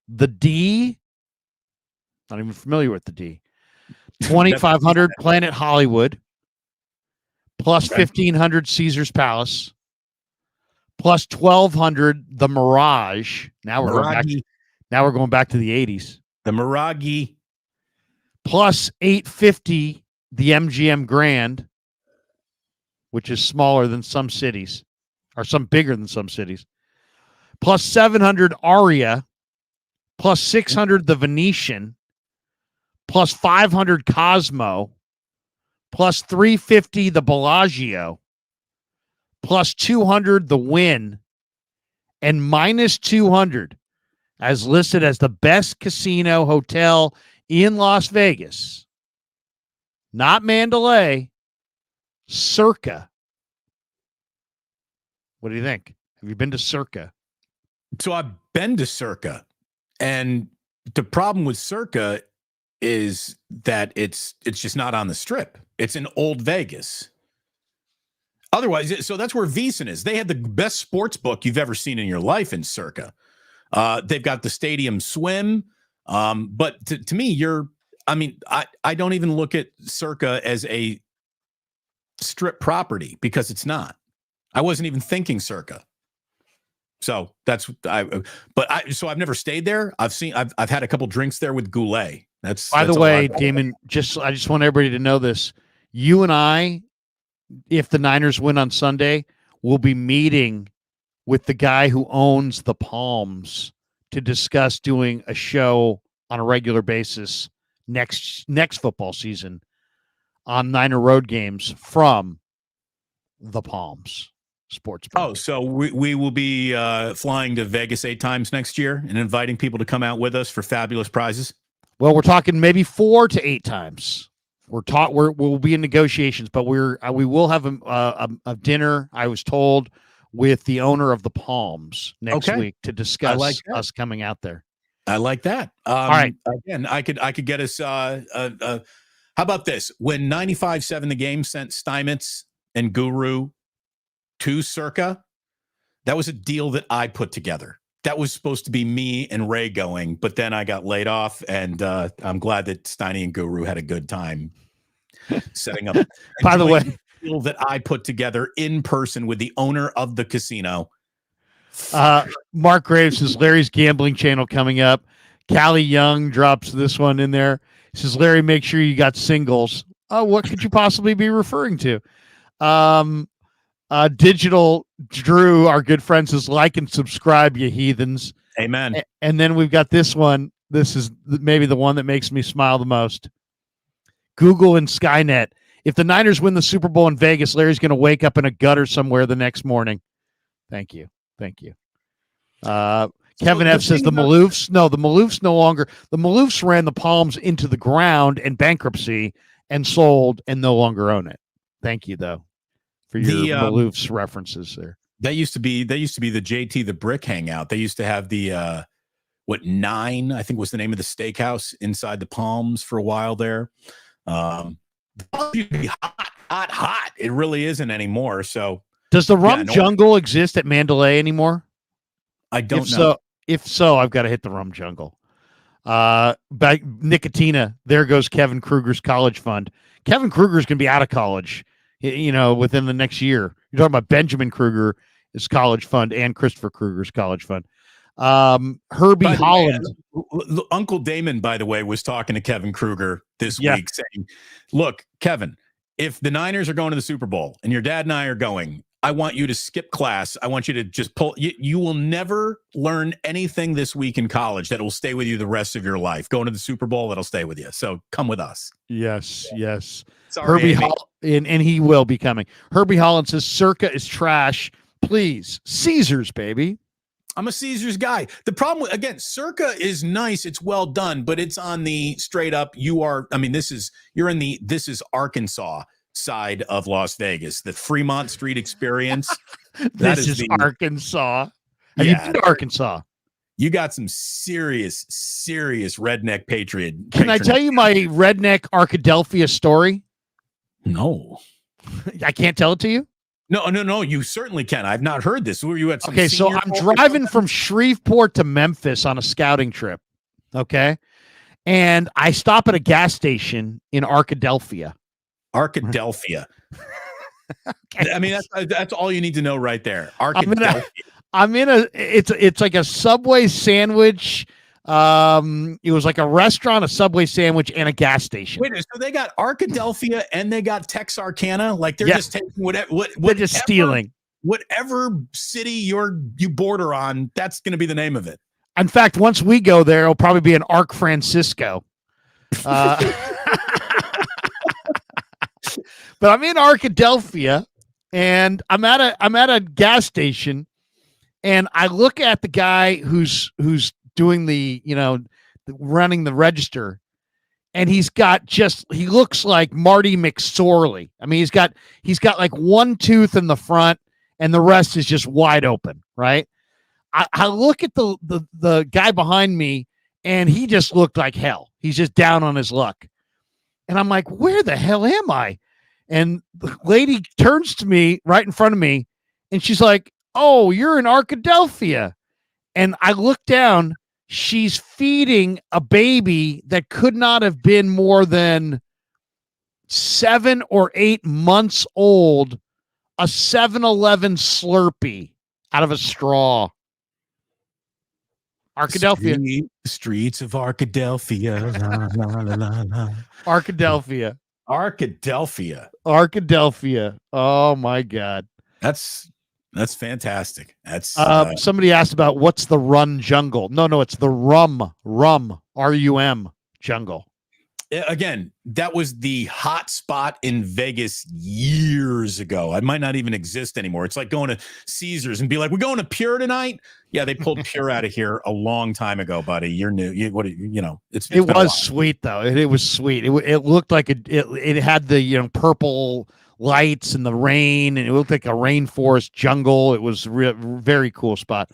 the D. Not even familiar with the D. 2,500 Planet Hollywood, plus 1,500 Caesar's Palace, plus 1,200 the Mirage. Now we're going back to the 80s. The Mirage. Plus 850 the MGM Grand, which is smaller than some cities, or some bigger than some cities. Plus 700 Aria, plus 600 the Venetian, plus 500 Cosmo, plus 350 the Bellagio, plus 200 the Wynn, and minus 200 as listed as the best casino hotel in Las Vegas. Not Mandalay, Circa. What do you think? Have you been to Circa? So I've been to Circa, and the problem with Circa is that it's just not on the Strip. It's in Old Vegas. Otherwise, so that's where VEASAN is. They had the best sports book you've ever seen in your life in Circa. They've got the stadium swim. But to me, I don't even look at Circa as a Strip property because it's not. I wasn't even thinking Circa. So so I've never stayed there. I've had a couple drinks there with Goulet. By the way, Damon, I just want everybody to know this. You and I, if the Niners win on Sunday, will be meeting with the guy who owns the Palms to discuss doing a show on a regular basis next football season on Niner road games from the Palms Sports Bar. Oh, so we will be flying to Vegas 8 times next year and inviting people to come out with us for fabulous prizes. Well, we're talking maybe 4 to 8 times. We'll be in negotiations, but we will have a dinner, I was told, with the owner of the Palms next week to discuss us coming out there. I like that. All right. Again, I could get us. How about this? When 95.7 The Game sent Steinmetz and Guru to Circa, that was a deal that I put together. That was supposed to be me and Ray going, but then I got laid off, and I'm glad that Steiny and Guru had a good time setting up. By the way, deal that I put together in person with the owner of the casino. Mark Graves says Larry's gambling channel coming up. Callie Young drops this one in there. He says, Larry, make sure you got singles. Oh, what could you possibly be referring to? Digital Drew, our good friend, says, like and subscribe, you heathens. Amen. And then we've got this one. This is maybe the one that makes me smile the most. Google and Skynet. If the Niners win the Super Bowl in Vegas, Larry's going to wake up in a gutter somewhere the next morning. Thank you. Kevin F says the Maloofs. No, the Maloofs no longer. The Maloofs ran the Palms into the ground in bankruptcy and sold and no longer own it. Thank you, though, for your Maloofs references there. That used to be the JT the Brick hangout. They used to have the 9, I think was the name of the steakhouse inside the Palms for a while there. It used to be hot. It really isn't anymore. So does the Rum Jungle exist at Mandalay anymore? I don't know. If so, I've got to hit the Rum Jungle. Back Nicotina, there goes Kevin Kruger's college fund. Kevin Kruger's going to be out of college, within the next year. You're talking about Benjamin Kruger, his college fund, and Christopher Kruger's college fund. Herbie Holland. Uncle Damon, by the way, was talking to Kevin Kruger this week saying, look, Kevin, if the Niners are going to the Super Bowl and your dad and I are going, I want you to skip class. I want you to just pull. You will never learn anything this week in college that will stay with you the rest of your life. Going to the Super Bowl, that'll stay with you. So come with us. Yes. Sorry, Herbie and he will be coming. Herbie Holland says Circa is trash. Please, Caesars, baby. I'm a Caesars guy. The problem with, again, Circa is nice. It's well done, but it's on the straight up. You're in this is Arkansas side of Las Vegas, the Fremont Street experience. This is Arkansas. Have you been to Arkansas? You got some serious redneck patriot. Can I tell you my redneck Arkadelphia story? No. I can't tell it to you? No. You certainly can. I've not heard this. Were you at some Okay, so senior I'm bowl or driving something? from Shreveport to Memphis on a scouting trip. Okay. And I stop at a gas station in Arkadelphia. Arkadelphia. Okay. I mean, that's all you need to know right there. I'm in a it's like a Subway sandwich. It was like a restaurant, a Subway sandwich, and a gas station. Wait, so they got Arkadelphia and they got Texarkana? Like they're Yeah. just taking whatever They're just stealing. whatever city you border on, that's going to be the name of it. In fact, once we go there, it'll probably be an Arc Francisco. But I'm in Arkadelphia, and I'm at a gas station, and I look at the guy who's doing the running the register, and he looks like Marty McSorley. I mean, he's got like one tooth in the front, and the rest is just wide open, right? I look at the guy behind me, and he just looked like hell. He's just down on his luck. And I'm like, where the hell am I? And the lady turns to me right in front of me, and she's like, oh, you're in Arkadelphia. And I look down. She's feeding a baby that could not have been more than 7 or 8 months old, a 7-Eleven Slurpee out of a straw. Arkadelphia. Streets of Arkadelphia. La, la, la, la, la. Arkadelphia. Oh my God. That's fantastic. That's somebody asked about what's the run jungle. No, it's the rum RUM jungle. Again, that was the hot spot in Vegas years ago. It might not even exist anymore. It's like going to Caesars and be like, we're going to Pure tonight. Yeah, they pulled Pure out of here a long time ago, buddy. You're new. It was sweet though. It was sweet. It looked like it had the purple lights and the rain, and it looked like a rainforest jungle. It was very cool spot.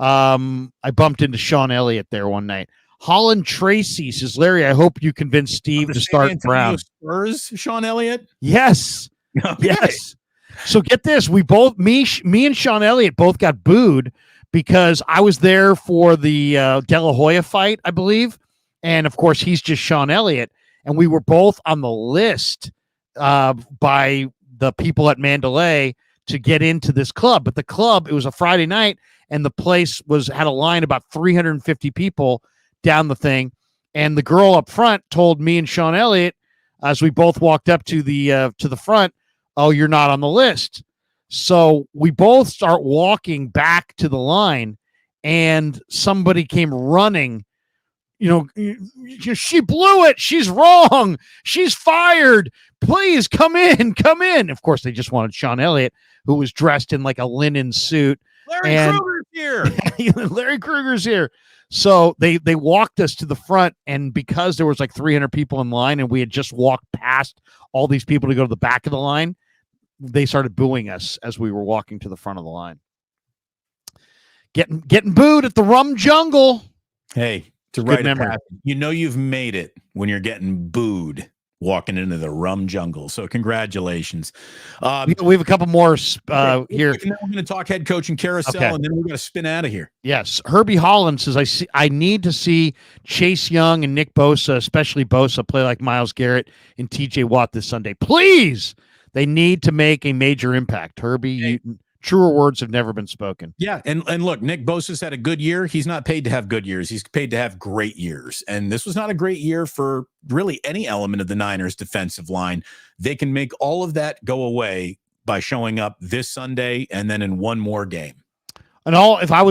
I bumped into Sean Elliott there one night. Holland Tracy says, Larry, I hope you convince Steve to start Brown. Spurs, Sean Elliott? Yes. Okay. Yes. So get this. Me and Sean Elliott both got booed because I was there for the De La Hoya fight, I believe. And of course, he's just Sean Elliott. And we were both on the list by the people at Mandalay to get into this club. But the club, it was a Friday night, and the place had a line about 350 people down the thing, and the girl up front told me and Sean Elliott as we both walked up to the front, oh, you're not on the list. So we both start walking back to the line, and somebody came running. She blew it. She's wrong. She's fired. Please come in. Of course, they just wanted Sean Elliott, who was dressed in like a linen suit. Larry Krueger's here. Larry Krueger's here. So they walked us to the front, and because there was like 300 people in line and we had just walked past all these people to go to the back of the line, they started booing us as we were walking to the front of the line. Getting booed at the rum jungle. Hey, to write it happen. You've made it when you're getting booed walking into the rum jungle. So congratulations. We have a couple more here. And then we're going to talk head coach and carousel, and then we're going to spin out of here. Yes. Herbie Holland says, I need to see Chase Young and Nick Bosa, especially Bosa, play like Myles Garrett and TJ Watt this Sunday. Please. They need to make a major impact. Herbie, truer words have never been spoken. Yeah, and look, Nick Bosa's had a good year. He's not paid to have good years. He's paid to have great years. And this was not a great year for really any element of the Niners defensive line. They can make all of that go away by showing up this Sunday and then in one more game. And if I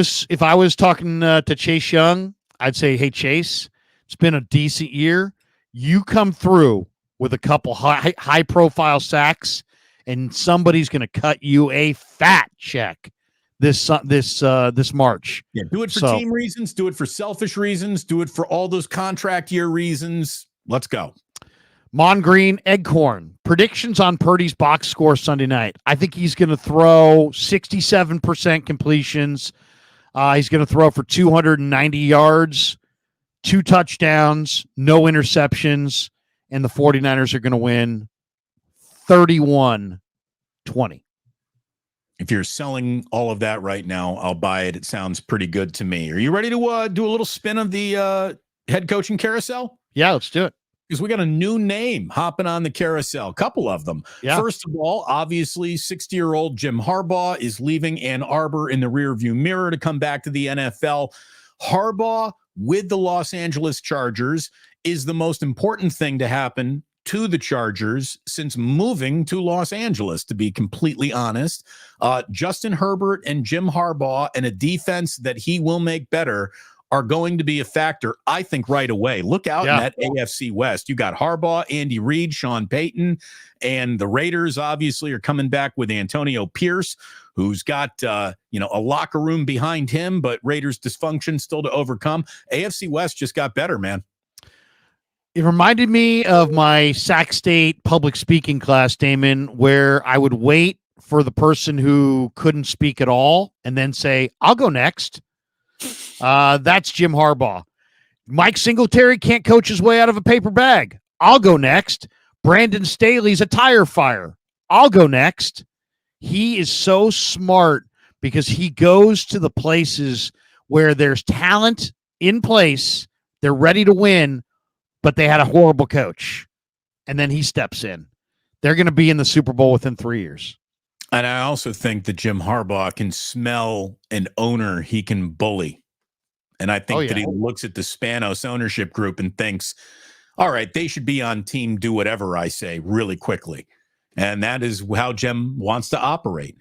was talking to Chase Young, I'd say, hey, Chase, it's been a decent year. You come through with a couple high profile sacks, and somebody's going to cut you a fat check this March. Yeah, do it for team reasons, do it for selfish reasons, do it for all those contract year reasons. Let's go. Mon Green, Eggcorn, predictions on Purdy's box score Sunday night. I think he's going to throw 67% completions, He's going to throw for 290 yards, 2 touchdowns, no interceptions, and the 49ers are going to win 31-20. If you're selling all of that right now, I'll buy it. It sounds pretty good to me. Are you ready to do a little spin of the head coaching carousel? Yeah, let's do it. Because we got a new name hopping on the carousel, a couple of them. Yeah. First of all, obviously, 60-year-old Jim Harbaugh is leaving Ann Arbor in the rearview mirror to come back to the NFL. Harbaugh with the Los Angeles Chargers is the most important thing to happen to the Chargers since moving to Los Angeles, to be completely honest. Justin Herbert and Jim Harbaugh and a defense that he will make better are going to be a factor, I think, right away. Look out in that AFC West. You got Harbaugh, Andy Reid, Sean Payton, and the Raiders obviously are coming back with Antonio Pierce, who's got a locker room behind him, but Raiders dysfunction still to overcome. AFC West just got better, man. It reminded me of my Sac State public speaking class, Damon, where I would wait for the person who couldn't speak at all and then say, I'll go next. That's Jim Harbaugh. Mike Singletary can't coach his way out of a paper bag. I'll go next. Brandon Staley's a tire fire. I'll go next. He is so smart because he goes to the places where there's talent in place. They're ready to win, but they had a horrible coach. And then he steps in. They're going to be in the Super Bowl within 3 years. And I also think that Jim Harbaugh can smell an owner he can bully. And I think that he looks at the Spanos ownership group and thinks, all right, they should be on team do whatever I say really quickly. And that is how Jim wants to operate.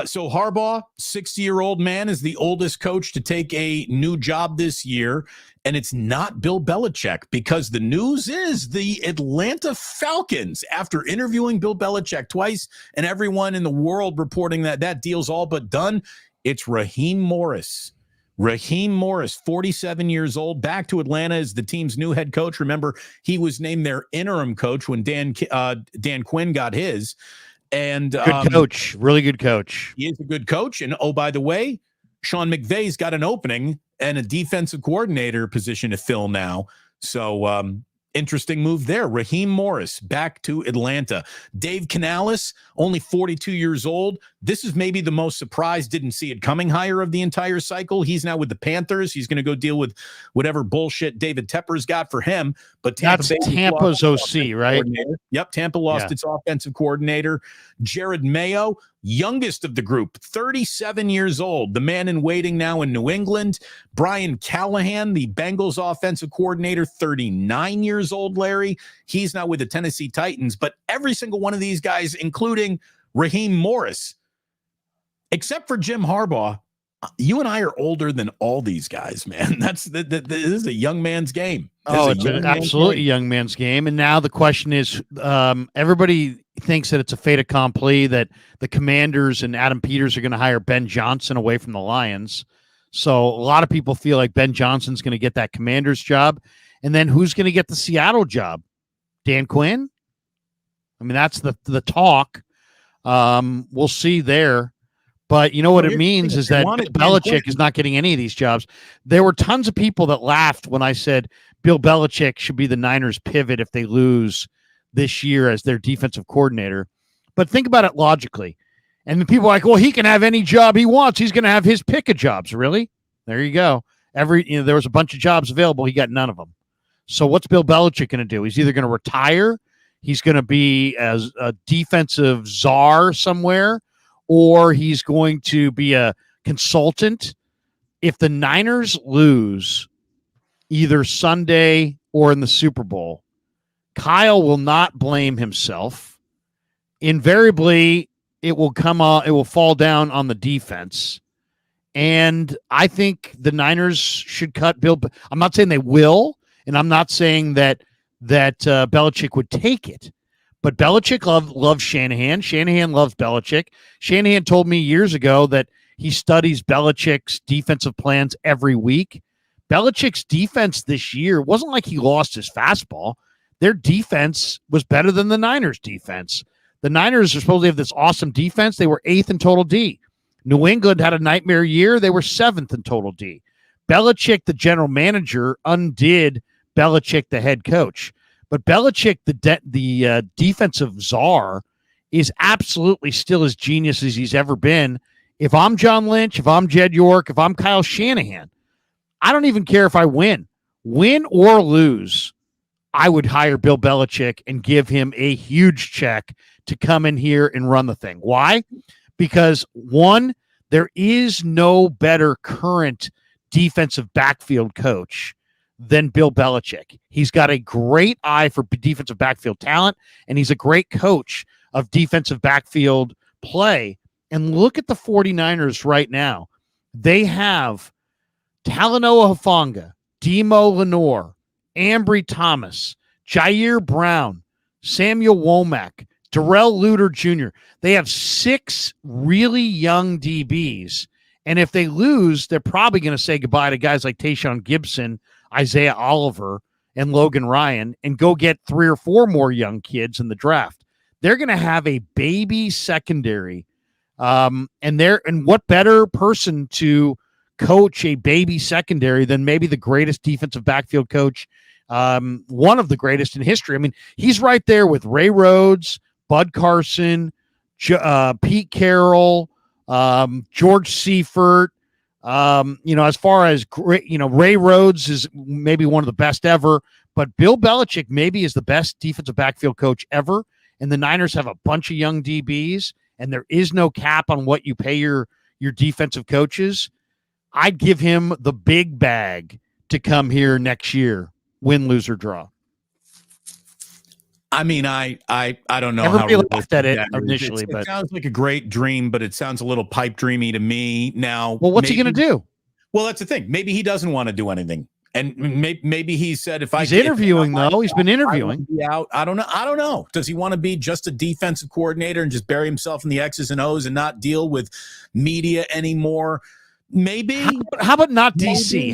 So Harbaugh, 60-year-old man, is the oldest coach to take a new job this year. And it's not Bill Belichick, because the news is the Atlanta Falcons, after interviewing Bill Belichick twice and everyone in the world reporting that that deal's all but done, it's Raheem Morris. Raheem Morris, 47 years old, back to Atlanta as the team's new head coach. Remember, he was named their interim coach when Dan Quinn got his. And good coach, really good coach. He is a good coach. And oh, by the way, Sean McVay's got an opening and a defensive coordinator position to fill now. So interesting move there. Raheem Morris back to Atlanta. Dave Canales, only 42 years old. This is maybe the most surprised, didn't see it coming hire of the entire cycle. He's now with the Panthers. He's going to go deal with whatever bullshit David Tepper's got for him. But that's Tampa's OC, right? Yep, Tampa lost its offensive coordinator. Jared Mayo, youngest of the group, 37 years old, the man in waiting now in New England. Brian Callahan, the Bengals offensive coordinator, 39 years old, Larry. He's now with the Tennessee Titans. But every single one of these guys, including Raheem Morris, except for Jim Harbaugh, you and I are older than all these guys, man. This is a young man's game. It's an absolutely young man's game. And now the question is, everybody thinks that it's a fait accompli that the Commanders and Adam Peters are going to hire Ben Johnson away from the Lions. So a lot of people feel like Ben Johnson's going to get that Commanders job. And then who's going to get the Seattle job? Dan Quinn? I mean, that's the talk. We'll see there. But you know what it means is that Belichick is not getting any of these jobs. There were tons of people that laughed when I said Bill Belichick should be the Niners' pivot if they lose this year as their defensive coordinator. But think about it logically. And the people are like, well, he can have any job he wants. He's going to have his pick of jobs. Really? There you go. There was a bunch of jobs available. He got none of them. So what's Bill Belichick going to do? He's either going to retire, he's going to be as a defensive czar somewhere, or he's going to be a consultant. If the Niners lose either Sunday or in the Super Bowl, Kyle will not blame himself. Invariably, it will fall down on the defense. And I think the Niners should cut Bill. I'm not saying they will, and I'm not saying that Belichick would take it. But Belichick loves Shanahan. Shanahan loves Belichick. Shanahan told me years ago that he studies Belichick's defensive plans every week. Belichick's defense this year wasn't like he lost his fastball. Their defense was better than the Niners' defense. The Niners are supposed to have this awesome defense. They were 8th in total D. New England had a nightmare year. They were 7th in total D. Belichick, the general manager, undid Belichick, the head coach. But Belichick, the defensive czar, is absolutely still as genius as he's ever been. If I'm John Lynch, if I'm Jed York, if I'm Kyle Shanahan, I don't even care if I win or lose. I would hire Bill Belichick and give him a huge check to come in here and run the thing. Why? Because, one, there is no better current defensive backfield coach than Bill Belichick. He's got a great eye for defensive backfield talent, and he's a great coach of defensive backfield play. And look at the 49ers right now. They have Talanoa Hufanga, Demo Lenore, Ambry Thomas, Jair Brown, Samuel Womack, Darrell Luter Jr. They have 6 really young DBs. And if they lose, they're probably going to say goodbye to guys like Tayshaun Gibson, Isaiah Oliver, and Logan Ryan and go get 3 or 4 more young kids in the draft. They're going to have a baby secondary. And what better person to coach a baby secondary than maybe the greatest defensive backfield coach, one of the greatest in history. I mean, he's right there with Ray Rhodes, Bud Carson, Pete Carroll, George Seifert. As far as great, Ray Rhodes is maybe one of the best ever, but Bill Belichick maybe is the best defensive backfield coach ever. And the Niners have a bunch of young DBs, and there is no cap on what you pay your defensive coaches. I'd give him the big bag to come here next year, win, lose, or draw. I mean, I don't know. Everybody how laughed at it that is. initially, It but sounds like a great dream, but it sounds a little pipe dreamy to me. Now, well, what's he going to do? Well, that's the thing. Maybe he doesn't want to do anything, and maybe he said He's interviewing though. He's been interviewing. I don't know. Does he want to be just a defensive coordinator and just bury himself in the X's and O's and not deal with media anymore? Maybe. How about not DC?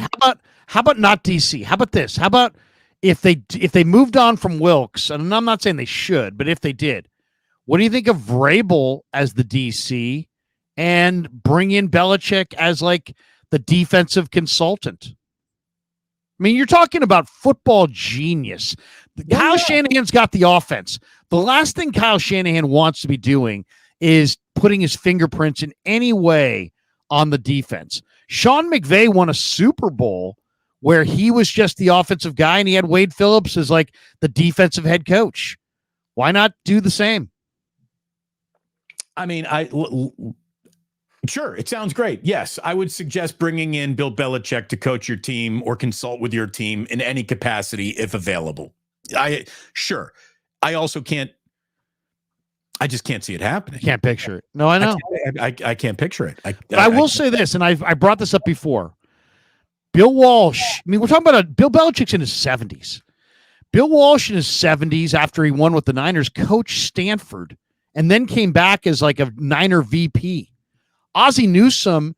How about not DC? How about this? How about if they moved on from Wilkes, and I'm not saying they should, but if they did, what do you think of Vrabel as the DC and bring in Belichick as like the defensive consultant? I mean, you're talking about football genius. Kyle Shanahan's got the offense. The last thing Kyle Shanahan wants to be doing is putting his fingerprints in any way on the defense. Sean McVay won a Super Bowl where he was just the offensive guy and he had Wade Phillips as like the defensive head coach. Why not do the same? I mean, sure, it sounds great. Yes, I would suggest bringing in Bill Belichick to coach your team or consult with your team in any capacity if available. I also can't. I just can't see it happening. Can't picture it. No, I know. I can't picture it. I will say this, and I brought this up before. Bill Walsh. I mean, we're talking about Bill Belichick's in his 70s. Bill Walsh in his 70s, after he won with the Niners, coached Stanford and then came back as like a Niner VP. Ozzie Newsome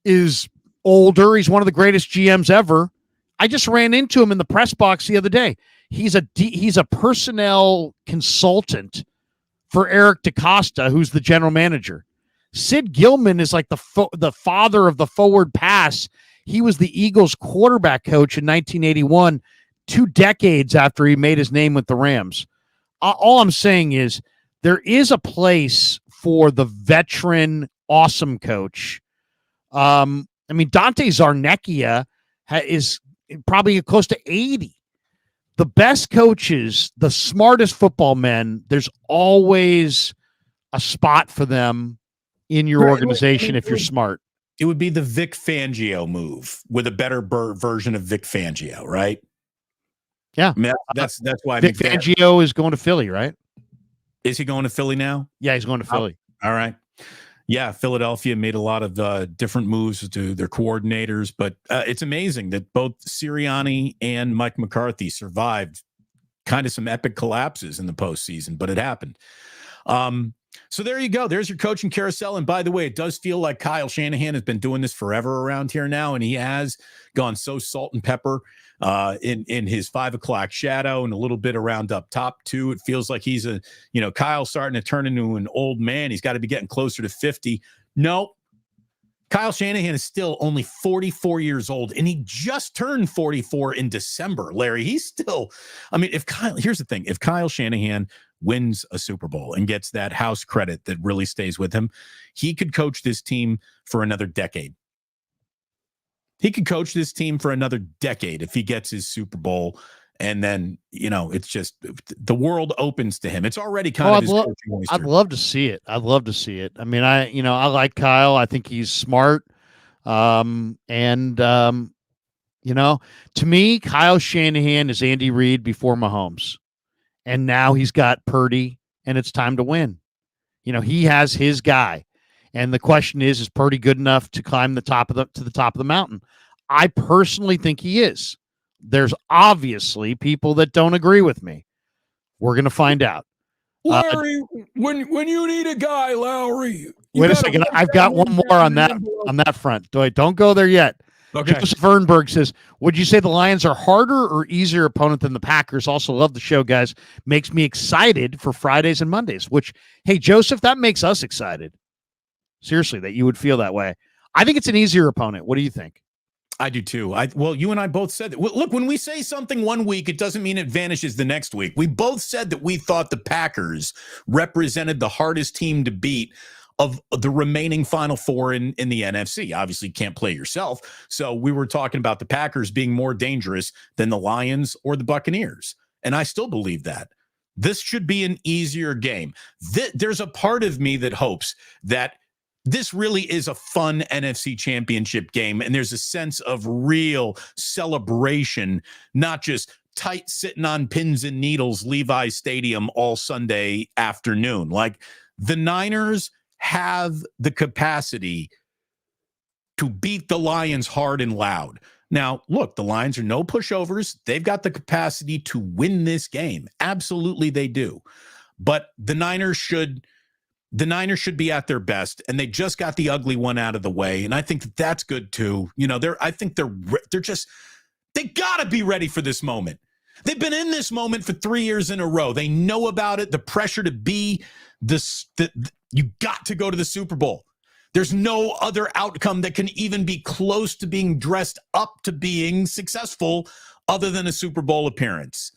is older. He's one of the greatest GMs ever. I just ran into him in the press box the other day. He's a personnel consultant for Eric DaCosta, who's the general manager. Sid Gilman is like the father of the forward pass. He was the Eagles quarterback coach in 1981, 2 decades after he made his name with the Rams. All I'm saying is there is a place for the veteran awesome coach. I mean, Dante Zarnecchia is probably close to 80. The best coaches, the smartest football men, there's always a spot for them in your organization if you're smart. It would be the Vic Fangio move with a better version of Vic Fangio, right? Yeah. I mean, that's why Vic Fangio is going to Philly, right? Is he going to Philly now? Yeah, he's going to Philly. All right. Yeah, Philadelphia made a lot of different moves to their coordinators, but it's amazing that both Sirianni and Mike McCarthy survived kind of some epic collapses in the postseason, but it happened. So there you go. There's your coaching carousel. And by the way, it does feel like Kyle Shanahan has been doing this forever around here now, and he has gone so salt and pepper in his 5 o'clock shadow and a little bit around up top too. It feels like he's Kyle's starting to turn into an old man. He's got to be getting closer to 50. No, Kyle Shanahan is still only 44 years old, and he just turned 44 in December. Larry, he's still, I mean, here's the thing, if Kyle Shanahan wins a Super Bowl and gets that house credit that really stays with him, he could coach this team for another decade. He could coach this team for another decade if he gets his Super Bowl. And then, it's just the world opens to him. It's already kind of his coaching oyster. I'd love to see it. I mean, I like Kyle. I think he's smart. To me, Kyle Shanahan is Andy Reid before Mahomes. And now he's got Purdy, and it's time to win. He has his guy. And the question is Purdy good enough to climb to the top of the mountain? I personally think he is. There's obviously people that don't agree with me. We're going to find out. Larry, when you need a guy, Lowry. Wait a second. I've got one more on that front. Don't go there yet. Okay. Joseph Vernberg says, would you say the Lions are harder or easier opponent than the Packers? Also love the show, guys. Makes me excited for Fridays and Mondays, which, hey, Joseph, that makes us excited. Seriously, that you would feel that way. I think it's an easier opponent. What do you think? I do too. Well, you and I both said that. Look, when we say something one week, it doesn't mean it vanishes the next week. We both said that we thought the Packers represented the hardest team to beat of the remaining Final Four in the NFC. Obviously, you can't play yourself. So we were talking about the Packers being more dangerous than the Lions or the Buccaneers. And I still believe that. This should be an easier game. There's a part of me that hopes that this really is a fun NFC championship game, and there's a sense of real celebration, not just tight sitting on pins and needles, Levi's Stadium all Sunday afternoon. Like, the Niners have the capacity to beat the Lions hard and loud. Now, look, the Lions are no pushovers. They've got the capacity to win this game. Absolutely, they do. But the Niners should be at their best, and they just got the ugly one out of the way, and I think that's good too. I think they got to be ready for this moment. They've been in this moment for 3 years in a row. They know about it. The pressure to be you got to go to the Super Bowl. There's no other outcome that can even be close to being dressed up to being successful other than a Super Bowl appearance.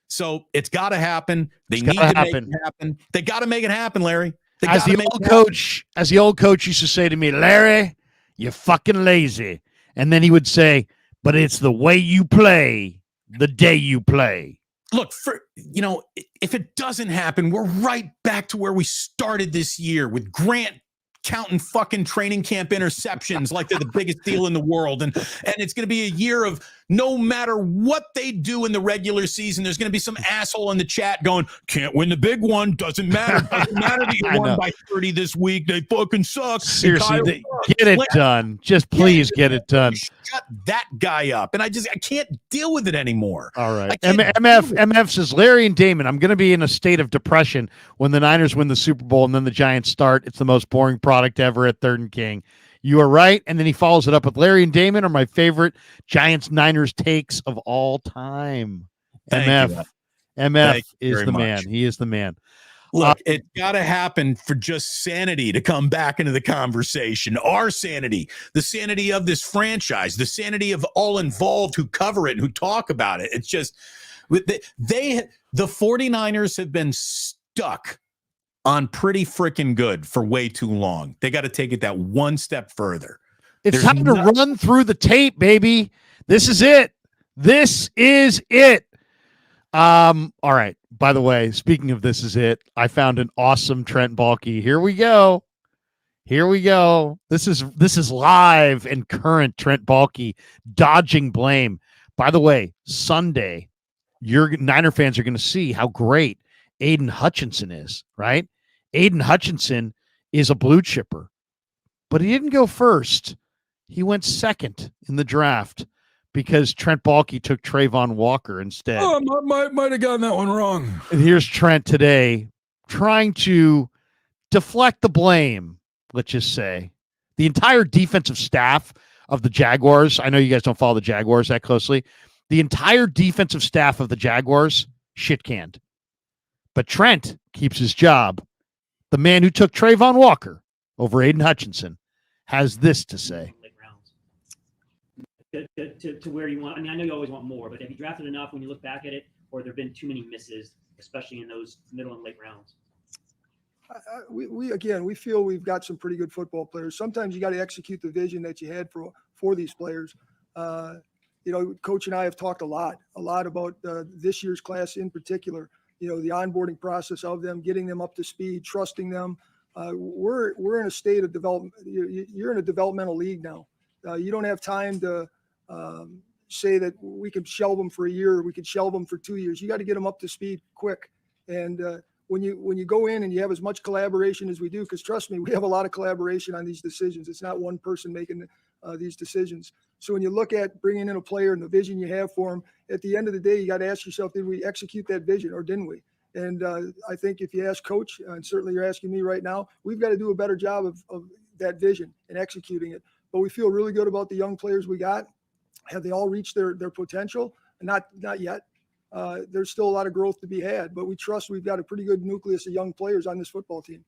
So it's got to happen. They need to make it happen. They got to make it happen, Larry. As the old coach used to say to me, Larry, you're fucking lazy. And then he would say, but it's the way you play the day you play. Look, if it doesn't happen, we're right back to where we started this year with Grant counting fucking training camp interceptions like they're the biggest deal in the world. And it's going to be a year of no matter what they do in the regular season, there's going to be some asshole in the chat going, can't win the big one. Doesn't matter. Doesn't matter that you won by 30 this week. They fucking suck. Seriously, get it done. Just please get it done. Shut that guy up. And I can't deal with it anymore. All right. MF says, Larry and Damon, I'm going to be in a state of depression when the Niners win the Super Bowl and then the Giants start. It's the most boring product ever at 3rd and King. You are right. And then he follows it up with Larry and Damon are my favorite Giants-Niners takes of all time. MF is the man. He is the man. Look, it's got to happen for just sanity to come back into the conversation. Our sanity, the sanity of this franchise, the sanity of all involved who cover it and who talk about it. It's just the 49ers have been stuck on pretty freaking good for way too long. They got to take it that one step further. It's time to run through the tape, baby. This is it. All right. By the way, speaking of this is it, I found an awesome Trent Baalke. Here we go. This is live and current Trent Baalke dodging blame. By the way, Sunday, your Niner fans are going to see how great Aiden Hutchinson is, right? Aiden Hutchinson is a blue chipper, but he didn't go first. He went second in the draft because Trent Baalke took Trayvon Walker instead. Oh, might have gotten that one wrong. And here's Trent today trying to deflect the blame, let's just say. The entire defensive staff of the Jaguars, I know you guys don't follow the Jaguars that closely, the entire defensive staff of the Jaguars shit-canned. But Trent keeps his job. The man who took Trayvon Walker over Aiden Hutchinson has this to say. Late rounds. To where you want. I mean, I know you always want more, but have you drafted enough when you look back at it, or there have been too many misses, especially in those middle and late rounds? We feel we've got some pretty good football players. Sometimes you got to execute the vision that you had for these players. Coach and I have talked a lot about this year's class in particular. The onboarding process of them, getting them up to speed, trusting them. We're in a state of development. You're in a developmental league now. You don't have time to say that we could shelve them for a year, or we could shelve them for 2 years. You got to get them up to speed quick. And when you go in and you have as much collaboration as we do, because trust me, we have a lot of collaboration on these decisions. It's not one person making these decisions. So when you look at bringing in a player and the vision you have for him, at the end of the day, you got to ask yourself, did we execute that vision or didn't we? And I think if you ask Coach, and certainly you're asking me right now, we've got to do a better job of that vision and executing it. But we feel really good about the young players we got. Have they all reached their potential? Not yet. There's still a lot of growth to be had, but we trust we've got a pretty good nucleus of young players on this football team.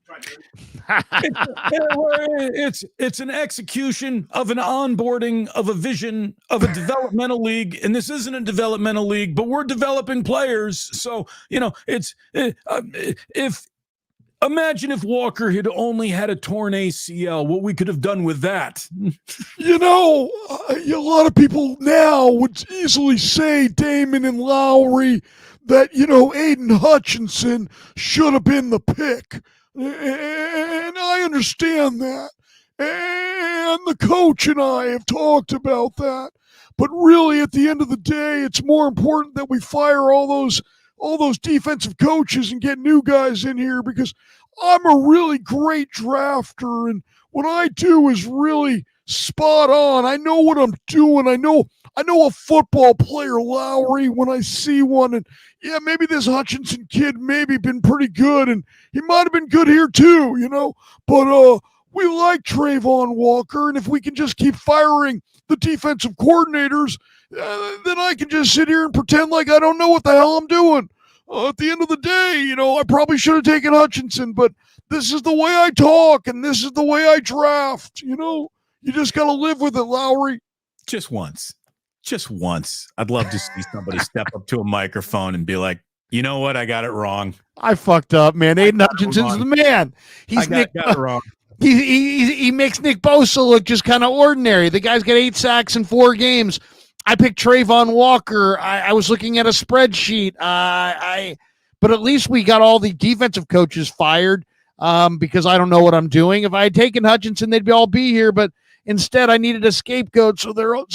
It's an execution of an onboarding of a vision of a developmental league, and this isn't a developmental league, but we're developing players. So imagine if Walker had only had a torn ACL, what we could have done with that. A lot of people now would easily say Damon and Lowry that, Aiden Hutchinson should have been the pick. And I understand that. And the coach and I have talked about that. But really, at the end of the day, it's more important that we fire all those defensive coaches and get new guys in here, because I'm a really great drafter, and what I do is really spot on. I know what I'm doing. I know a football player, Lowry, when I see one, and yeah, maybe this Hutchinson kid maybe been pretty good, and he might have been good here too, but we like Trayvon Walker, and if we can just keep firing the defensive coordinators, then I can just sit here and pretend like I don't know what the hell I'm doing. At the end of the day, I probably should have taken Hutchinson, but this is the way I talk and this is the way I draft. You just got to live with it, Lowry. Just once. I'd love to see somebody step up to a microphone and be like, you know what? I got it wrong. I fucked up, man. Aiden Hutchinson's the man. He's got it wrong. He makes Nick Bosa look just kind of ordinary. The guy's got 8 sacks in 4 games. I picked Trayvon Walker. I was looking at a spreadsheet. But at least we got all the defensive coaches fired because I don't know what I'm doing. If I had taken Hutchinson, they'd all be here. But instead, I needed a scapegoat, so they're all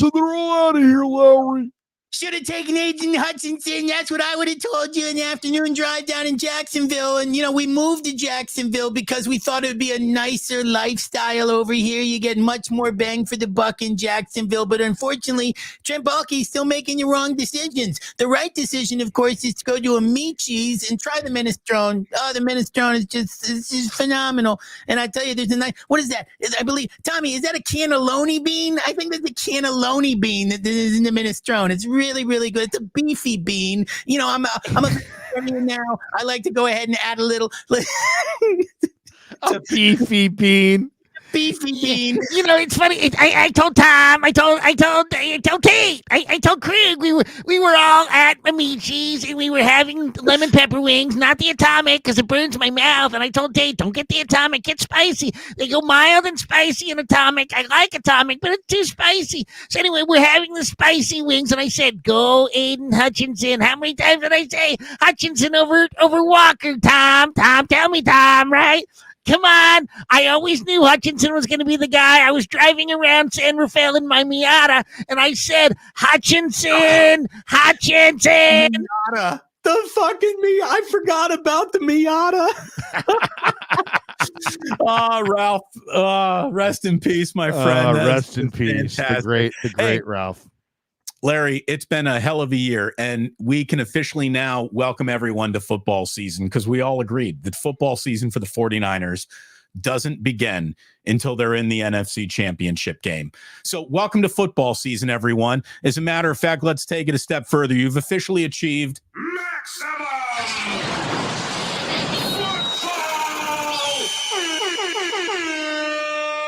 out of here, Lowry. Should have taken Aiden Hutchinson. That's what I would have told you in the afternoon drive down in Jacksonville. And, we moved to Jacksonville because we thought it would be a nicer lifestyle over here. You get much more bang for the buck in Jacksonville. But unfortunately, Trent Baalke is still making the wrong decisions. The right decision, of course, is to go to a meat cheese and try the minestrone. Oh, the minestrone is just phenomenal. And I tell you, there's a nice, what is that? I believe, Tommy, is that a cannelloni bean? I think that's a cannelloni bean that is in the minestrone. It's really, really good. It's a beefy bean. I'm a vegetarian now. I like to go ahead and add a little. A beefy bean. Beefy bean. It's funny. I told Tom. I told Tate. I told Craig. We were all at Amici's and we were having lemon pepper wings, not the atomic because it burns my mouth. And I told Tate, don't get the atomic. Get spicy. They go mild and spicy and atomic. I like atomic, but it's too spicy. So anyway, we're having the spicy wings, and I said, go Aiden Hutchinson. How many times did I say Hutchinson over Walker? Tom, tell me, Tom, right? Come on. I always knew Hutchinson was going to be the guy. I was driving around San Rafael in my Miata, and I said, Hutchinson. Miata. The fucking Miata. I forgot about the Miata. Ralph. Rest in peace, my friend. Rest in peace. Fantastic. The great Ralph. Larry, it's been a hell of a year, and we can officially now welcome everyone to football season because we all agreed that football season for the 49ers doesn't begin until they're in the NFC Championship game. So welcome to football season, everyone. As a matter of fact, let's take it a step further. You've officially achieved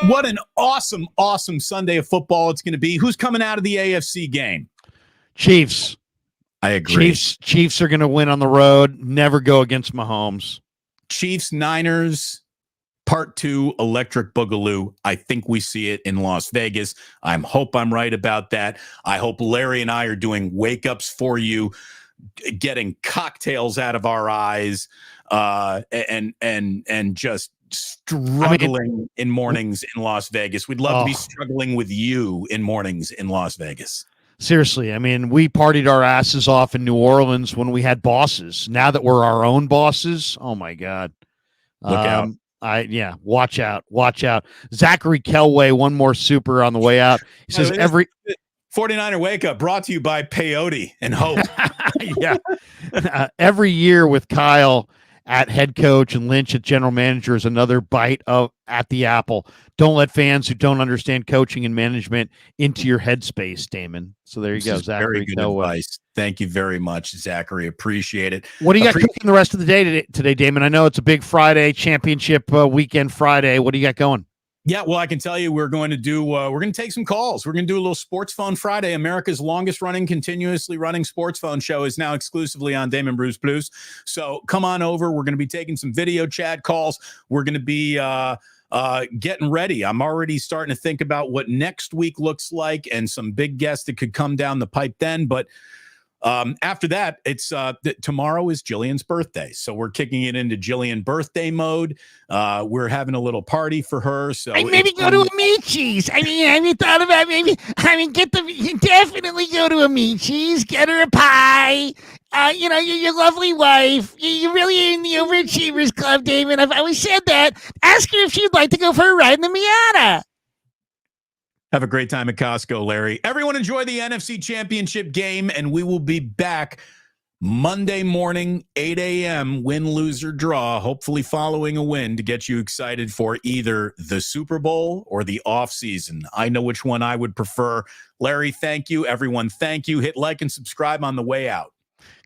What an awesome, awesome Sunday of football it's going to be. Who's coming out of the AFC game? Chiefs. I agree. Chiefs are going to win on the road. Never go against Mahomes. Chiefs, Niners, part 2, Electric Boogaloo. I think we see it in Las Vegas. I hope I'm right about that. I hope Larry and I are doing wake-ups for you, getting cocktails out of our eyes, and just struggling in mornings in Las Vegas. We'd love to be struggling with you in mornings in Las Vegas. Seriously, I mean, we partied our asses off in New Orleans when we had bosses. Now that we're our own bosses, oh my God. Look out. Watch out. Zachary Kelway, one more super on the way out. He says 49er Wake Up brought to you by Peyote and Hope. Every year with Kyle at head coach and Lynch at general manager is another bite at the apple. Don't let fans who don't understand coaching and management into your headspace, Damon. So there you go, Zachary. Very good advice. Thank you very much, Zachary. Appreciate it. What do you got cooking the rest of the day today, Damon? I know it's a big Friday, championship weekend Friday. What do you got going? Yeah, well, I can tell you we're going to take some calls. We're going to do a little Sports Phone Friday. America's longest running, continuously running sports phone show is now exclusively on Damon Bruce Plus. So come on over. We're going to be taking some video chat calls. We're going to be getting ready. I'm already starting to think about what next week looks like and some big guests that could come down the pipe then. But after that, it's tomorrow is Jillian's birthday, so we're kicking it into Jillian birthday mode. We're having a little party for her. So maybe go to Amici's. I mean, have you thought about definitely go to Amici's, get her a pie. Your lovely wife. You really are in the Overachievers Club, Damon. I've always said that. Ask her if she'd like to go for a ride in the Miata. Have a great time at Costco, Larry. Everyone enjoy the NFC Championship game, and we will be back Monday morning, 8 a.m., win, lose, or draw, hopefully following a win to get you excited for either the Super Bowl or the offseason. I know which one I would prefer. Larry, thank you. Everyone, thank you. Hit like and subscribe on the way out.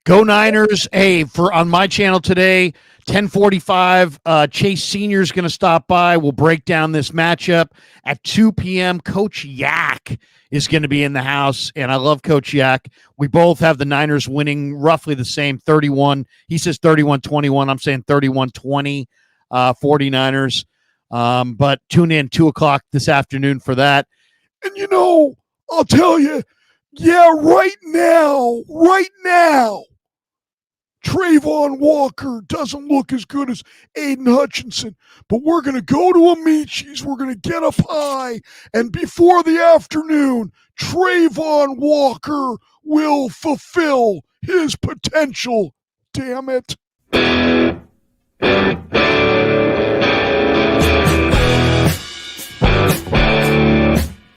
Go Niners. Hey, on my channel today, 10:45, Chase Sr. is going to stop by. We'll break down this matchup. At 2 p.m., Coach Yak is going to be in the house, and I love Coach Yak. We both have the Niners winning roughly the same, 31. He says 31-21. I'm saying 31-20, 49ers. But tune in 2 o'clock this afternoon for that. And, I'll tell you, right now, Trayvon Walker doesn't look as good as Aiden Hutchinson, but we're going to go to Amici's. We're going to get a pie, and before the afternoon, Trayvon Walker will fulfill his potential. Damn it.